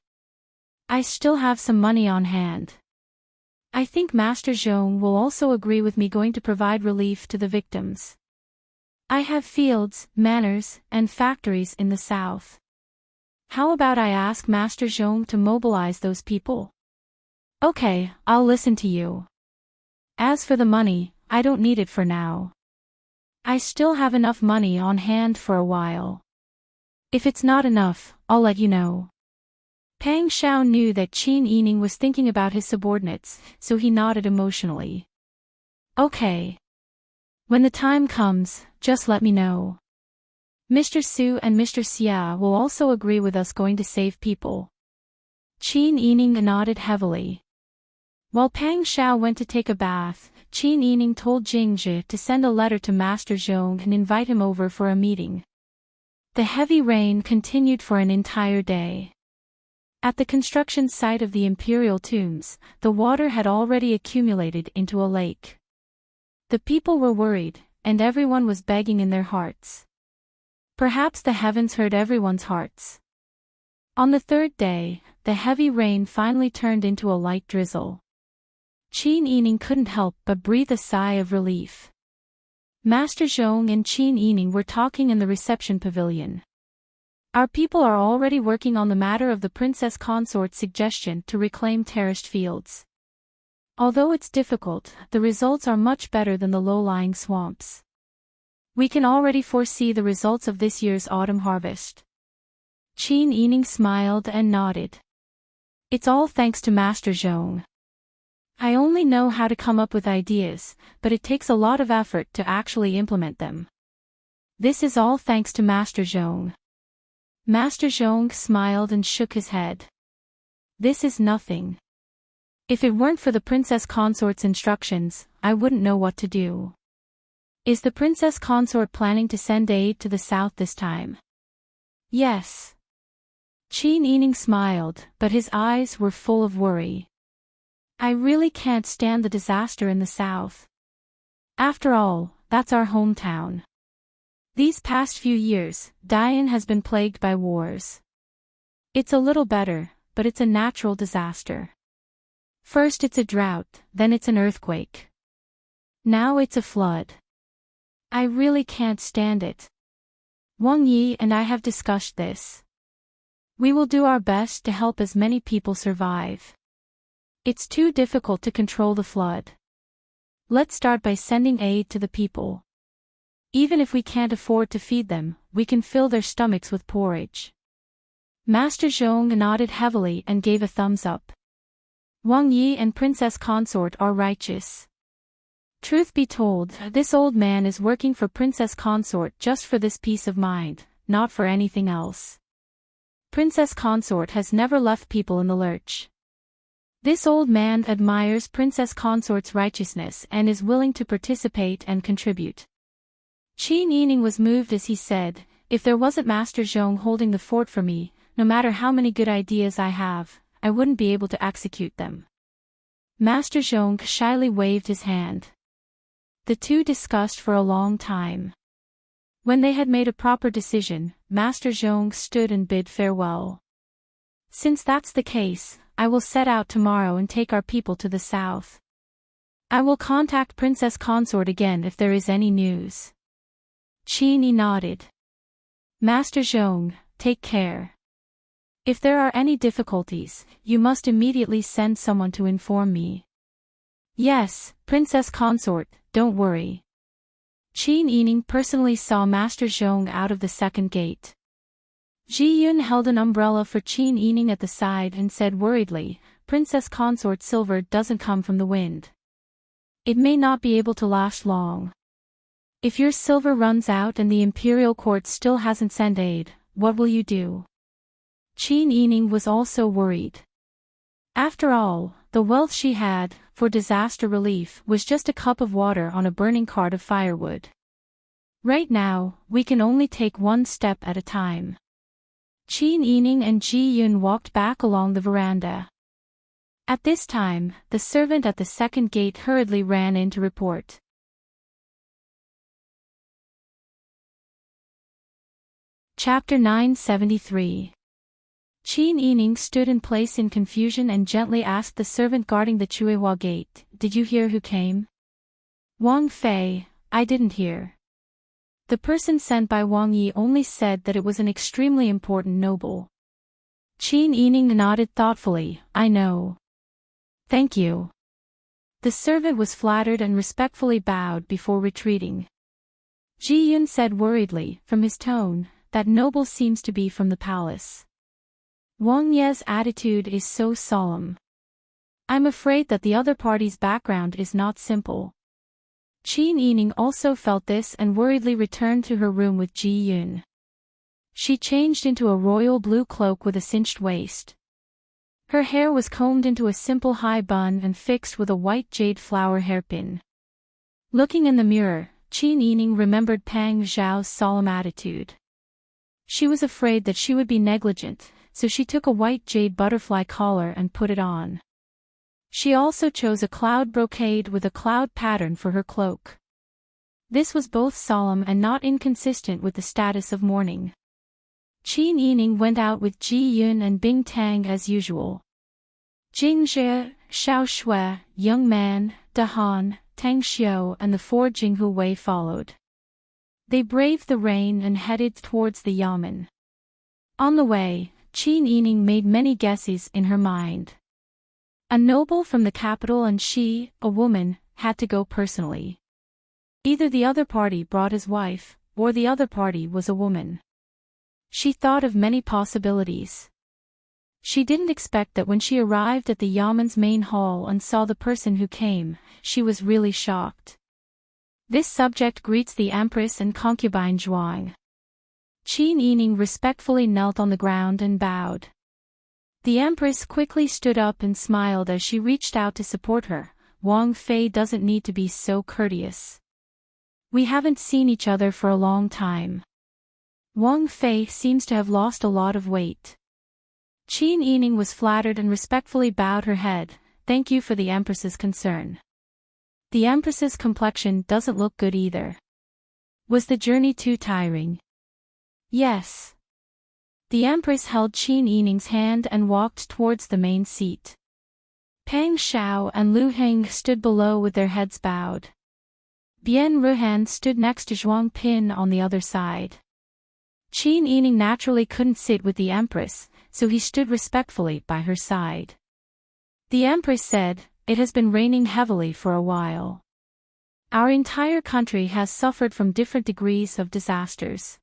I still have some money on hand. I think Master Zhong will also agree with me going to provide relief to the victims. I have fields, manors, and factories in the south. How about I ask Master Zhong to mobilize those people? Okay, I'll listen to you. As for the money, I don't need it for now. I still have enough money on hand for a while. If it's not enough, I'll let you know. Pang Zhao knew that Qin Yining was thinking about his subordinates, so he nodded emotionally. Okay. When the time comes, just let me know. Mr. Su and Mr. Xia will also agree with us going to save people. Qin Yining nodded heavily. While Pang Zhao went to take a bath, Qin Yining told Jing Zhi to send a letter to Master Zhong and invite him over for a meeting. The heavy rain continued for an entire day. At the construction site of the imperial tombs, the water had already accumulated into a lake. The people were worried, and everyone was begging in their hearts. Perhaps the heavens heard everyone's hearts. On the third day, the heavy rain finally turned into a light drizzle. Qin Yining couldn't help but breathe a sigh of relief. Master Zhong and Qin Yining were talking in the reception pavilion. Our people are already working on the matter of the princess consort's suggestion to reclaim terraced fields. Although it's difficult, the results are much better than the low-lying swamps. We can already foresee the results of this year's autumn harvest. Qin Yining smiled and nodded. It's all thanks to Master Zhong. I only know how to come up with ideas, but it takes a lot of effort to actually implement them. This is all thanks to Master Zhong. Master Zhong smiled and shook his head. This is nothing. If it weren't for the princess consort's instructions, I wouldn't know what to do. Is the princess consort planning to send aid to the south this time? Yes. Qin Yining smiled, but his eyes were full of worry. I really can't stand the disaster in the south. After all, that's our hometown. These past few years, Dian has been plagued by wars. It's a little better, but it's a natural disaster. First it's a drought, then it's an earthquake. Now it's a flood. I really can't stand it. Wang Yi and I have discussed this. We will do our best to help as many people survive. It's too difficult to control the flood. Let's start by sending aid to the people. Even if we can't afford to feed them, we can fill their stomachs with porridge. Master Zhong nodded heavily and gave a thumbs up. Wang Yi and Princess Consort are righteous. Truth be told, this old man is working for Princess Consort just for this peace of mind, not for anything else. Princess Consort has never left people in the lurch. This old man admires Princess Consort's righteousness and is willing to participate and contribute. Qin Yining was moved as he said, if there wasn't Master Zhong holding the fort for me, no matter how many good ideas I have, I wouldn't be able to execute them. Master Zhong shyly waved his hand. The two discussed for a long time. When they had made a proper decision, Master Zhong stood and bid farewell. Since that's the case, I will set out tomorrow and take our people to the south. I will contact Princess Consort again if there is any news. Qin Yi nodded. Master Zhong, take care. If there are any difficulties, you must immediately send someone to inform me. Yes, Princess Consort, don't worry. Qin Yining personally saw Master Zhong out of the second gate. Ji Yun held an umbrella for Qin Yining at the side and said worriedly, Princess Consort's silver doesn't come from the wind. It may not be able to last long. If your silver runs out and the imperial court still hasn't sent aid, what will you do? Qin Yining was also worried. After all, The wealth she had, for disaster relief, was just a cup of water on a burning cart of firewood. Right now, we can only take one step at a time. Qin Yining and Ji Yun walked back along the veranda. At this time, the servant at the second gate hurriedly ran in to report. Chapter 973. Qin Yining stood in place in confusion and gently asked the servant guarding the Chuehua gate, "Did you hear who came?" "Wang Fei, I didn't hear." The person sent by Wang Yi only said that it was an extremely important noble. Qin Yining nodded thoughtfully, "I know. Thank you." The servant was flattered and respectfully bowed before retreating. Ji Yun said worriedly, from his tone, "That noble seems to be from the palace." Wang Ye's attitude is so solemn. I'm afraid that the other party's background is not simple. Qin Yining also felt this and worriedly returned to her room with Ji Yun. She changed into a royal blue cloak with a cinched waist. Her hair was combed into a simple high bun and fixed with a white jade flower hairpin. Looking in the mirror, Qin Yining remembered Pang Zhao's solemn attitude. She was afraid that she would be negligent, so she took a white jade butterfly collar and put it on. She also chose a cloud brocade with a cloud pattern for her cloak. This was both solemn and not inconsistent with the status of mourning. Qin Yining went out with Ji Yun and Bing Tang as usual. Jing Jie, Xiao Shui, Young Man, Da Han, Tang Xiu and the four Jinghu Wei followed. They braved the rain and headed towards the yamen. On the way, Qin Yining made many guesses in her mind. A noble from the capital and she, a woman, had to go personally. Either the other party brought his wife, or the other party was a woman. She thought of many possibilities. She didn't expect that when she arrived at the yamen's main hall and saw the person who came, she was really shocked. This subject greets the Empress and concubine Zhuang. Qin Yining respectfully knelt on the ground and bowed. The Empress quickly stood up and smiled as she reached out to support her. "Wang Fei doesn't need to be so courteous. We haven't seen each other for a long time. Wang Fei seems to have lost a lot of weight." Qin Yining was flattered and respectfully bowed her head. "Thank you for the Empress's concern. The Empress's complexion doesn't look good either. Was the journey too tiring?" "Yes." The Empress held Qin Yining's hand and walked towards the main seat. Pang Xiao and Lu Heng stood below with their heads bowed. Bian Ruhan stood next to Zhuang Pin on the other side. Qin Yining naturally couldn't sit with the Empress, so he stood respectfully by her side. The Empress said, "It has been raining heavily for a while. Our entire country has suffered from different degrees of disasters.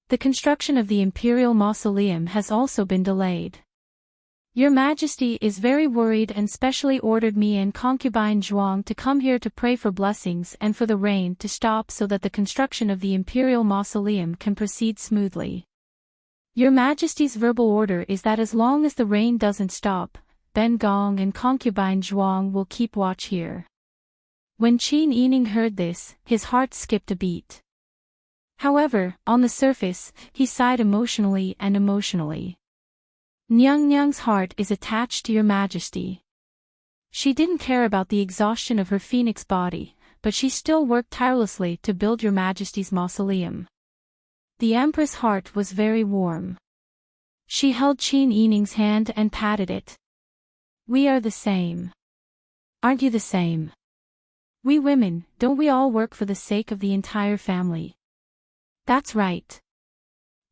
The construction of the imperial mausoleum has also been delayed. Your Majesty is very worried and specially ordered me and concubine Zhuang to come here to pray for blessings and for the rain to stop so that the construction of the imperial mausoleum can proceed smoothly. Your Majesty's verbal order is that as long as the rain doesn't stop, Ben Gong and concubine Zhuang will keep watch here." When Qin Yining heard this, his heart skipped a beat. However, on the surface, he sighed emotionally. "Nyang Nyang's heart is attached to your Majesty." She didn't care about the exhaustion of her phoenix body, but she still worked tirelessly to build your Majesty's mausoleum. The Empress' heart was very warm. She held Qin Yining's hand and patted it. "We are the same. Aren't you the same? We women, don't we all work for the sake of the entire family?" "That's right.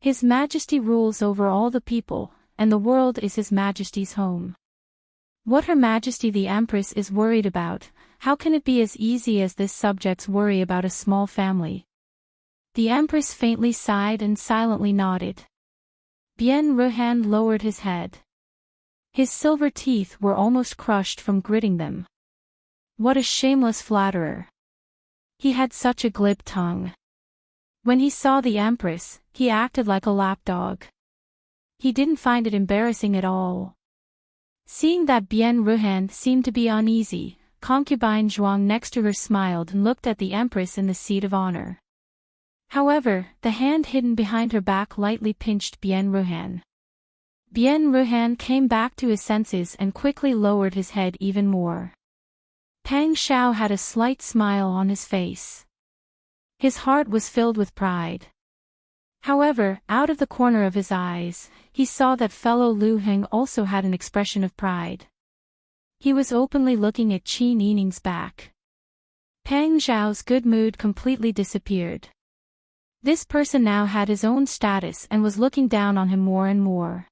His Majesty rules over all the people, and the world is His Majesty's home. What Her Majesty the Empress is worried about, how can it be as easy as this subject's worry about a small family?" The Empress faintly sighed and silently nodded. Bian Ruhan lowered his head. His silver teeth were almost crushed from gritting them. What a shameless flatterer. He had such a glib tongue. When he saw the Empress, he acted like a lapdog. He didn't find it embarrassing at all. Seeing that Bien Ruhan seemed to be uneasy, concubine Zhuang next to her smiled and looked at the empress in the seat of honor. However, the hand hidden behind her back lightly pinched Bien Ruhan. Bien Ruhan came back to his senses and quickly lowered his head even more. Pang Xiao had a slight smile on his face. His heart was filled with pride. However, out of the corner of his eyes, he saw that fellow Lu Heng also had an expression of pride. He was openly looking at Qin Yining's back. Pang Xiao's good mood completely disappeared. This person now had his own status and was looking down on him more and more.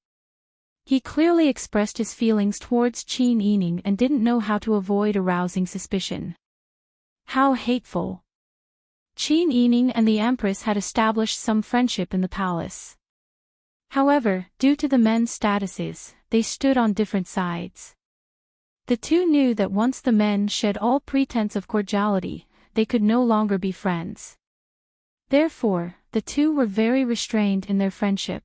He clearly expressed his feelings towards Qin Yining and didn't know how to avoid arousing suspicion. How hateful! Qin Yining and the Empress had established some friendship in the palace. However, due to the men's statuses, they stood on different sides. The two knew that once the men shed all pretense of cordiality, they could no longer be friends. Therefore, the two were very restrained in their friendship.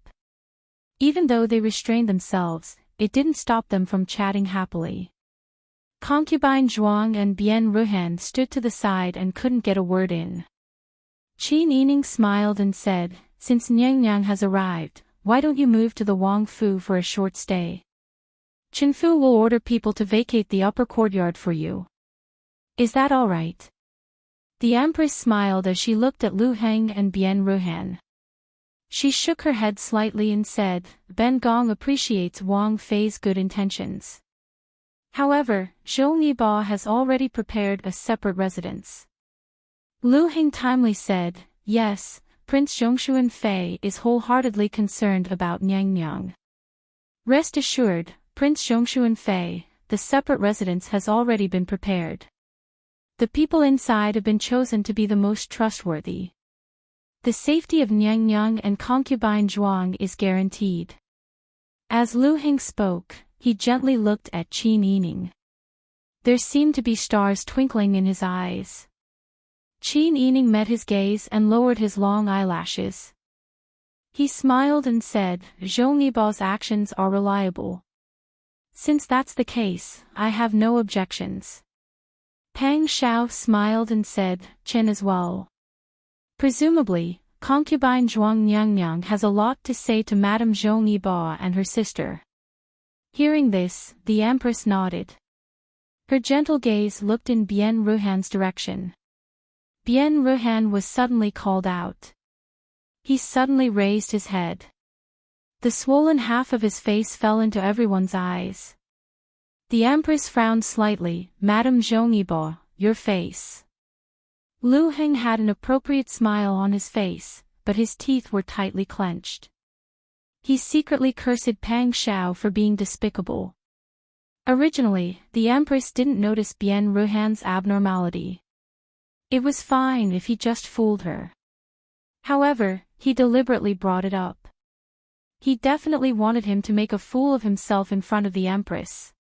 Even though they restrained themselves, it didn't stop them from chatting happily. Concubine Zhuang and Bien Ruhan stood to the side and couldn't get a word in. Qin Yining smiled and said, "Since Nyang has arrived, why don't you move to the Wang Fu for a short stay? Chen Fu will order people to vacate the upper courtyard for you. Is that all right?" The Empress smiled as she looked at Lu Heng and Bien Ruhan. She shook her head slightly and said, "Ben Gong appreciates Wang Fei's good intentions. However, Zhou Niba has already prepared a separate residence." Lu Heng timely said, "Yes, Prince Zhongshuan Fei is wholeheartedly concerned about Nyang. Rest assured, Prince Zhongshuan Fei, the separate residence has already been prepared. The people inside have been chosen to be the most trustworthy. The safety of Nyang and concubine Zhuang is guaranteed." As Lu Heng spoke, he gently looked at Qin Yining. There seemed to be stars twinkling in his eyes. Qin Yining met his gaze and lowered his long eyelashes. He smiled and said, "Zhou Niba's actions are reliable. Since that's the case, I have no objections." Pang Xiao smiled and said, "Chen as well. Presumably, concubine Zhuang Nyang has a lot to say to Madame Zhou Niba and her sister." Hearing this, the Empress nodded. Her gentle gaze looked in Bien Ruhan's direction. Bien Ruhan was suddenly called out. He suddenly raised his head. The swollen half of his face fell into everyone's eyes. The Empress frowned slightly. "Madame Zhou Niba, your face." Lu Heng had an appropriate smile on his face, but his teeth were tightly clenched. He secretly cursed Pang Xiao for being despicable. Originally, the Empress didn't notice Bien Ruhan's abnormality. It was fine if he just fooled her. However, he deliberately brought it up. He definitely wanted him to make a fool of himself in front of the Empress.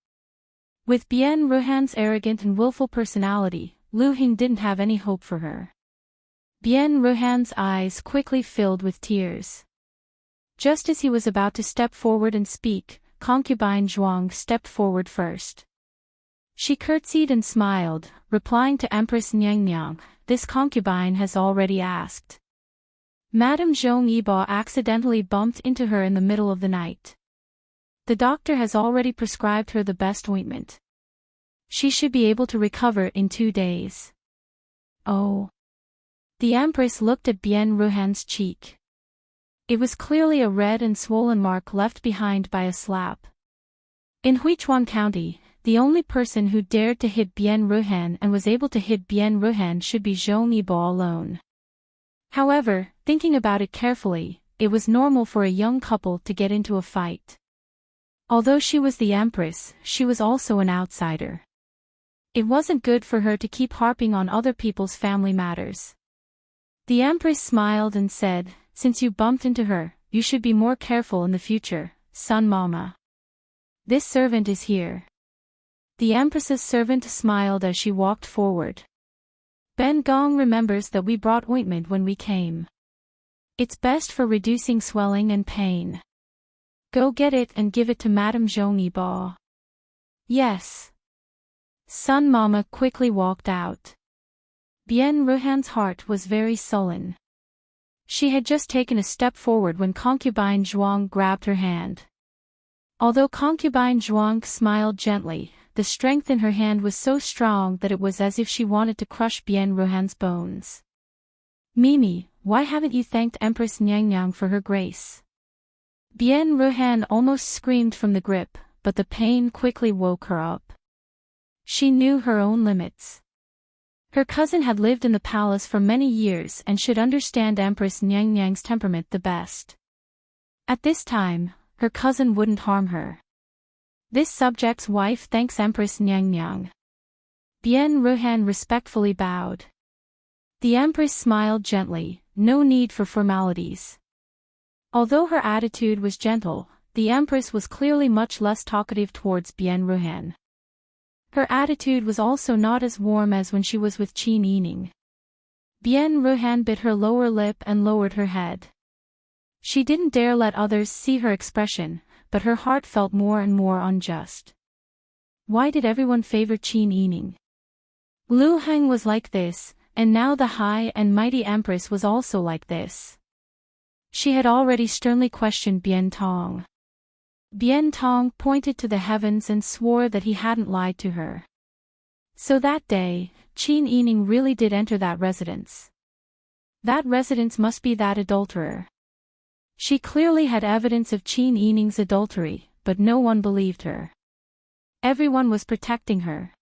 With Bien Ruhan's arrogant and willful personality, Lu Heng didn't have any hope for her. Bien Ruhan's eyes quickly filled with tears. Just as he was about to step forward and speak, concubine Zhuang stepped forward first. She curtsied and smiled, replying to Empress Nyang, "This concubine has already asked. Madame Zhou Niba accidentally bumped into her in the middle of the night. The doctor has already prescribed her the best ointment. She should be able to recover in 2 days." Oh. The Empress looked at Bien Ruhan's cheek. It was clearly a red and swollen mark left behind by a slap. In Huichuan County, the only person who dared to hit Bien Ruhan and was able to hit Bien Ruhan should be Zhou Niba alone. However, thinking about it carefully, it was normal for a young couple to get into a fight. Although she was the Empress, she was also an outsider. It wasn't good for her to keep harping on other people's family matters. The Empress smiled and said, "Since you bumped into her, you should be more careful in the future, Sun Mama. This servant is here." The Empress's servant smiled as she walked forward. "Ben Gong remembers that we brought ointment when we came. It's best for reducing swelling and pain. Go get it and give it to Madame Zhou Niba." Yes. Sun Mama quickly walked out. Bien Ruhan's heart was very sullen. She had just taken a step forward when Concubine Zhuang grabbed her hand. Although Concubine Zhuang smiled gently, the strength in her hand was so strong that it was as if she wanted to crush Bien Ruhan's bones. Mimi, why haven't you thanked Empress Nyang for her grace? Bien Ruhan almost screamed from the grip, but the pain quickly woke her up. She knew her own limits. Her cousin had lived in the palace for many years and should understand Empress Nyang's temperament the best. At this time, her cousin wouldn't harm her. This subject's wife thanks Empress Nyang. Bien Ruhan respectfully bowed. The Empress smiled gently, no need for formalities. Although her attitude was gentle, the Empress was clearly much less talkative towards Bien Ruhan. Her attitude was also not as warm as when she was with Qin Yining. Bien Ruhan bit her lower lip and lowered her head. She didn't dare let others see her expression, but her heart felt more and more unjust. Why did everyone favor Qin Yining? Lu Heng was like this, and now the high and mighty Empress was also like this. She had already sternly questioned Bien Tong. Bien Tong pointed to the heavens and swore that he hadn't lied to her. So that day, Qin Yining really did enter that residence. That residence must be that adulterer. She clearly had evidence of Qin Yining's adultery, but no one believed her. Everyone was protecting her.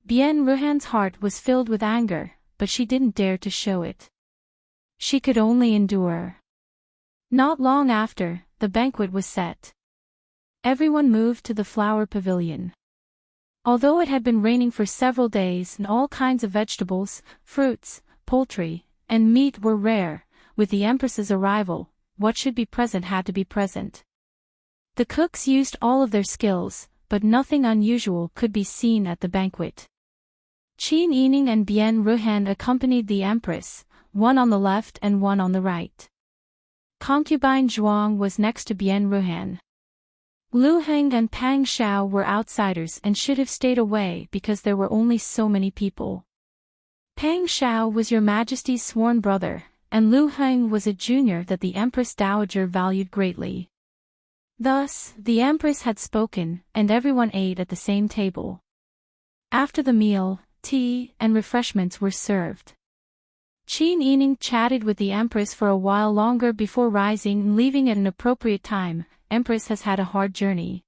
Bien Ruhan's heart was filled with anger, but she didn't dare to show it. She could only endure. Not long after, the banquet was set. Everyone moved to the flower pavilion. Although it had been raining for several days and all kinds of vegetables, fruits, poultry, and meat were rare, with the Empress's arrival, what should be present had to be present. The cooks used all of their skills, but nothing unusual could be seen at the banquet. Qin Yining and Bien Ruhan accompanied the Empress, one on the left and one on the right. Concubine Zhuang was next to Bien Ruhan. Lu Heng and Pang Xiao were outsiders and should have stayed away because there were only so many people. Pang Xiao was Your Majesty's sworn brother, and Lu Heng was a junior that the Empress Dowager valued greatly. Thus, the Empress had spoken, and everyone ate at the same table. After the meal, tea and refreshments were served. Qin Yining chatted with the Empress for a while longer before rising and leaving at an appropriate time. Empress has had a hard journey.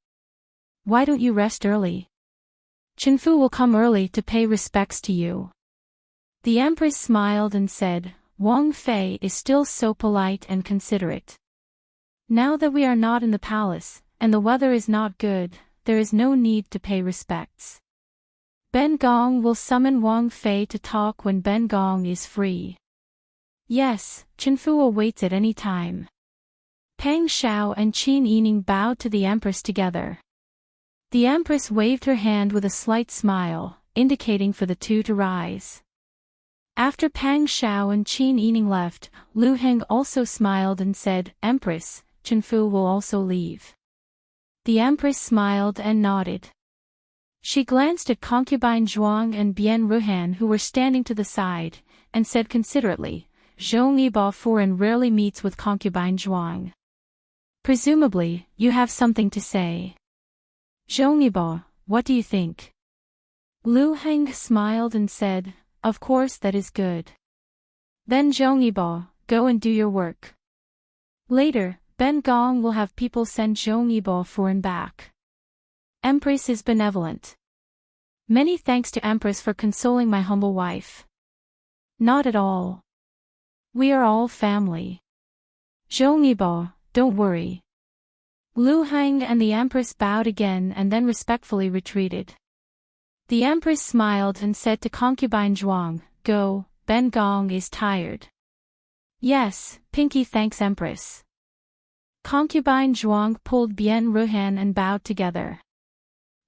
Why don't you rest early? Chenfu will come early to pay respects to you. The Empress smiled and said, Wang Fei is still so polite and considerate. Now that we are not in the palace, and the weather is not good, there is no need to pay respects. Ben Gong will summon Wang Fei to talk when Ben Gong is free. Yes, Chenfu awaits at any time. Pang Xiao and Qin Yining bowed to the Empress together. The Empress waved her hand with a slight smile, indicating for the two to rise. After Pang Xiao and Qin Yining left, Lu Heng also smiled and said, Empress, Chenfu will also leave. The Empress smiled and nodded. She glanced at Concubine Zhuang and Bien Ruhan who were standing to the side, and said considerately, Zhong Yiba Furen rarely meets with Concubine Zhuang. Presumably, you have something to say. Zhong Yiba, what do you think? Lu Heng smiled and said, Of course that is good. Then Zhong Yiba, go and do your work. Later, Ben Gong will have people send Zhong Yiba Furen back. Empress is benevolent. Many thanks to Empress for consoling my humble wife. Not at all. We are all family. Zhong Yiba, don't worry. Lu Heng and the Empress bowed again and then respectfully retreated. The Empress smiled and said to Concubine Zhuang, Go, Ben Gong is tired. Yes, Pinky thanks Empress. Concubine Zhuang pulled Bien Ruhan and bowed together.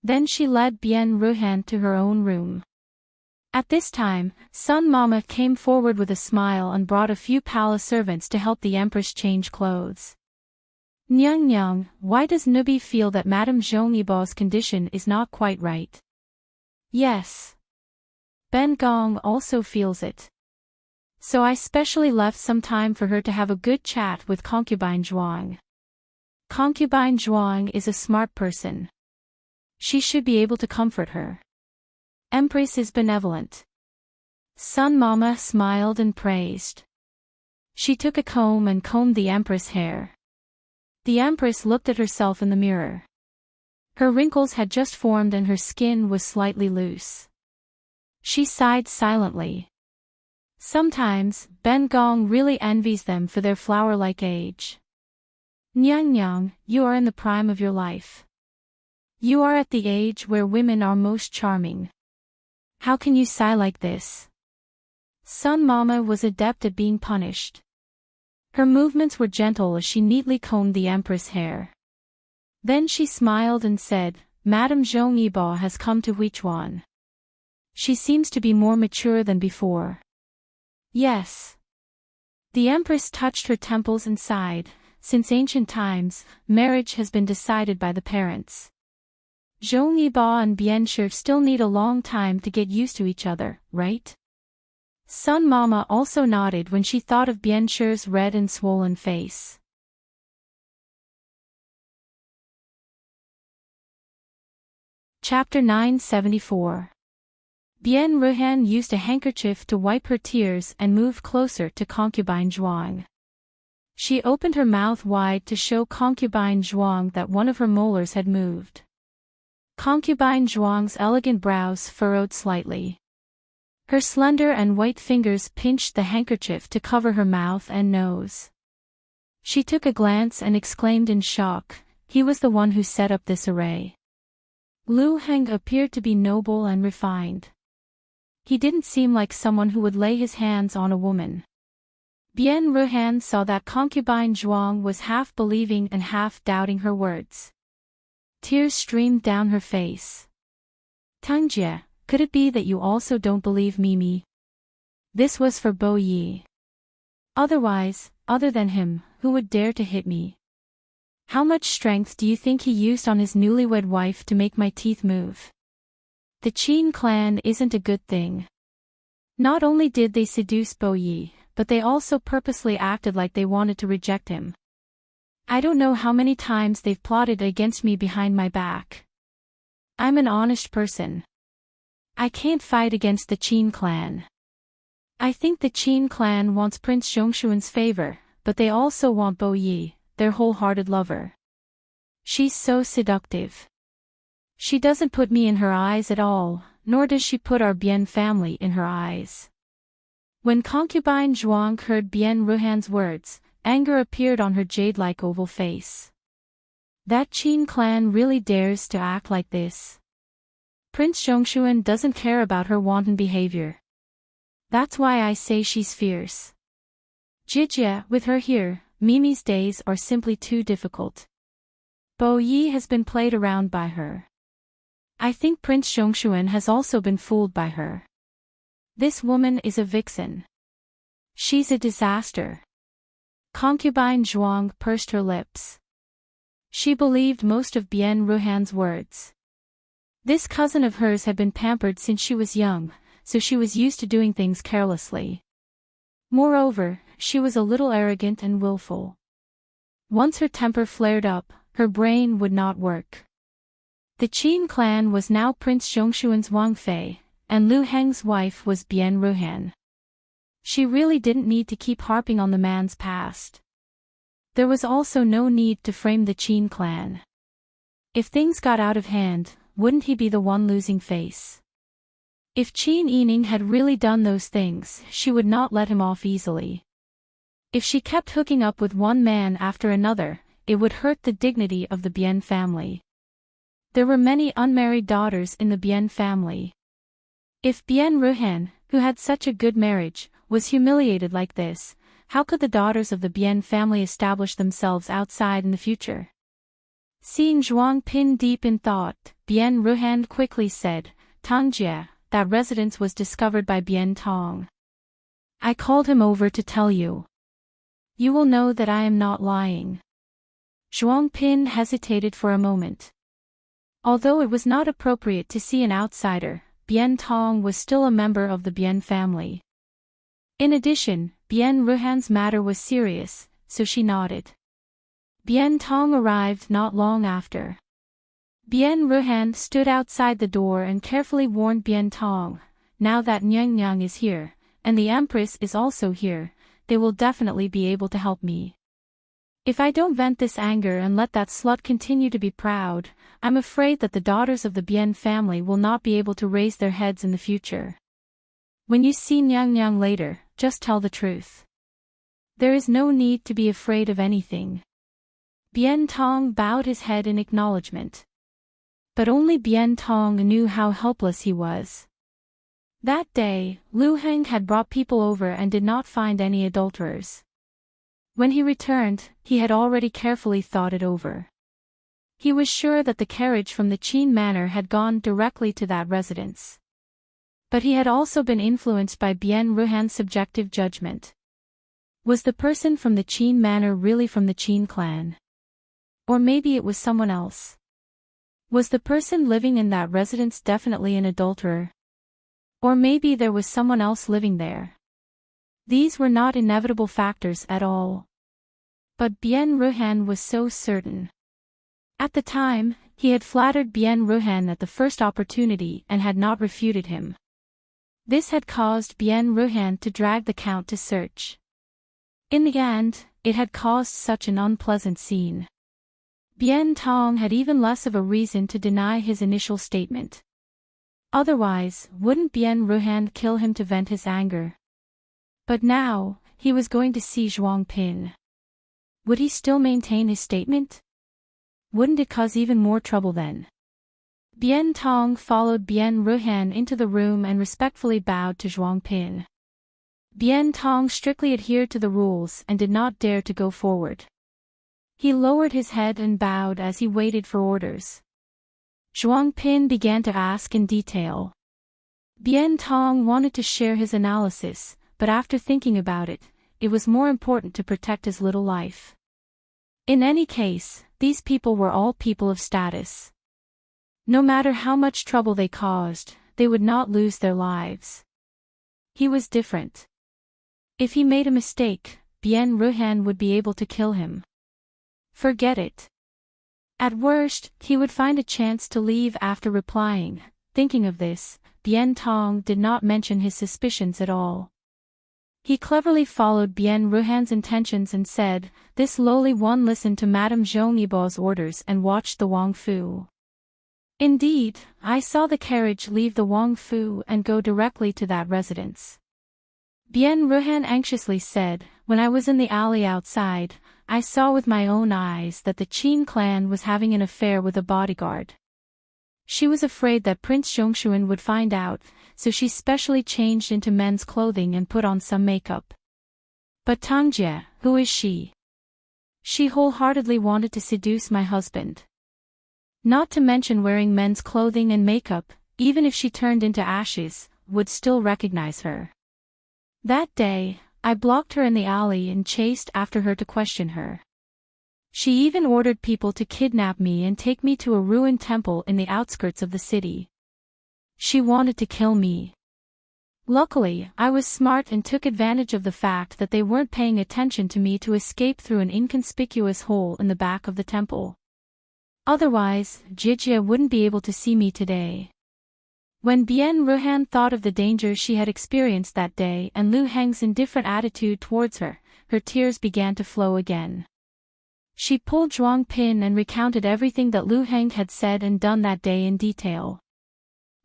Then she led Bien Ruhan to her own room. At this time, Sun Mama came forward with a smile and brought a few palace servants to help the Empress change clothes. Nyang Nyang, why does Nubi feel that Madame Zhonglibao's condition is not quite right? Yes. Ben Gong also feels it. So I specially left some time for her to have a good chat with Concubine Zhuang. Concubine Zhuang is a smart person. She should be able to comfort her. Empress is benevolent. Sun Mama smiled and praised. She took a comb and combed the Empress' hair. The Empress looked at herself in the mirror. Her wrinkles had just formed and her skin was slightly loose. She sighed silently. Sometimes, Ben Gong really envies them for their flower-like age. Nyang Nyang, you are in the prime of your life. You are at the age where women are most charming. How can you sigh like this? Sun Mama was adept at being punished. Her movements were gentle as she neatly combed the Empress' hair. Then she smiled and said, Madame Zhongliba has come to Huichuan. She seems to be more mature than before. Yes. The Empress touched her temples and sighed. Since ancient times, marriage has been decided by the parents. Zhongliba and Bianshi still need a long time to get used to each other, right? Sun Mama also nodded when she thought of Bianshi's red and swollen face. Chapter 974. Bien Ruhan used a handkerchief to wipe her tears and moved closer to Concubine Zhuang. She opened her mouth wide to show Concubine Zhuang that one of her molars had moved. Concubine Zhuang's elegant brows furrowed slightly. Her slender and white fingers pinched the handkerchief to cover her mouth and nose. She took a glance and exclaimed in shock, he was the one who set up this array. Lu Heng appeared to be noble and refined. He didn't seem like someone who would lay his hands on a woman. Bien Ruhan saw that Concubine Zhuang was half believing and half doubting her words. Tears streamed down her face. Tangjie, could it be that you also don't believe Mimi? This was for Bo Yi. Otherwise, other than him, who would dare to hit me? How much strength do you think he used on his newlywed wife to make my teeth move? The Qin clan isn't a good thing. Not only did they seduce Bo Yi, but they also purposely acted like they wanted to reject him. I don't know how many times they've plotted against me behind my back. I'm an honest person. I can't fight against the Qin clan. I think the Qin clan wants Prince Zhongshuan's favor, but they also want Bo Yi, their wholehearted lover. She's so seductive. She doesn't put me in her eyes at all, nor does she put our Bien family in her eyes. When Concubine Zhuang heard Bien Ruhan's words, anger appeared on her jade-like oval face. That Qin clan really dares to act like this. Prince Zhongshuan doesn't care about her wanton behavior. That's why I say she's fierce. Jijia, with her here, Mimi's days are simply too difficult. Bo Yi has been played around by her. I think Prince Zhongshuan has also been fooled by her. This woman is a vixen. She's a disaster. Concubine Zhuang pursed her lips. She believed most of Bien Ruhan's words. This cousin of hers had been pampered since she was young, so she was used to doing things carelessly. Moreover, she was a little arrogant and willful. Once her temper flared up, her brain would not work. The Qin clan was now Prince Zhongshuan's Wang Fei, and Lu Heng's wife was Bien Ruhan. She really didn't need to keep harping on the man's past. There was also no need to frame the Qin clan. If things got out of hand, wouldn't he be the one losing face? If Qin Yining had really done those things, she would not let him off easily. If she kept hooking up with one man after another, it would hurt the dignity of the Bien family. There were many unmarried daughters in the Bien family. If Bien Ruhan, who had such a good marriage, was humiliated like this, how could the daughters of the Bien family establish themselves outside in the future? Seeing Zhuang Pin deep in thought, Bien Ruhan quickly said, Tangjie, that residence was discovered by Bien Tong. I called him over to tell you. You will know that I am not lying. Zhuang Pin hesitated for a moment. Although it was not appropriate to see an outsider, Bian Tong was still a member of the Bian family. In addition, Bian Ruhan's matter was serious, so she nodded. Bian Tong arrived not long after. Bian Ruhan stood outside the door and carefully warned Bian Tong, now that Nyang Nyang is here, and the Empress is also here, they will definitely be able to help me. If I don't vent this anger and let that slut continue to be proud, I'm afraid that the daughters of the Bian family will not be able to raise their heads in the future. When you see Nyang Nyang later, just tell the truth. There is no need to be afraid of anything. Bian Tong bowed his head in acknowledgement. But only Bian Tong knew how helpless he was. That day, Lu Heng had brought people over and did not find any adulterers. When he returned, he had already carefully thought it over. He was sure that the carriage from the Qin Manor had gone directly to that residence. But he had also been influenced by Bian Ruhan's subjective judgment. Was the person from the Qin Manor really from the Qin clan? Or maybe it was someone else. Was the person living in that residence definitely an adulterer? Or maybe there was someone else living there. These were not inevitable factors at all. But Bian Ruhan was so certain. At the time, he had flattered Bian Ruhan at the first opportunity and had not refuted him. This had caused Bian Ruhan to drag the count to search. In the end, it had caused such an unpleasant scene. Bian Tong had even less of a reason to deny his initial statement. Otherwise, wouldn't Bian Ruhan kill him to vent his anger? But now, he was going to see Zhuang Pin. Would he still maintain his statement? Wouldn't it cause even more trouble then? Bian Tong followed Bian Ruhan into the room and respectfully bowed to Zhuang Pin. Bian Tong strictly adhered to the rules and did not dare to go forward. He lowered his head and bowed as he waited for orders. Zhuang Pin began to ask in detail. Bian Tong wanted to share his analysis, but after thinking about it, it was more important to protect his little life. In any case, these people were all people of status. No matter how much trouble they caused, they would not lose their lives. He was different. If he made a mistake, Bian Ruhan would be able to kill him. Forget it. At worst, he would find a chance to leave after replying. Thinking of this, Bian Tong did not mention his suspicions at all. He cleverly followed Bian Ruhan's intentions and said, "This lowly one listened to Madame Zhong Yibao's orders and watched the Wang Fu. Indeed, I saw the carriage leave the Wang Fu and go directly to that residence." Bian Ruhan anxiously said, "When I was in the alley outside, I saw with my own eyes that the Qin clan was having an affair with a bodyguard. She was afraid that Prince Zhongshuan would find out, so she specially changed into men's clothing and put on some makeup. But Tangjie, who is she? She wholeheartedly wanted to seduce my husband. Not to mention wearing men's clothing and makeup, even if she turned into ashes, would still recognize her. That day, I blocked her in the alley and chased after her to question her. She even ordered people to kidnap me and take me to a ruined temple in the outskirts of the city. She wanted to kill me. Luckily, I was smart and took advantage of the fact that they weren't paying attention to me to escape through an inconspicuous hole in the back of the temple. Otherwise, Jijia wouldn't be able to see me today." When Bian Ruhan thought of the danger she had experienced that day and Lu Heng's indifferent attitude towards her, her tears began to flow again. She pulled Zhuang Pin and recounted everything that Lu Heng had said and done that day in detail.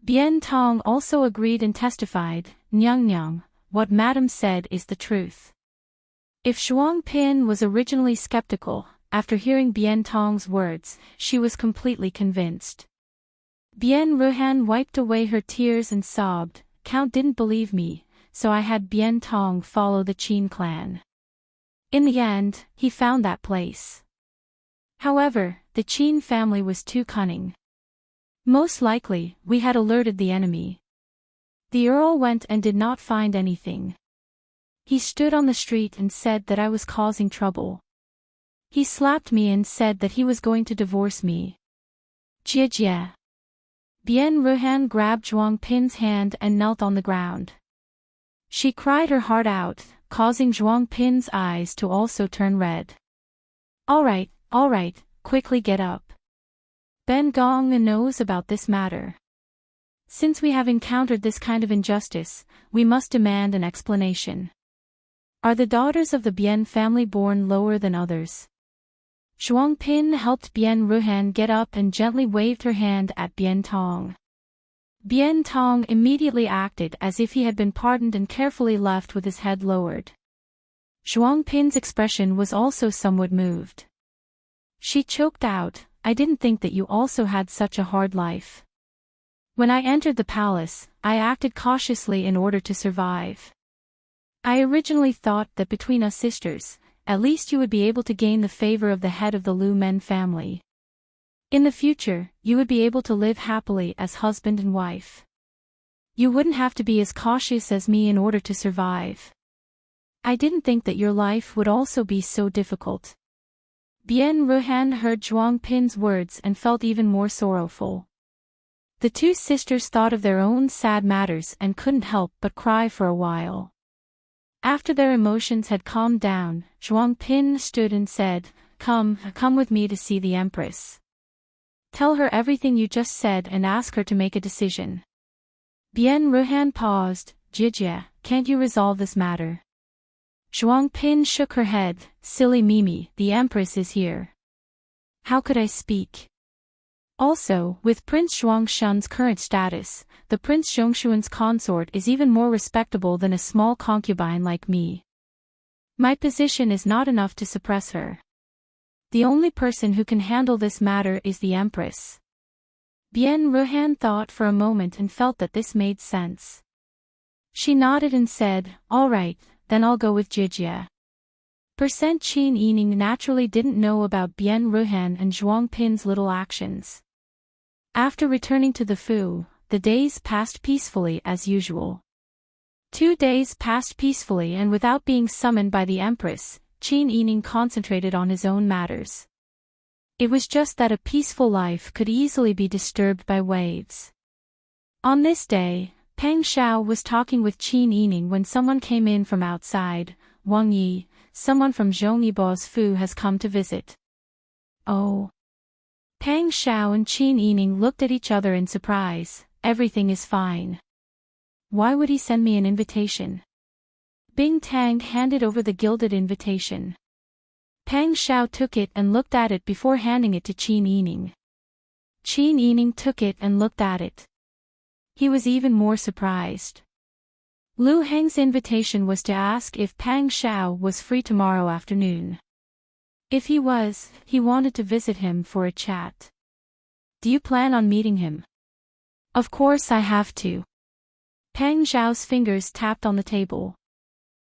Bian Tong also agreed and testified, "Nyang Nyang, what Madam said is the truth." If Zhuang Pin was originally skeptical, after hearing Bian Tong's words, she was completely convinced. Bian Ruhan wiped away her tears and sobbed, "Count didn't believe me, so I had Bian Tong follow the Qin clan. In the end, he found that place. However, the Qin family was too cunning. Most likely, we had alerted the enemy. The Earl went and did not find anything. He stood on the street and said that I was causing trouble. He slapped me and said that he was going to divorce me. Jie. Bien Ruhan grabbed Zhuang Pin's hand and knelt on the ground. She cried her heart out, causing Zhuang Pin's eyes to also turn red. All right, quickly get up. Ben Gong knows about this matter. Since we have encountered this kind of injustice, we must demand an explanation. Are the daughters of the Bien family born lower than others? Zhuang Pin helped Bien Ruhan get up and gently waved her hand at Bien Tong. Bien Tong immediately acted as if he had been pardoned and carefully left with his head lowered. Zhuang Pin's expression was also somewhat moved. She choked out, I didn't think that you also had such a hard life. When I entered the palace, I acted cautiously in order to survive. I originally thought that between us sisters, at least you would be able to gain the favor of the head of the Lu Men family. In the future, you would be able to live happily as husband and wife. You wouldn't have to be as cautious as me in order to survive. I didn't think that your life would also be so difficult. Bien Ruhan heard Zhuang Pin's words and felt even more sorrowful. The two sisters thought of their own sad matters and couldn't help but cry for a while. After their emotions had calmed down, Zhuang Pin stood and said, Come with me to see the Empress. Tell her everything you just said and ask her to make a decision. Bien Ruhan paused, Jie, can't you resolve this matter? Zhuang Pin shook her head, silly Mimi, the Empress is here. How could I speak? Also, with Prince Zhuangshan's current status, the Prince Zhongshuan's consort is even more respectable than a small concubine like me. My position is not enough to suppress her. The only person who can handle this matter is the Empress. Bien Ruhan thought for a moment and felt that this made sense. She nodded and said, all right, then I'll go with Jie. Qin Yining naturally didn't know about Bien Ruhan and Zhuang Pin's little actions. After returning to the Fu, the days passed peacefully as usual. 2 days passed peacefully and without being summoned by the Empress, Qin Yining concentrated on his own matters. It was just that a peaceful life could easily be disturbed by waves. On this day, Peng Xiao was talking with Qin Yining when someone came in from outside. Wang Yi, someone from Zhongyibao's Fu has come to visit. Oh. Peng Xiao and Qin Yining looked at each other in surprise. Everything is fine. Why would he send me an invitation? Bing Tang handed over the gilded invitation. Peng Xiao took it and looked at it before handing it to Qin Yining. Qin Yining took it and looked at it. He was even more surprised. Lu Heng's invitation was to ask if Peng Xiao was free tomorrow afternoon. If he was, he wanted to visit him for a chat. Do you plan on meeting him? Of course I have to. Peng Xiao's fingers tapped on the table.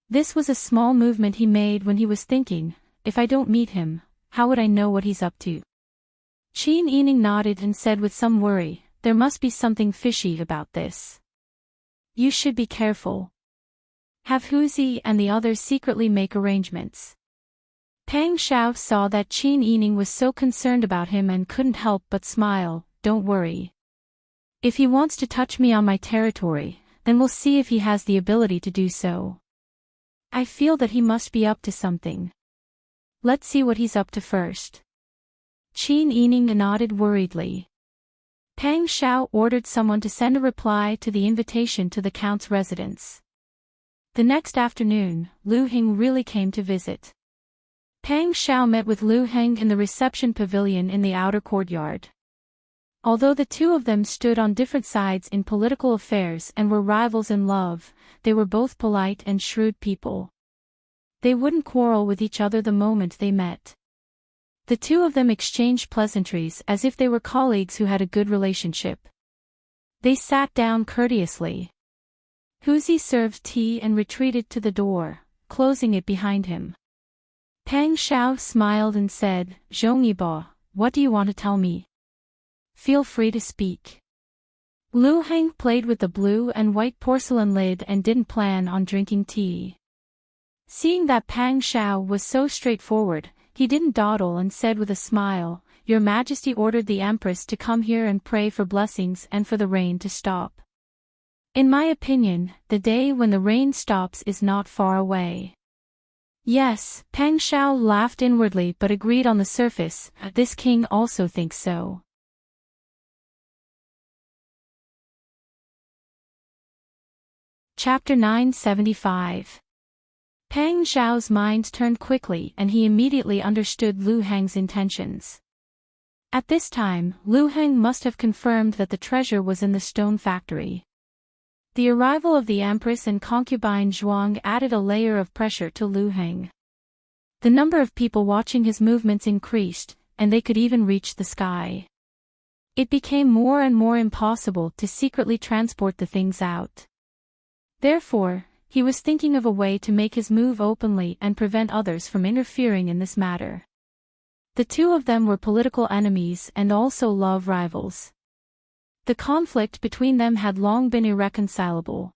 This was a small movement he made when he was thinking, if I don't meet him, how would I know what he's up to? Qin Yining nodded and said with some worry, there must be something fishy about this. You should be careful. Have Huzi and the others secretly make arrangements. Peng Xiao saw that Qin Yining was so concerned about him and couldn't help but smile, don't worry. If he wants to touch me on my territory, then we'll see if he has the ability to do so. I feel that he must be up to something. Let's see what he's up to first. Qin Yining nodded worriedly. Peng Xiao ordered someone to send a reply to the invitation to the Count's residence. The next afternoon, Lu Heng really came to visit. Peng Xiao met with Lu Heng in the reception pavilion in the outer courtyard. Although the two of them stood on different sides in political affairs and were rivals in love, they were both polite and shrewd people. They wouldn't quarrel with each other the moment they met. The two of them exchanged pleasantries as if they were colleagues who had a good relationship. They sat down courteously. Huzi served tea and retreated to the door, closing it behind him. Peng Xiao smiled and said, Zhongyibo, what do you want to tell me? Feel free to speak. Lu Heng played with the blue and white porcelain lid and didn't plan on drinking tea. Seeing that Peng Xiao was so straightforward, He didn't dawdle and said with a smile, "Your Majesty ordered the Empress to come here and pray for blessings and for the rain to stop. In my opinion, the day when the rain stops is not far away." Yes, Pang Shao laughed inwardly but agreed on the surface, "This king also thinks so." Chapter 975. Pang Xiao's mind turned quickly and he immediately understood Lu Heng's intentions. At this time, Lu Heng must have confirmed that the treasure was in the stone factory. The arrival of the Empress and concubine Zhuang added a layer of pressure to Lu Heng. The number of people watching his movements increased, and they could even reach the sky. It became more and more impossible to secretly transport the things out. Therefore, he was thinking of a way to make his move openly and prevent others from interfering in this matter. The two of them were political enemies and also love rivals. The conflict between them had long been irreconcilable.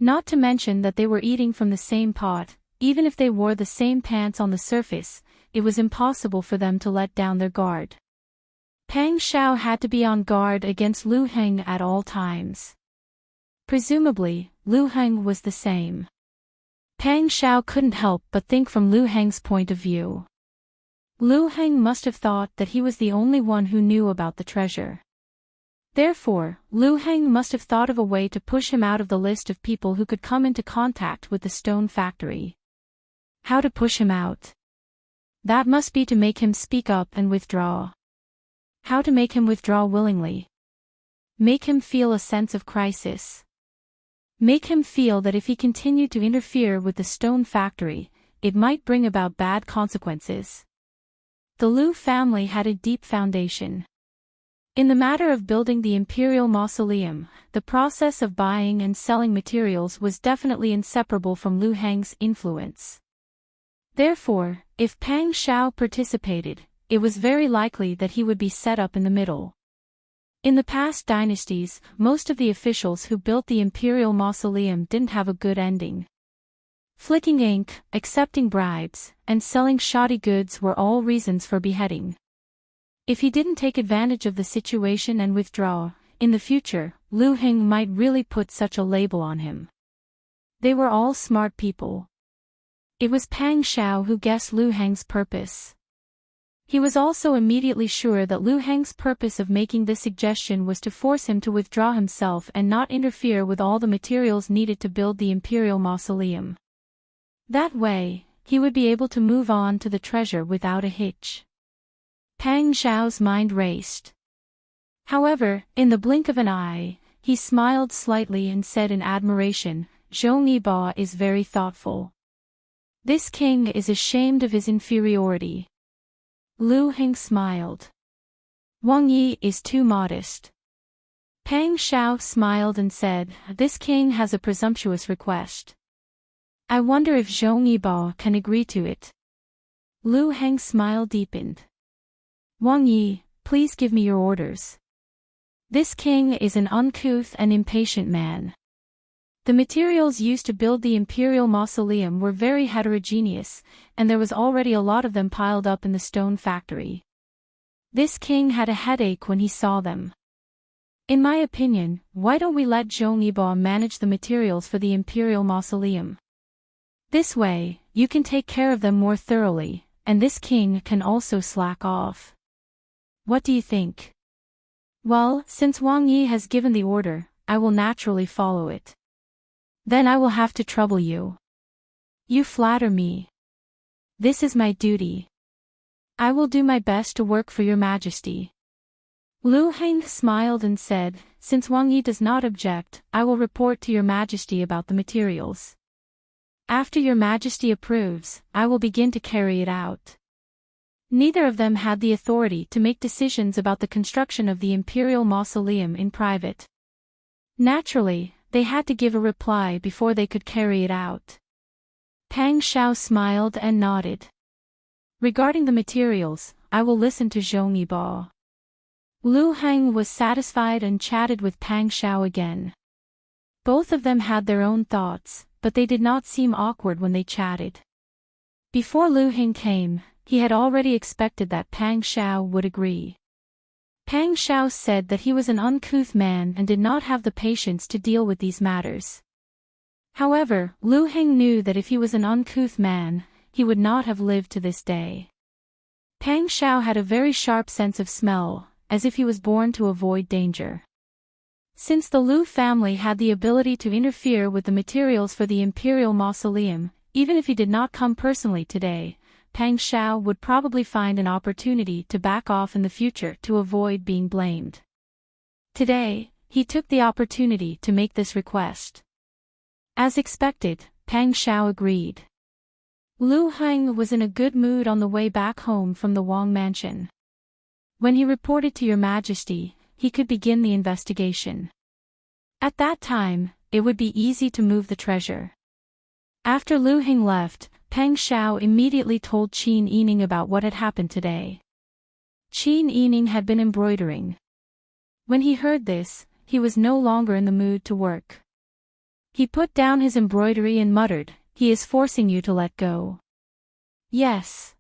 Not to mention that they were eating from the same pot, even if they wore the same pants on the surface, it was impossible for them to let down their guard. Pang Shao had to be on guard against Lu Heng at all times. Presumably, Lu Heng was the same. Pang Shao couldn't help but think from Lu Heng's point of view. Lu Heng must have thought that he was the only one who knew about the treasure. Therefore, Lu Heng must have thought of a way to push him out of the list of people who could come into contact with the stone factory. How to push him out? That must be to make him speak up and withdraw. How to make him withdraw willingly? Make him feel a sense of crisis. Make him feel that if he continued to interfere with the stone factory, it might bring about bad consequences. The Lu family had a deep foundation. In the matter of building the imperial mausoleum, the process of buying and selling materials was definitely inseparable from Lu Heng's influence. Therefore, if Pang Shao participated, it was very likely that he would be set up in the middle. In the past dynasties, most of the officials who built the imperial mausoleum didn't have a good ending. Flicking ink, accepting bribes, and selling shoddy goods were all reasons for beheading. If he didn't take advantage of the situation and withdraw, in the future, Lu Heng might really put such a label on him. They were all smart people. It was Pang Shao who guessed Lu Heng's purpose. He was also immediately sure that Lu Heng's purpose of making this suggestion was to force him to withdraw himself and not interfere with all the materials needed to build the imperial mausoleum. That way, he would be able to move on to the treasure without a hitch. Pang Xiao's mind raced. However, in the blink of an eye, he smiled slightly and said in admiration, "Zhong Yiba is very thoughtful. This king is ashamed of his inferiority." Lu Heng smiled. "Wang Yi is too modest." Pang Shao smiled and said, "This king has a presumptuous request. I wonder if Zhong Yiba can agree to it." Lu Heng's smile deepened. "Wang Yi, please give me your orders." This king is an uncouth and impatient man. The materials used to build the imperial mausoleum were very heterogeneous, and there was already a lot of them piled up in the stone factory. This king had a headache when he saw them. "In my opinion, why don't we let Zhong Yiba manage the materials for the imperial mausoleum? This way, you can take care of them more thoroughly, and this king can also slack off. What do you think?" "Well, since Wang Yi has given the order, I will naturally follow it. Then I will have to trouble you. You flatter me. This is my duty. I will do my best to work for your Majesty." Lu Heng smiled and said, "Since Wang Yi does not object, I will report to your Majesty about the materials. After your Majesty approves, I will begin to carry it out." Neither of them had the authority to make decisions about the construction of the imperial mausoleum in private. Naturally, they had to give a reply before they could carry it out. Pang Shao smiled and nodded. "Regarding the materials, I will listen to Zhong Yiba." Lu Heng was satisfied and chatted with Pang Shao again. Both of them had their own thoughts, but they did not seem awkward when they chatted. Before Lu Heng came, he had already expected that Pang Xiao would agree. Pang Xiao said that he was an uncouth man and did not have the patience to deal with these matters. However, Lu Heng knew that if he was an uncouth man, he would not have lived to this day. Pang Xiao had a very sharp sense of smell, as if he was born to avoid danger. Since the Lu family had the ability to interfere with the materials for the imperial mausoleum, even if he did not come personally today, Pang Xiao would probably find an opportunity to back off in the future to avoid being blamed. Today, he took the opportunity to make this request. As expected, Pang Xiao agreed. Lu Heng was in a good mood on the way back home from the Wang mansion. When he reported to Your Majesty, he could begin the investigation. At that time, it would be easy to move the treasure. After Lu Heng left, Pang Xiao immediately told Qin Yining about what had happened today. Qin Yining had been embroidering. When he heard this, he was no longer in the mood to work. He put down his embroidery and muttered, "He is forcing you to let go." Yes.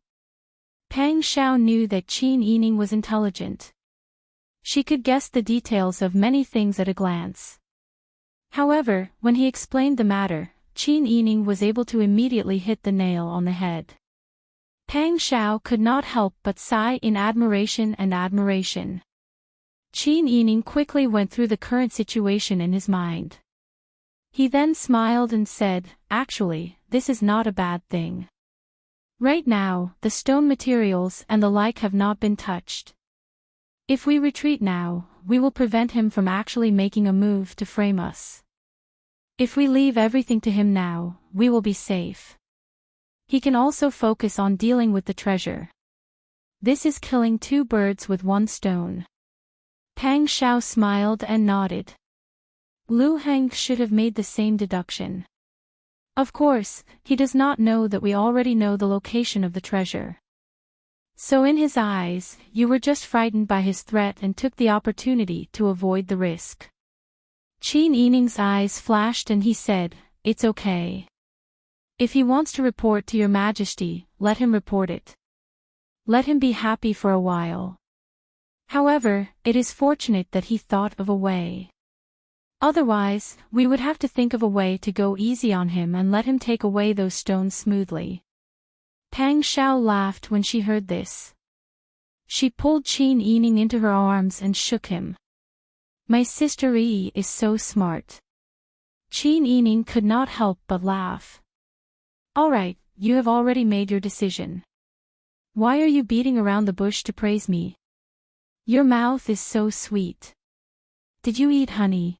Pang Xiao knew that Qin Yining was intelligent. She could guess the details of many things at a glance. However, when he explained the matter, Qin Yining was able to immediately hit the nail on the head. Pang Xiao could not help but sigh in admiration and admiration. Qin Yining quickly went through the current situation in his mind. He then smiled and said, "Actually, this is not a bad thing. Right now, the stone materials and the like have not been touched. If we retreat now, we will prevent him from actually making a move to frame us. If we leave everything to him now, we will be safe. He can also focus on dealing with the treasure. This is killing two birds with one stone." Pang Xiao smiled and nodded. Lu Heng should have made the same deduction. Of course, he does not know that we already know the location of the treasure. So in his eyes, you were just frightened by his threat and took the opportunity to avoid the risk. Qin Yining's eyes flashed and he said, "It's okay. If he wants to report to Your Majesty, let him report it. Let him be happy for a while. However, it is fortunate that he thought of a way. Otherwise, we would have to think of a way to go easy on him and let him take away those stones smoothly." Pang Xiao laughed when she heard this. She pulled Qin Yining into her arms and shook him. "My sister Yi is so smart." Qin Yining could not help but laugh. "All right, you have already made your decision. Why are you beating around the bush to praise me? Your mouth is so sweet. Did you eat honey?"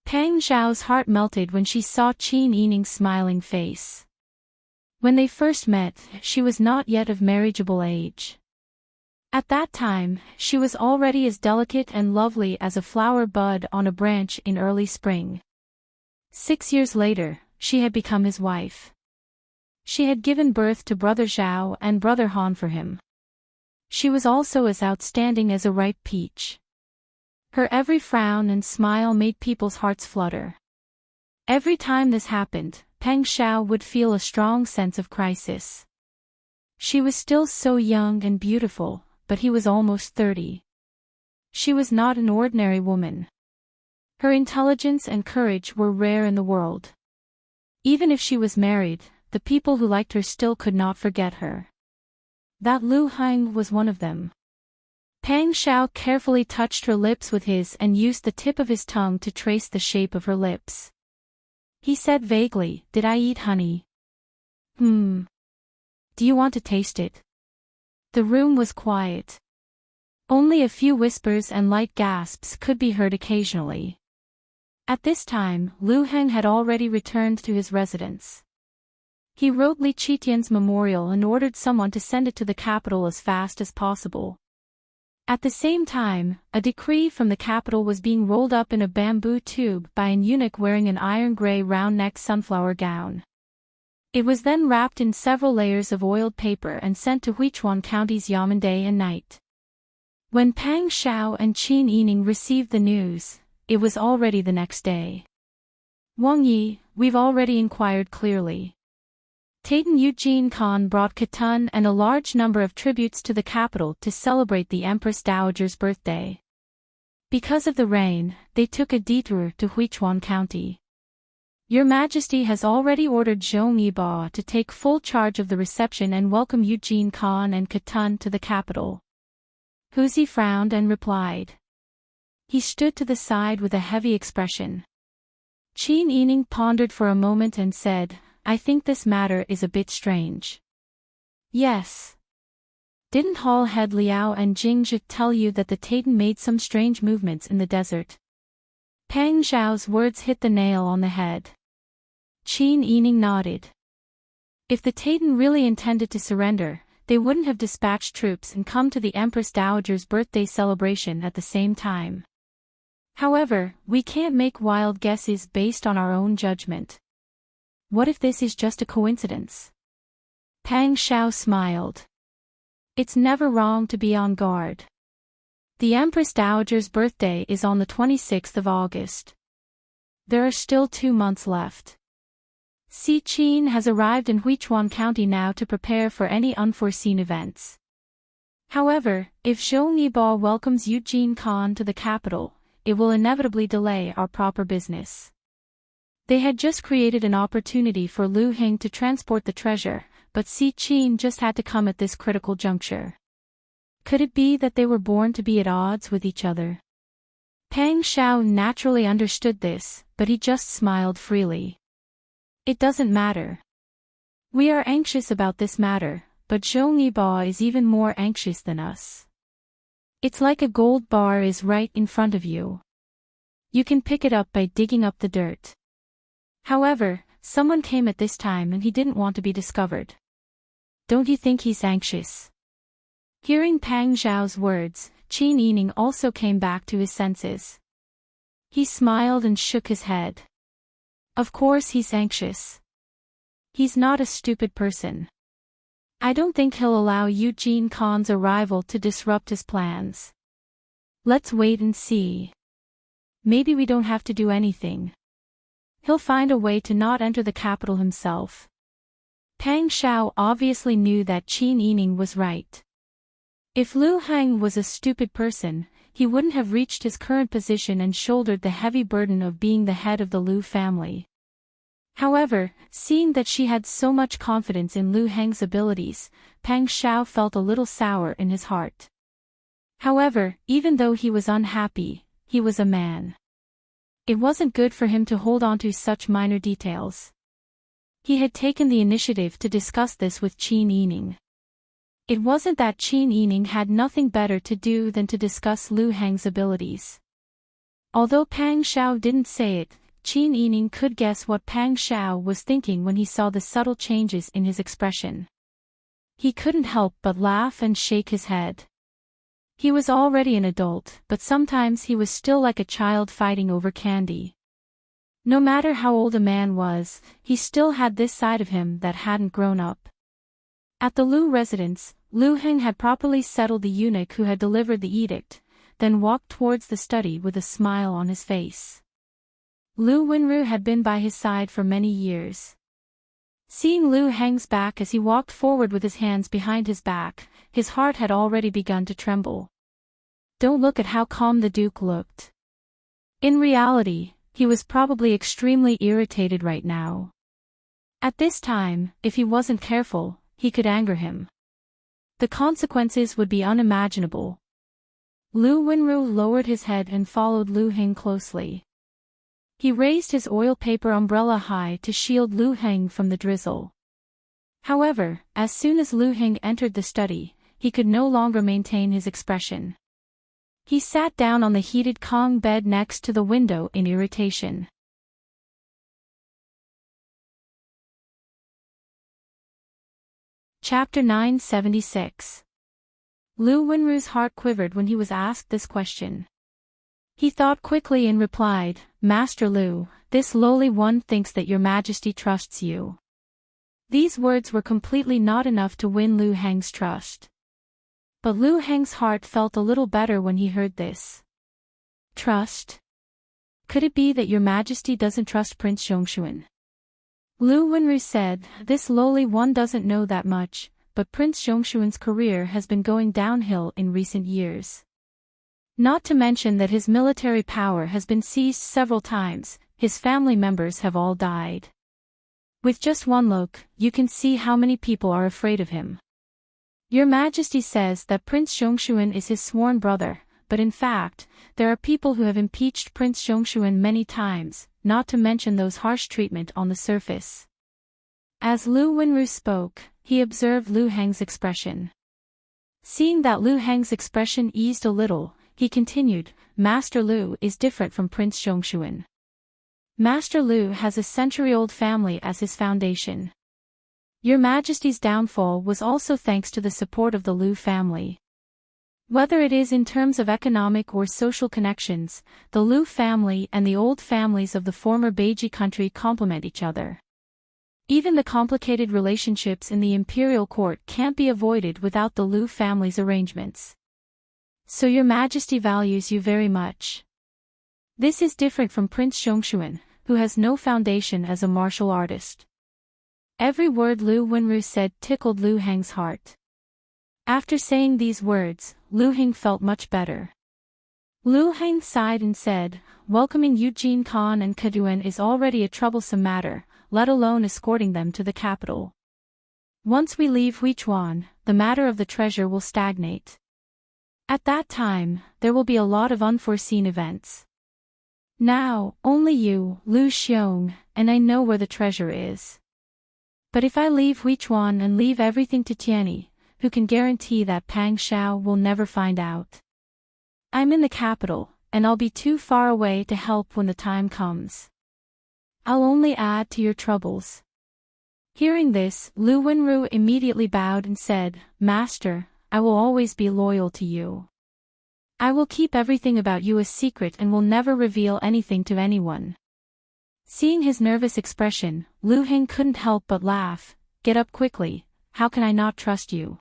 Pang Xiao's heart melted when she saw Qin Yining's smiling face. When they first met, she was not yet of marriageable age. At that time, she was already as delicate and lovely as a flower bud on a branch in early spring. 6 years later, she had become his wife. She had given birth to brother Zhao and brother Han for him. She was also as outstanding as a ripe peach. Her every frown and smile made people's hearts flutter. Every time this happened, Pang Xiao would feel a strong sense of crisis. She was still so young and beautiful, but he was almost 30. She was not an ordinary woman. Her intelligence and courage were rare in the world. Even if she was married, the people who liked her still could not forget her. That Lu Heng was one of them. Pang Xiao carefully touched her lips with his and used the tip of his tongue to trace the shape of her lips. He said vaguely, "Did I eat honey?" Do you want to taste it?" The room was quiet. Only a few whispers and light gasps could be heard occasionally. At this time, Lu Heng had already returned to his residence. He wrote Li Qitian's memorial and ordered someone to send it to the capital as fast as possible. At the same time, a decree from the capital was being rolled up in a bamboo tube by an eunuch wearing an iron-gray round-necked sunflower gown. It was then wrapped in several layers of oiled paper and sent to Huichuan County's Yamen day and night. When Pang Xiao and Qin Yining received the news, it was already the next day. "Wang Yi, we've already inquired clearly. Tatan Eugene Khan brought Khatan and a large number of tributes to the capital to celebrate the Empress Dowager's birthday. Because of the rain, they took a detour to Huichuan County. Your Majesty has already ordered Zhong Yiba to take full charge of the reception and welcome Eugene Khan and Khatan to the capital. Huzi frowned and replied. He stood to the side with a heavy expression. Qin Yining pondered for a moment and said, I think this matter is a bit strange. Yes. Didn't Hall Head Liao and Jing Zhi tell you that the Tatan made some strange movements in the desert? Pang Zhao's words hit the nail on the head. Qin Yining nodded. If the Tatan really intended to surrender, they wouldn't have dispatched troops and come to the Empress Dowager's birthday celebration at the same time. However, we can't make wild guesses based on our own judgment. What if this is just a coincidence? Pang Zhao smiled. It's never wrong to be on guard. The Empress Dowager's birthday is on the 26th of August. There are still 2 months left. Si Qin has arrived in Huichuan County now to prepare for any unforeseen events. However, if Zhong Yiba welcomes Eugene Khan to the capital, it will inevitably delay our proper business. They had just created an opportunity for Lu Heng to transport the treasure, but Si Qin just had to come at this critical juncture. Could it be that they were born to be at odds with each other? Pang Zhao naturally understood this, but he just smiled freely. It doesn't matter. We are anxious about this matter, but Zhong Yiba is even more anxious than us. It's like a gold bar is right in front of you. You can pick it up by digging up the dirt. However, someone came at this time and he didn't want to be discovered. Don't you think he's anxious? Hearing Pang Zhao's words, Qin Yining also came back to his senses. He smiled and shook his head. Of course he's anxious. He's not a stupid person. I don't think he'll allow Eugene Khan's arrival to disrupt his plans. Let's wait and see. Maybe we don't have to do anything. He'll find a way to not enter the capital himself. Pang Zhao obviously knew that Qin Yining was right. If Lu Heng was a stupid person, he wouldn't have reached his current position and shouldered the heavy burden of being the head of the Lu family. However, seeing that she had so much confidence in Lu Heng's abilities, Pang Zhao felt a little sour in his heart. However, even though he was unhappy, he was a man. It wasn't good for him to hold on to such minor details. He had taken the initiative to discuss this with Qin Yining. It wasn't that Qin Yining had nothing better to do than to discuss Lu Heng's abilities. Although Pang Zhao didn't say it, Qin Yining could guess what Pang Zhao was thinking when he saw the subtle changes in his expression. He couldn't help but laugh and shake his head. He was already an adult, but sometimes he was still like a child fighting over candy. No matter how old a man was, he still had this side of him that hadn't grown up. At the Lu residence, Lu Heng had properly settled the eunuch who had delivered the edict, then walked towards the study with a smile on his face. Lu Wenru had been by his side for many years. Seeing Lu Heng's back as he walked forward with his hands behind his back, his heart had already begun to tremble. Don't look at how calm the Duke looked. In reality, he was probably extremely irritated right now. At this time, if he wasn't careful, he could anger him. The consequences would be unimaginable. Lu Wenru lowered his head and followed Lu Heng closely. He raised his oil paper umbrella high to shield Lu Heng from the drizzle. However, as soon as Lu Heng entered the study, he could no longer maintain his expression. He sat down on the heated Kong bed next to the window in irritation. Chapter 976. Lu Wenru's heart quivered when he was asked this question. He thought quickly and replied, Master Lu, this lowly one thinks that your Majesty trusts you. These words were completely not enough to win Lu Heng's trust. But Lu Heng's heart felt a little better when he heard this. Trust? Could it be that your Majesty doesn't trust Prince Zhongshuan? Lu Wenru said, "This lowly one doesn't know that much, but Prince Zhongshuan's career has been going downhill in recent years. Not to mention that his military power has been seized several times, his family members have all died. With just one look, you can see how many people are afraid of him. Your Majesty says that Prince Zhongshuan is his sworn brother, but in fact, there are people who have impeached Prince Zhongshuan many times, not to mention those harsh treatment on the surface." As Lu Wenru spoke, he observed Lu Heng's expression. Seeing that Lu Heng's expression eased a little, he continued, "Master Lu is different from Prince Zhongshuan. Master Lu has a century-old family as his foundation. Your Majesty's downfall was also thanks to the support of the Lu family. Whether it is in terms of economic or social connections, the Lu family and the old families of the former Beiji country complement each other. Even the complicated relationships in the imperial court can't be avoided without the Lu family's arrangements. So your Majesty values you very much. This is different from Prince Zhongshuan, who has no foundation as a martial artist." Every word Lu Wenru said tickled Lu Heng's heart. After saying these words, Lu Heng felt much better. Lu Heng sighed and said, "Welcoming Eugene Khan and Kaduan is already a troublesome matter, let alone escorting them to the capital. Once we leave Huichuan, the matter of the treasure will stagnate. At that time, there will be a lot of unforeseen events. Now, only you, Lu Xiong, and I know where the treasure is. But if I leave Huichuan and leave everything to Tianyi, who can guarantee that Pang Shao will never find out? I'm in the capital, and I'll be too far away to help when the time comes. I'll only add to your troubles." Hearing this, Lu Wenru immediately bowed and said, "Master, I will always be loyal to you. I will keep everything about you a secret and will never reveal anything to anyone." Seeing his nervous expression, Lu Heng couldn't help but laugh. "Get up quickly, how can I not trust you?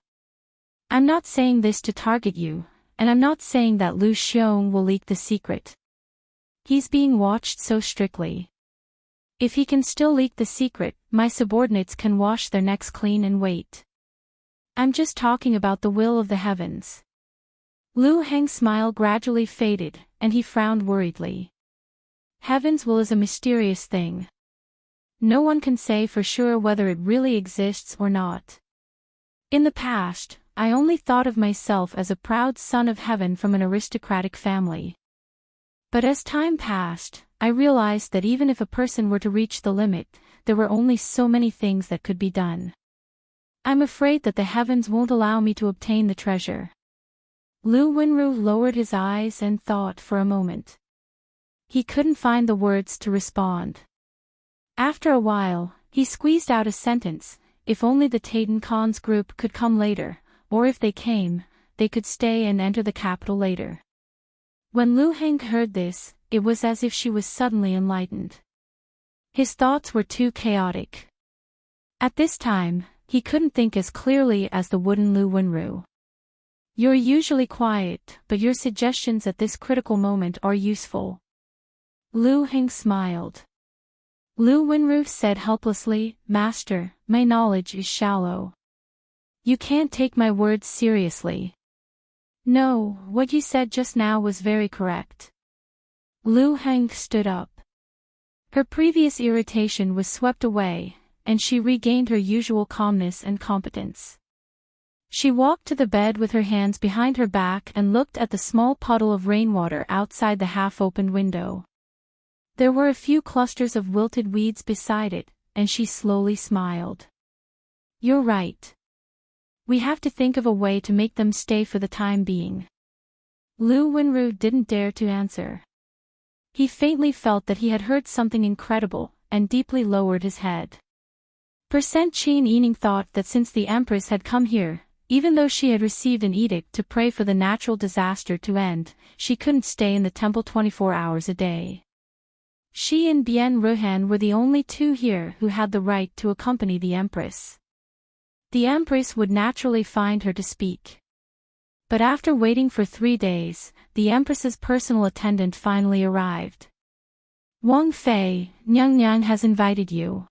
I'm not saying this to target you, and I'm not saying that Lu Xiong will leak the secret. He's being watched so strictly. If he can still leak the secret, my subordinates can wash their necks clean and wait. I'm just talking about the will of the heavens." Lu Heng's smile gradually faded, and he frowned worriedly. Heaven's will is a mysterious thing. No one can say for sure whether it really exists or not. In the past, I only thought of myself as a proud son of heaven from an aristocratic family. But as time passed, I realized that even if a person were to reach the limit, there were only so many things that could be done. I'm afraid that the heavens won't allow me to obtain the treasure." Lu Wenru lowered his eyes and thought for a moment. He couldn't find the words to respond. After a while, he squeezed out a sentence, "If only the Taden Khan's group could come later, or if they came, they could stay and enter the capital later." When Lu Heng heard this, it was as if she was suddenly enlightened. His thoughts were too chaotic. At this time, he couldn't think as clearly as the wooden Lu Wenru. "You're usually quiet, but your suggestions at this critical moment are useful." Lu Heng smiled. Lu Wenru said helplessly, "Master, my knowledge is shallow. You can't take my words seriously." "No, what you said just now was very correct." Lu Heng stood up. Her previous irritation was swept away, and she regained her usual calmness and competence. She walked to the bed with her hands behind her back and looked at the small puddle of rainwater outside the half-opened window. There were a few clusters of wilted weeds beside it, and she slowly smiled. "You're right. We have to think of a way to make them stay for the time being." Lu Wenru didn't dare to answer. He faintly felt that he had heard something incredible, and deeply lowered his head. Qin Yining thought that since the Empress had come here, even though she had received an edict to pray for the natural disaster to end, she couldn't stay in the temple 24 hours a day. She and Bien Ruhan were the only two here who had the right to accompany the Empress. The Empress would naturally find her to speak. But after waiting for 3 days, the Empress's personal attendant finally arrived. "Wang Fei, Nyang Nyang has invited you."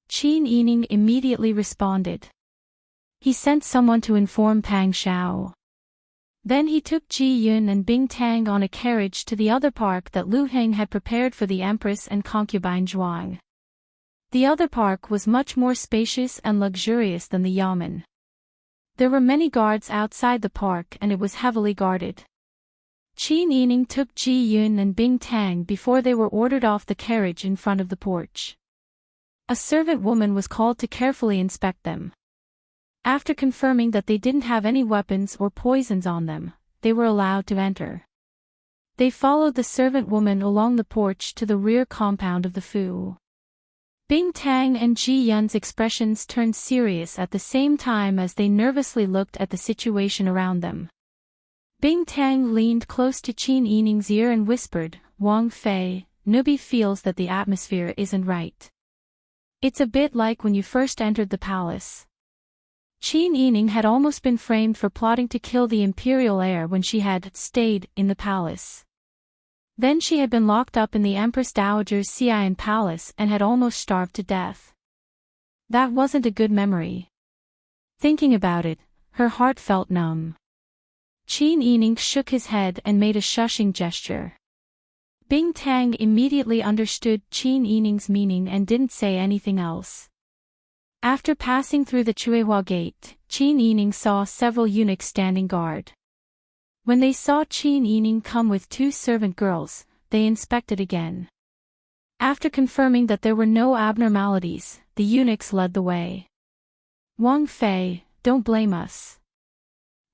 Qin Yining immediately responded. He sent someone to inform Pang Xiao. Then he took Ji Yun and Bing Tang on a carriage to the other park that Lu Heng had prepared for the Empress and concubine Zhuang. The other park was much more spacious and luxurious than the Yamen. There were many guards outside the park and it was heavily guarded. Qin Yining took Ji Yun and Bing Tang before they were ordered off the carriage in front of the porch. A servant woman was called to carefully inspect them. After confirming that they didn't have any weapons or poisons on them, they were allowed to enter. They followed the servant woman along the porch to the rear compound of the Fu. Bing Tang and Ji Yun's expressions turned serious at the same time as they nervously looked at the situation around them. Bing Tang leaned close to Qin Yining's ear and whispered, "Wang Fei, Nubi feels that the atmosphere isn't right. It's a bit like when you first entered the palace." Qin Yining had almost been framed for plotting to kill the imperial heir when she had stayed in the palace. Then she had been locked up in the Empress Dowager's Xi'an palace and had almost starved to death. That wasn't a good memory. Thinking about it, her heart felt numb. Qin Yining shook his head and made a shushing gesture. Bing Tang immediately understood Qin Yining's meaning and didn't say anything else. After passing through the Chuehua gate, Qin Yining saw several eunuchs standing guard. When they saw Qin Yining come with 2 servant girls, they inspected again. After confirming that there were no abnormalities, the eunuchs led the way. "Wang Fei, don't blame us.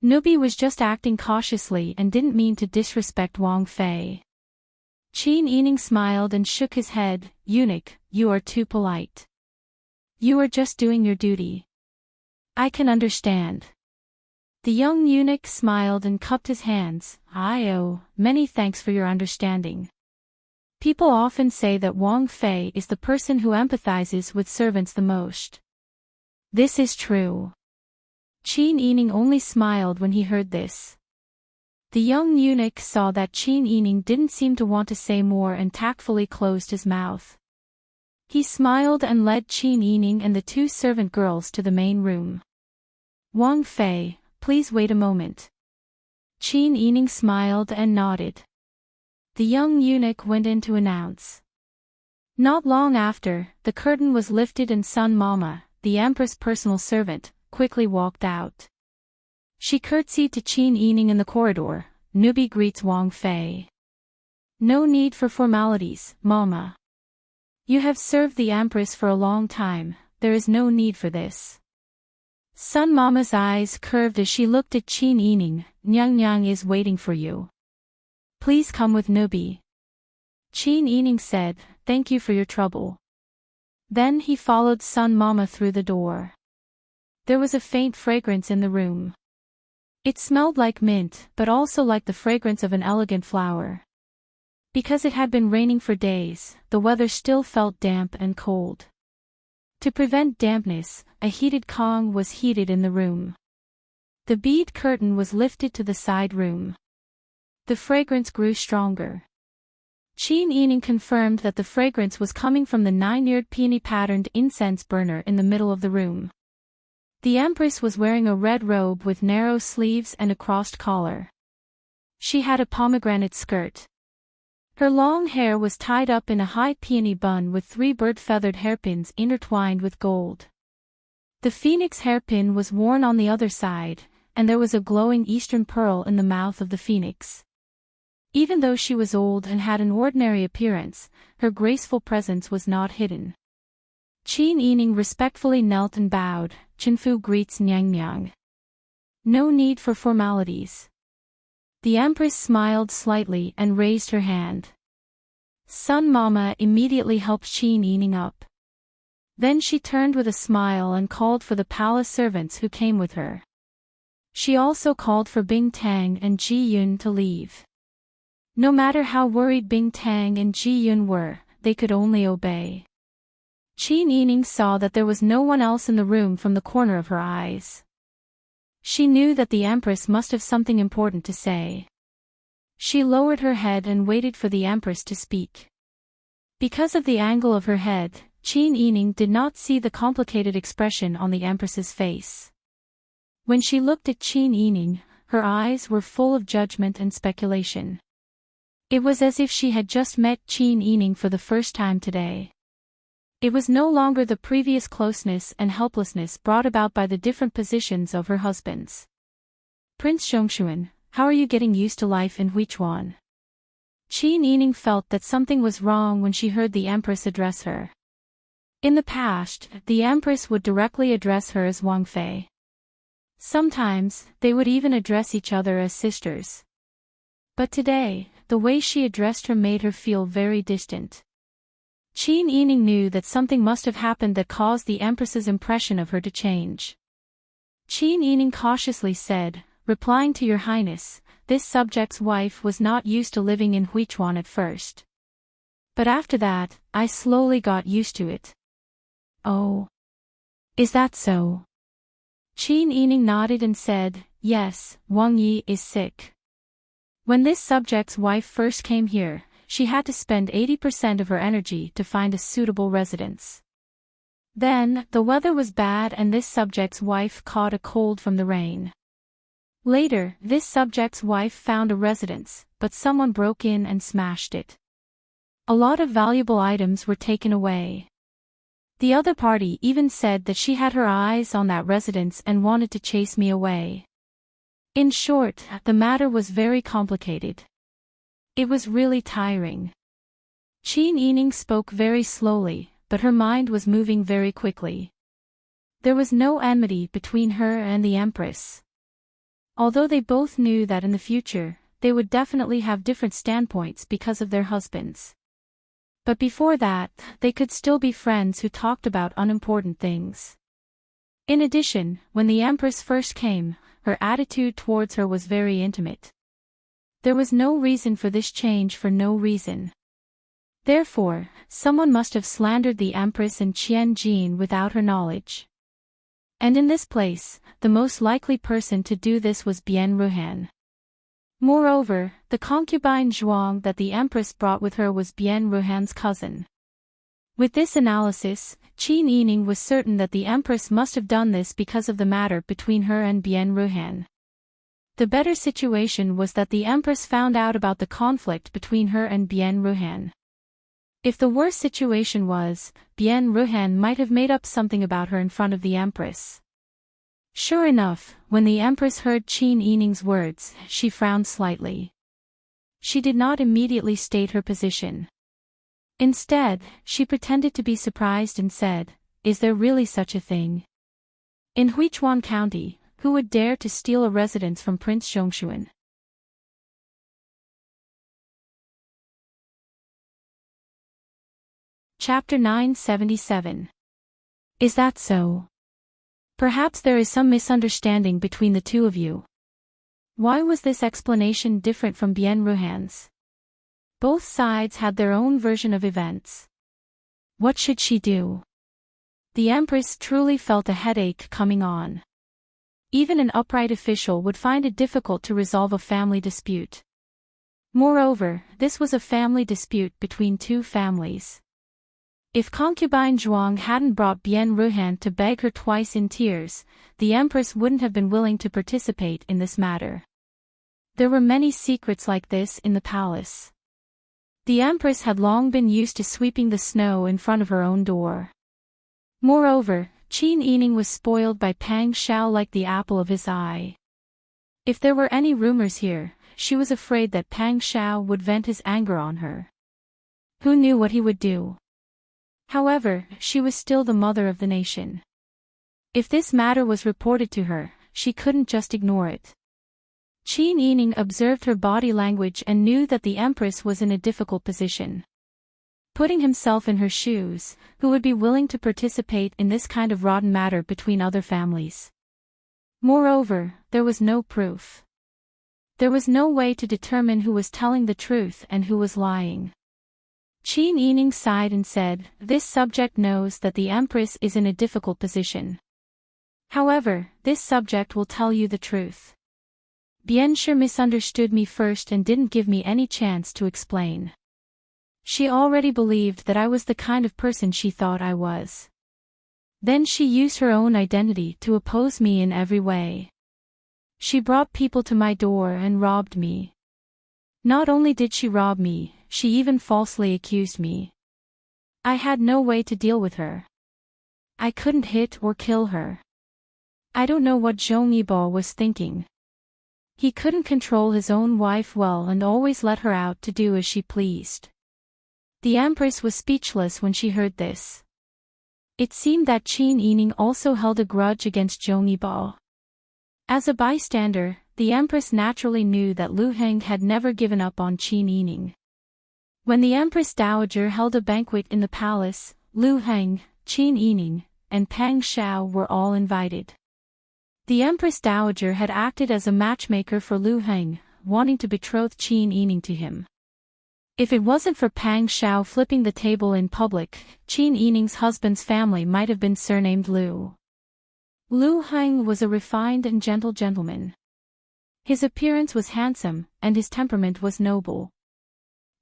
Nubi was just acting cautiously and didn't mean to disrespect Wang Fei." Qin Yining smiled and shook his head. "Eunuch, you are too polite. You are just doing your duty. I can understand." The young eunuch smiled and cupped his hands. Many thanks for your understanding. People often say that Wang Fei is the person who empathizes with servants the most. This is true." Qin Yining only smiled when he heard this. The young eunuch saw that Qin Yining didn't seem to want to say more and tactfully closed his mouth. He smiled and led Qin Yining and the 2 servant girls to the main room. "Wang Fei, please wait a moment." Qin Yining smiled and nodded. The young eunuch went in to announce. Not long after, the curtain was lifted and Sun Mama, the Empress' personal servant, quickly walked out. She curtsied to Qin Yining in the corridor. "Nubi greets Wang Fei." "No need for formalities, Mama. You have served the Empress for a long time, there is no need for this." Sun Mama's eyes curved as she looked at Qin Yining. "Nyang Nyang is waiting for you. Please come with Nubi." Qin Yining said, "Thank you for your trouble." Then he followed Sun Mama through the door. There was a faint fragrance in the room. It smelled like mint, but also like the fragrance of an elegant flower. Because it had been raining for days, the weather still felt damp and cold. To prevent dampness, a heated Kong was heated in the room. The bead curtain was lifted to the side room. The fragrance grew stronger. Qin Yining confirmed that the fragrance was coming from the 9-eared peony-patterned incense burner in the middle of the room. The Empress was wearing a red robe with narrow sleeves and a crossed collar. She had a pomegranate skirt. Her long hair was tied up in a high peony bun with 3 bird-feathered hairpins intertwined with gold. The phoenix hairpin was worn on the other side, and there was a glowing eastern pearl in the mouth of the phoenix. Even though she was old and had an ordinary appearance, her graceful presence was not hidden. Qin Yining respectfully knelt and bowed. "Chenfu greets Nyang Nyang. No need for formalities." The Empress smiled slightly and raised her hand. Sun Mama immediately helped Qin Yining up. Then she turned with a smile and called for the palace servants who came with her. She also called for Bing Tang and Ji Yun to leave. No matter how worried Bing Tang and Ji Yun were, they could only obey. Qin Yining saw that there was no one else in the room from the corner of her eyes. She knew that the Empress must have something important to say. She lowered her head and waited for the Empress to speak. Because of the angle of her head, Qin Yining did not see the complicated expression on the Empress's face. When she looked at Qin Yining, her eyes were full of judgment and speculation. It was as if she had just met Qin Yining for the first time today. It was no longer the previous closeness and helplessness brought about by the different positions of her husbands. Prince Zhongshuan, how are you getting used to life in Huichuan? Qin Yining felt that something was wrong when she heard the Empress address her. In the past, the Empress would directly address her as Wang Fei. Sometimes, they would even address each other as sisters. But today, the way she addressed her made her feel very distant. Qin Yining knew that something must have happened that caused the Empress's impression of her to change. Qin Yining cautiously said, replying to Your Highness, this subject's wife was not used to living in Huichuan at first. But after that, I slowly got used to it. Oh. Is that so? Qin Yining nodded and said, yes, Wang Yi is sick. When this subject's wife first came here, she had to spend 80% of her energy to find a suitable residence. Then, the weather was bad and this subject's wife caught a cold from the rain. Later, this subject's wife found a residence, but someone broke in and smashed it. A lot of valuable items were taken away. The other party even said that she had her eyes on that residence and wanted to chase me away. In short, the matter was very complicated. It was really tiring. Qin Yining spoke very slowly, but her mind was moving very quickly. There was no enmity between her and the Empress. Although they both knew that in the future, they would definitely have different standpoints because of their husbands. But before that, they could still be friends who talked about unimportant things. In addition, when the Empress first came, her attitude towards her was very intimate. There was no reason for this change for no reason. Therefore, someone must have slandered the Empress and Qian Jin without her knowledge. And in this place, the most likely person to do this was Bian Ruhan. Moreover, the concubine Zhuang that the Empress brought with her was Bian Ruhan's cousin. With this analysis, Qin Yining was certain that the Empress must have done this because of the matter between her and Bian Ruhan. The better situation was that the Empress found out about the conflict between her and Bian Ruhan. If the worst situation was, Bian Ruhan might have made up something about her in front of the Empress. Sure enough, when the Empress heard Qin Yining's words, she frowned slightly. She did not immediately state her position. Instead, she pretended to be surprised and said, is there really such a thing? In Huichuan County, who would dare to steal a residence from Prince Zhongshuan? Chapter 977. Is that so? Perhaps there is some misunderstanding between the two of you. Why was this explanation different from Bian Ruhan's? Both sides had their own version of events. What should she do? The Empress truly felt a headache coming on. Even an upright official would find it difficult to resolve a family dispute. Moreover, this was a family dispute between two families. If concubine Zhuang hadn't brought Bian Ruhan to beg her twice in tears, the Empress wouldn't have been willing to participate in this matter. There were many secrets like this in the palace. The Empress had long been used to sweeping the snow in front of her own door. Moreover, Qin Yining was spoiled by Pang Xiao like the apple of his eye. If there were any rumors here, she was afraid that Pang Xiao would vent his anger on her. Who knew what he would do? However, she was still the mother of the nation. If this matter was reported to her, she couldn't just ignore it. Qin Yining observed her body language and knew that the Empress was in a difficult position. Putting himself in her shoes, who would be willing to participate in this kind of rotten matter between other families? Moreover, there was no proof. There was no way to determine who was telling the truth and who was lying. Qin Yining sighed and said, this subject knows that the Empress is in a difficult position. However, this subject will tell you the truth. Bian Shi misunderstood me first and didn't give me any chance to explain. She already believed that I was the kind of person she thought I was. Then she used her own identity to oppose me in every way. She brought people to my door and robbed me. Not only did she rob me, she even falsely accused me. I had no way to deal with her. I couldn't hit or kill her. I don't know what Zhong Yibo was thinking. He couldn't control his own wife well and always let her out to do as she pleased. The Empress was speechless when she heard this. It seemed that Qin Yining also held a grudge against Zhong Yibo. As a bystander, the Empress naturally knew that Lu Heng had never given up on Qin Yining. When the Empress Dowager held a banquet in the palace, Lu Heng, Qin Yining, and Pang Xiao were all invited. The Empress Dowager had acted as a matchmaker for Lu Heng, wanting to betroth Qin Yining to him. If it wasn't for Pang Xiao flipping the table in public, Qin Yining's husband's family might have been surnamed Lu. Lu Heng was a refined and gentle gentleman. His appearance was handsome, and his temperament was noble.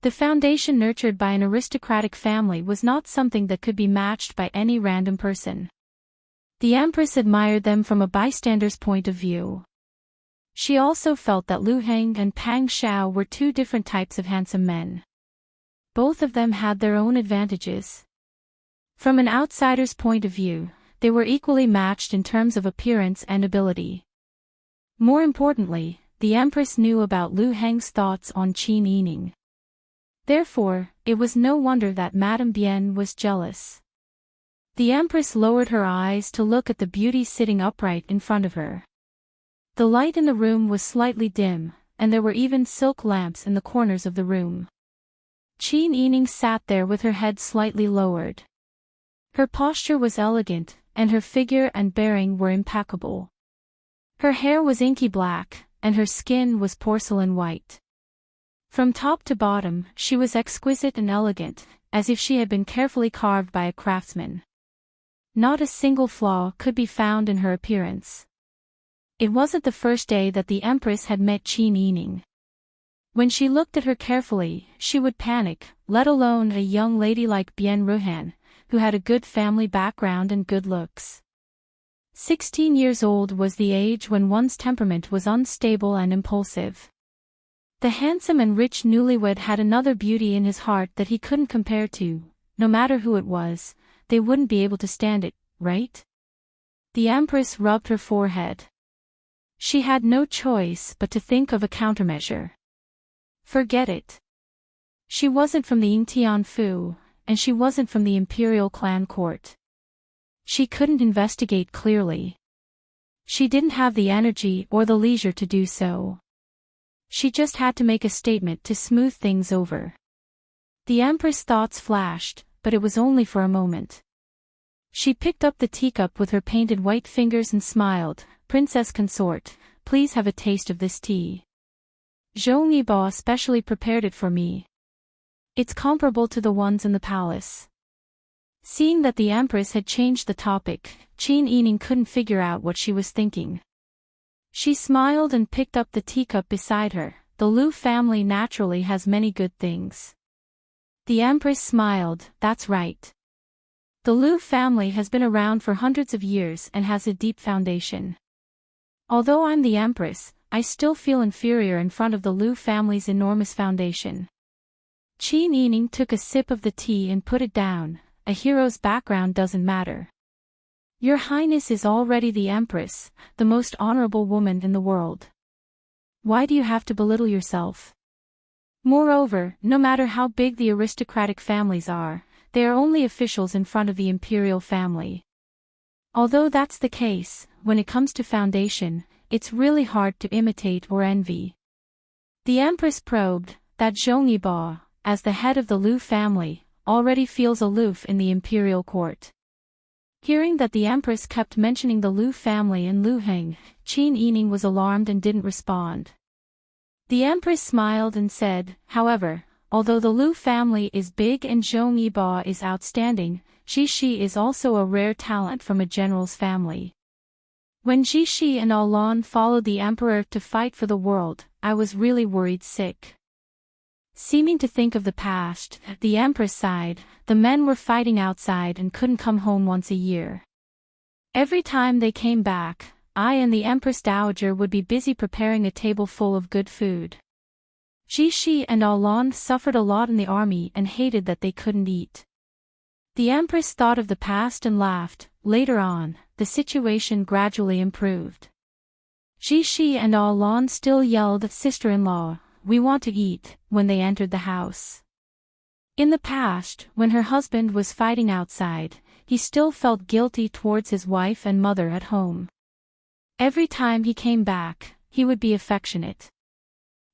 The foundation nurtured by an aristocratic family was not something that could be matched by any random person. The Empress admired them from a bystander's point of view. She also felt that Lu Heng and Pang Xiao were two different types of handsome men. Both of them had their own advantages. From an outsider's point of view, they were equally matched in terms of appearance and ability. More importantly, the Empress knew about Lu Heng's thoughts on Qin Yining. Therefore, it was no wonder that Madame Bien was jealous. The Empress lowered her eyes to look at the beauty sitting upright in front of her. The light in the room was slightly dim, and there were even silk lamps in the corners of the room. Qin Yining sat there with her head slightly lowered. Her posture was elegant, and her figure and bearing were impeccable. Her hair was inky black, and her skin was porcelain white. From top to bottom, she was exquisite and elegant, as if she had been carefully carved by a craftsman. Not a single flaw could be found in her appearance. It wasn't the first day that the Empress had met Qin Yining. When she looked at her carefully, she would panic, let alone a young lady like Bien Ruhan, who had a good family background and good looks. 16 years old was the age when one's temperament was unstable and impulsive. The handsome and rich newlywed had another beauty in his heart that he couldn't compare to. No matter who it was, they wouldn't be able to stand it, right? The Empress rubbed her forehead. She had no choice but to think of a countermeasure. Forget it. She wasn't from the Yingtian Fu, and she wasn't from the imperial clan court. She couldn't investigate clearly. She didn't have the energy or the leisure to do so. She just had to make a statement to smooth things over. The Empress' thoughts flashed, but it was only for a moment. She picked up the teacup with her painted white fingers and smiled. "Princess consort, please have a taste of this tea. Zhong Yibo specially prepared it for me. It's comparable to the ones in the palace." Seeing that the Empress had changed the topic, Qin Yining couldn't figure out what she was thinking. She smiled and picked up the teacup beside her. "The Lu family naturally has many good things." The Empress smiled. "That's right. The Lu family has been around for hundreds of years and has a deep foundation. Although I'm the Empress, I still feel inferior in front of the Lu family's enormous foundation." Qin Yining took a sip of the tea and put it down. "A hero's background doesn't matter. Your Highness is already the Empress, the most honorable woman in the world. Why do you have to belittle yourself? Moreover, no matter how big the aristocratic families are, they are only officials in front of the imperial family. Although that's the case, when it comes to foundation, it's really hard to imitate or envy." The Empress probed that Zhong Yibo, as the head of the Lu family, already feels aloof in the imperial court. Hearing that the Empress kept mentioning the Lu family and Lu Heng, Qin Yining was alarmed and didn't respond. The Empress smiled and said, "However, although the Lu family is big and Zhong Yibo is outstanding, Ji is also a rare talent from a general's family. When Ji and Alan followed the emperor to fight for the world, I was really worried sick. Seeming to think of the past, the Empress sighed. The men were fighting outside and couldn't come home once a year. Every time they came back, I and the Empress Dowager would be busy preparing a table full of good food. Jishi and Alan suffered a lot in the army and hated that they couldn't eat. The Empress thought of the past and laughed. Later on, the situation gradually improved. Jishi and Alan still yelled, "Sister-in-law, we want to eat," when they entered the house. In the past, when her husband was fighting outside, he still felt guilty towards his wife and mother at home. Every time he came back, he would be affectionate.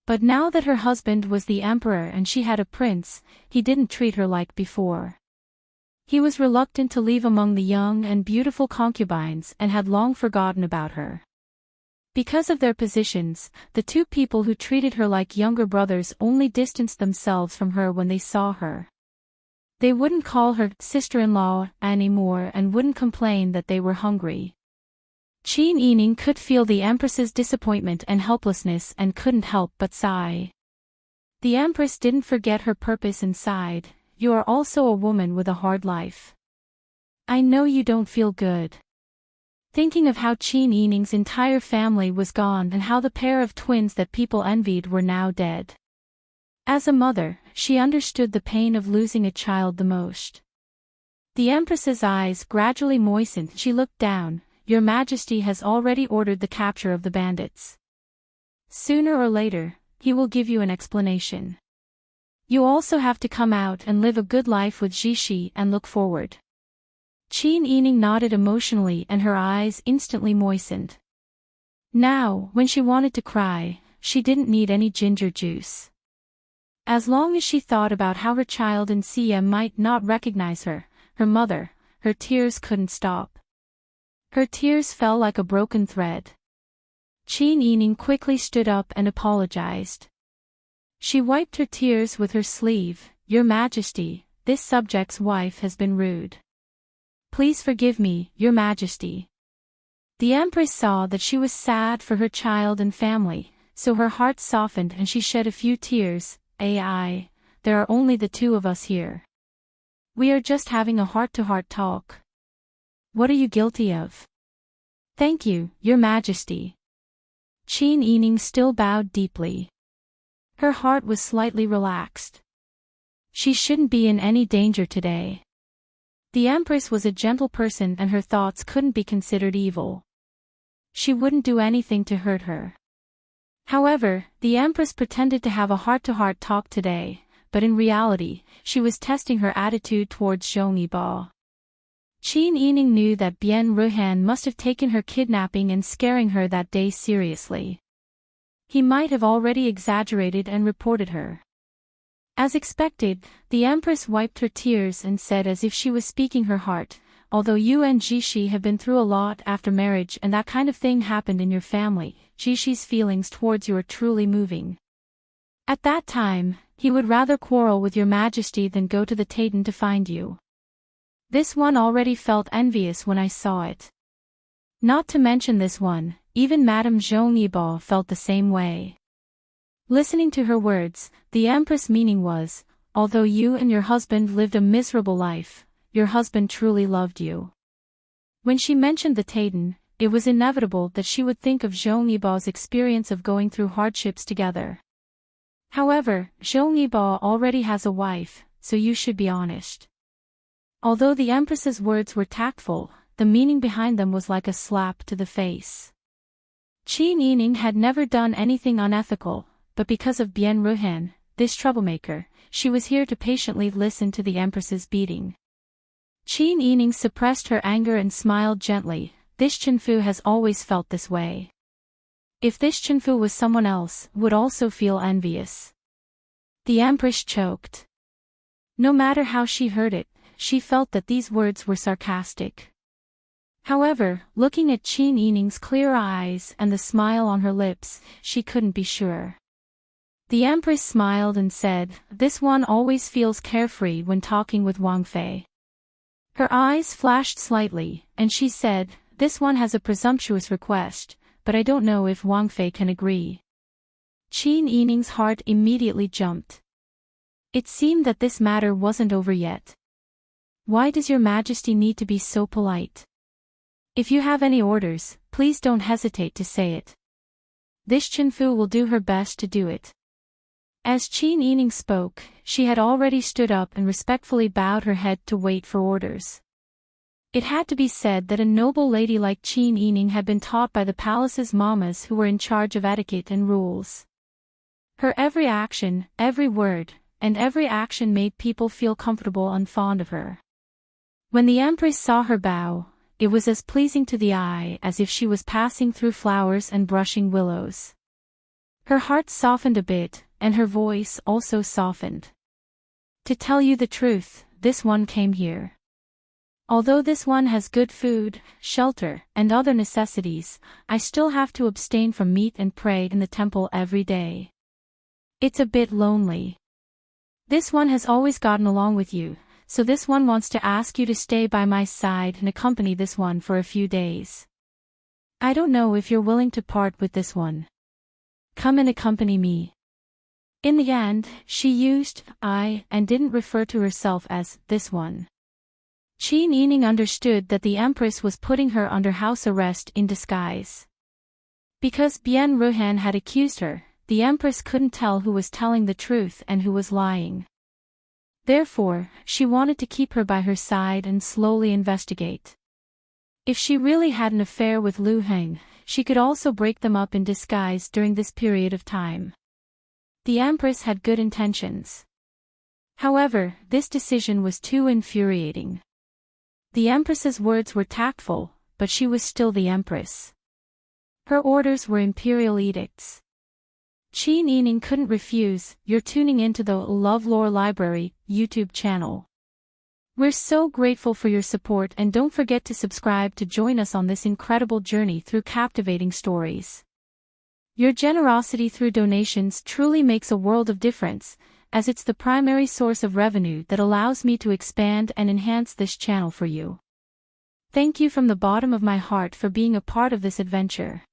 But now that her husband was the emperor and she had a prince, he didn't treat her like before. He was reluctant to leave among the young and beautiful concubines and had long forgotten about her. Because of their positions, the two people who treated her like younger brothers only distanced themselves from her when they saw her. They wouldn't call her sister-in-law anymore and wouldn't complain that they were hungry. Qin Yining could feel the Empress's disappointment and helplessness and couldn't help but sigh. The Empress didn't forget her purpose and sighed, "You are also a woman with a hard life. I know you don't feel good." Thinking of how Qin Yining's entire family was gone and how the pair of twins that people envied were now dead. As a mother, she understood the pain of losing a child the most. The Empress's eyes gradually moistened. She looked down. "Your Majesty has already ordered the capture of the bandits. Sooner or later, he will give you an explanation. You also have to come out and live a good life with Jishi and look forward." Qin Yining nodded emotionally and her eyes instantly moistened. Now, when she wanted to cry, she didn't need any ginger juice. As long as she thought about how her child and Sia might not recognize her, her mother, her tears couldn't stop. Her tears fell like a broken thread. Qin Yining quickly stood up and apologized. She wiped her tears with her sleeve. "Your Majesty, this subject's wife has been rude. Please forgive me, Your Majesty." The Empress saw that she was sad for her child and family, so her heart softened and she shed a few tears. "Ai, there are only the two of us here. We are just having a heart-to-heart talk. What are you guilty of?" "Thank you, Your Majesty." Qin Yining still bowed deeply. Her heart was slightly relaxed. She shouldn't be in any danger today. The Empress was a gentle person and her thoughts couldn't be considered evil. She wouldn't do anything to hurt her. However, the Empress pretended to have a heart-to-heart talk today, but in reality, she was testing her attitude towards Zhong Yibo. Qin Yining knew that Bian Ruhan must have taken her kidnapping and scaring her that day seriously. He might have already exaggerated and reported her. As expected, the Empress wiped her tears and said as if she was speaking her heart, "Although you and Jishi have been through a lot after marriage and that kind of thing happened in your family, Jishi's feelings towards you are truly moving. At that time, he would rather quarrel with Your Majesty than go to the Taten to find you. This one already felt envious when I saw it. Not to mention this one, even Madame Zhong Yibo felt the same way." Listening to her words, the Empress' meaning was, "Although you and your husband lived a miserable life, your husband truly loved you." When she mentioned the Taten, it was inevitable that she would think of Zhong Yibo's experience of going through hardships together. However, Zhong Yibo already has a wife, so you should be honest. Although the Empress's words were tactful, the meaning behind them was like a slap to the face. Qin Yining had never done anything unethical, but because of Bian Ruhan, this troublemaker, she was here to patiently listen to the Empress's beating. Qin Yining suppressed her anger and smiled gently. "This Chenfu has always felt this way. If this Chenfu was someone else, would also feel envious." The Empress choked. No matter how she heard it, she felt that these words were sarcastic. However, looking at Qin Yining's clear eyes and the smile on her lips, she couldn't be sure. The Empress smiled and said, "This one always feels carefree when talking with Wang Fei." Her eyes flashed slightly, and she said, "This one has a presumptuous request, but I don't know if Wang Fei can agree." Qin Yining's heart immediately jumped. It seemed that this matter wasn't over yet. Why does your majesty need to be so polite? If you have any orders, please don't hesitate to say it. This Chinfu will do her best to do it. As Qin Yining spoke, she had already stood up and respectfully bowed her head to wait for orders. It had to be said that a noble lady like Qin Yining had been taught by the palace's mamas who were in charge of etiquette and rules. Her every action, every word, and every action made people feel comfortable and fond of her. When the Empress saw her bow, it was as pleasing to the eye as if she was passing through flowers and brushing willows. Her heart softened a bit, and her voice also softened. To tell you the truth, this one came here. Although this one has good food, shelter, and other necessities, I still have to abstain from meat and pray in the temple every day. It's a bit lonely. This one has always gotten along with you, so this one wants to ask you to stay by my side and accompany this one for a few days. I don't know if you're willing to part with this one. Come and accompany me. In the end, she used I and didn't refer to herself as this one. Qin Yining understood that the Empress was putting her under house arrest in disguise. Because Bian Ruhan had accused her, the Empress couldn't tell who was telling the truth and who was lying. Therefore, she wanted to keep her by her side and slowly investigate. If she really had an affair with Lu Heng, she could also break them up in disguise during this period of time. The Empress had good intentions. However, this decision was too infuriating. The Empress's words were tactful, but she was still the Empress. Her orders were imperial edicts. Qin Yining couldn't refuse. You're tuning into the LoveLore Library YouTube channel. We're so grateful for your support, and don't forget to subscribe to join us on this incredible journey through captivating stories. Your generosity through donations truly makes a world of difference, as it's the primary source of revenue that allows me to expand and enhance this channel for you. Thank you from the bottom of my heart for being a part of this adventure.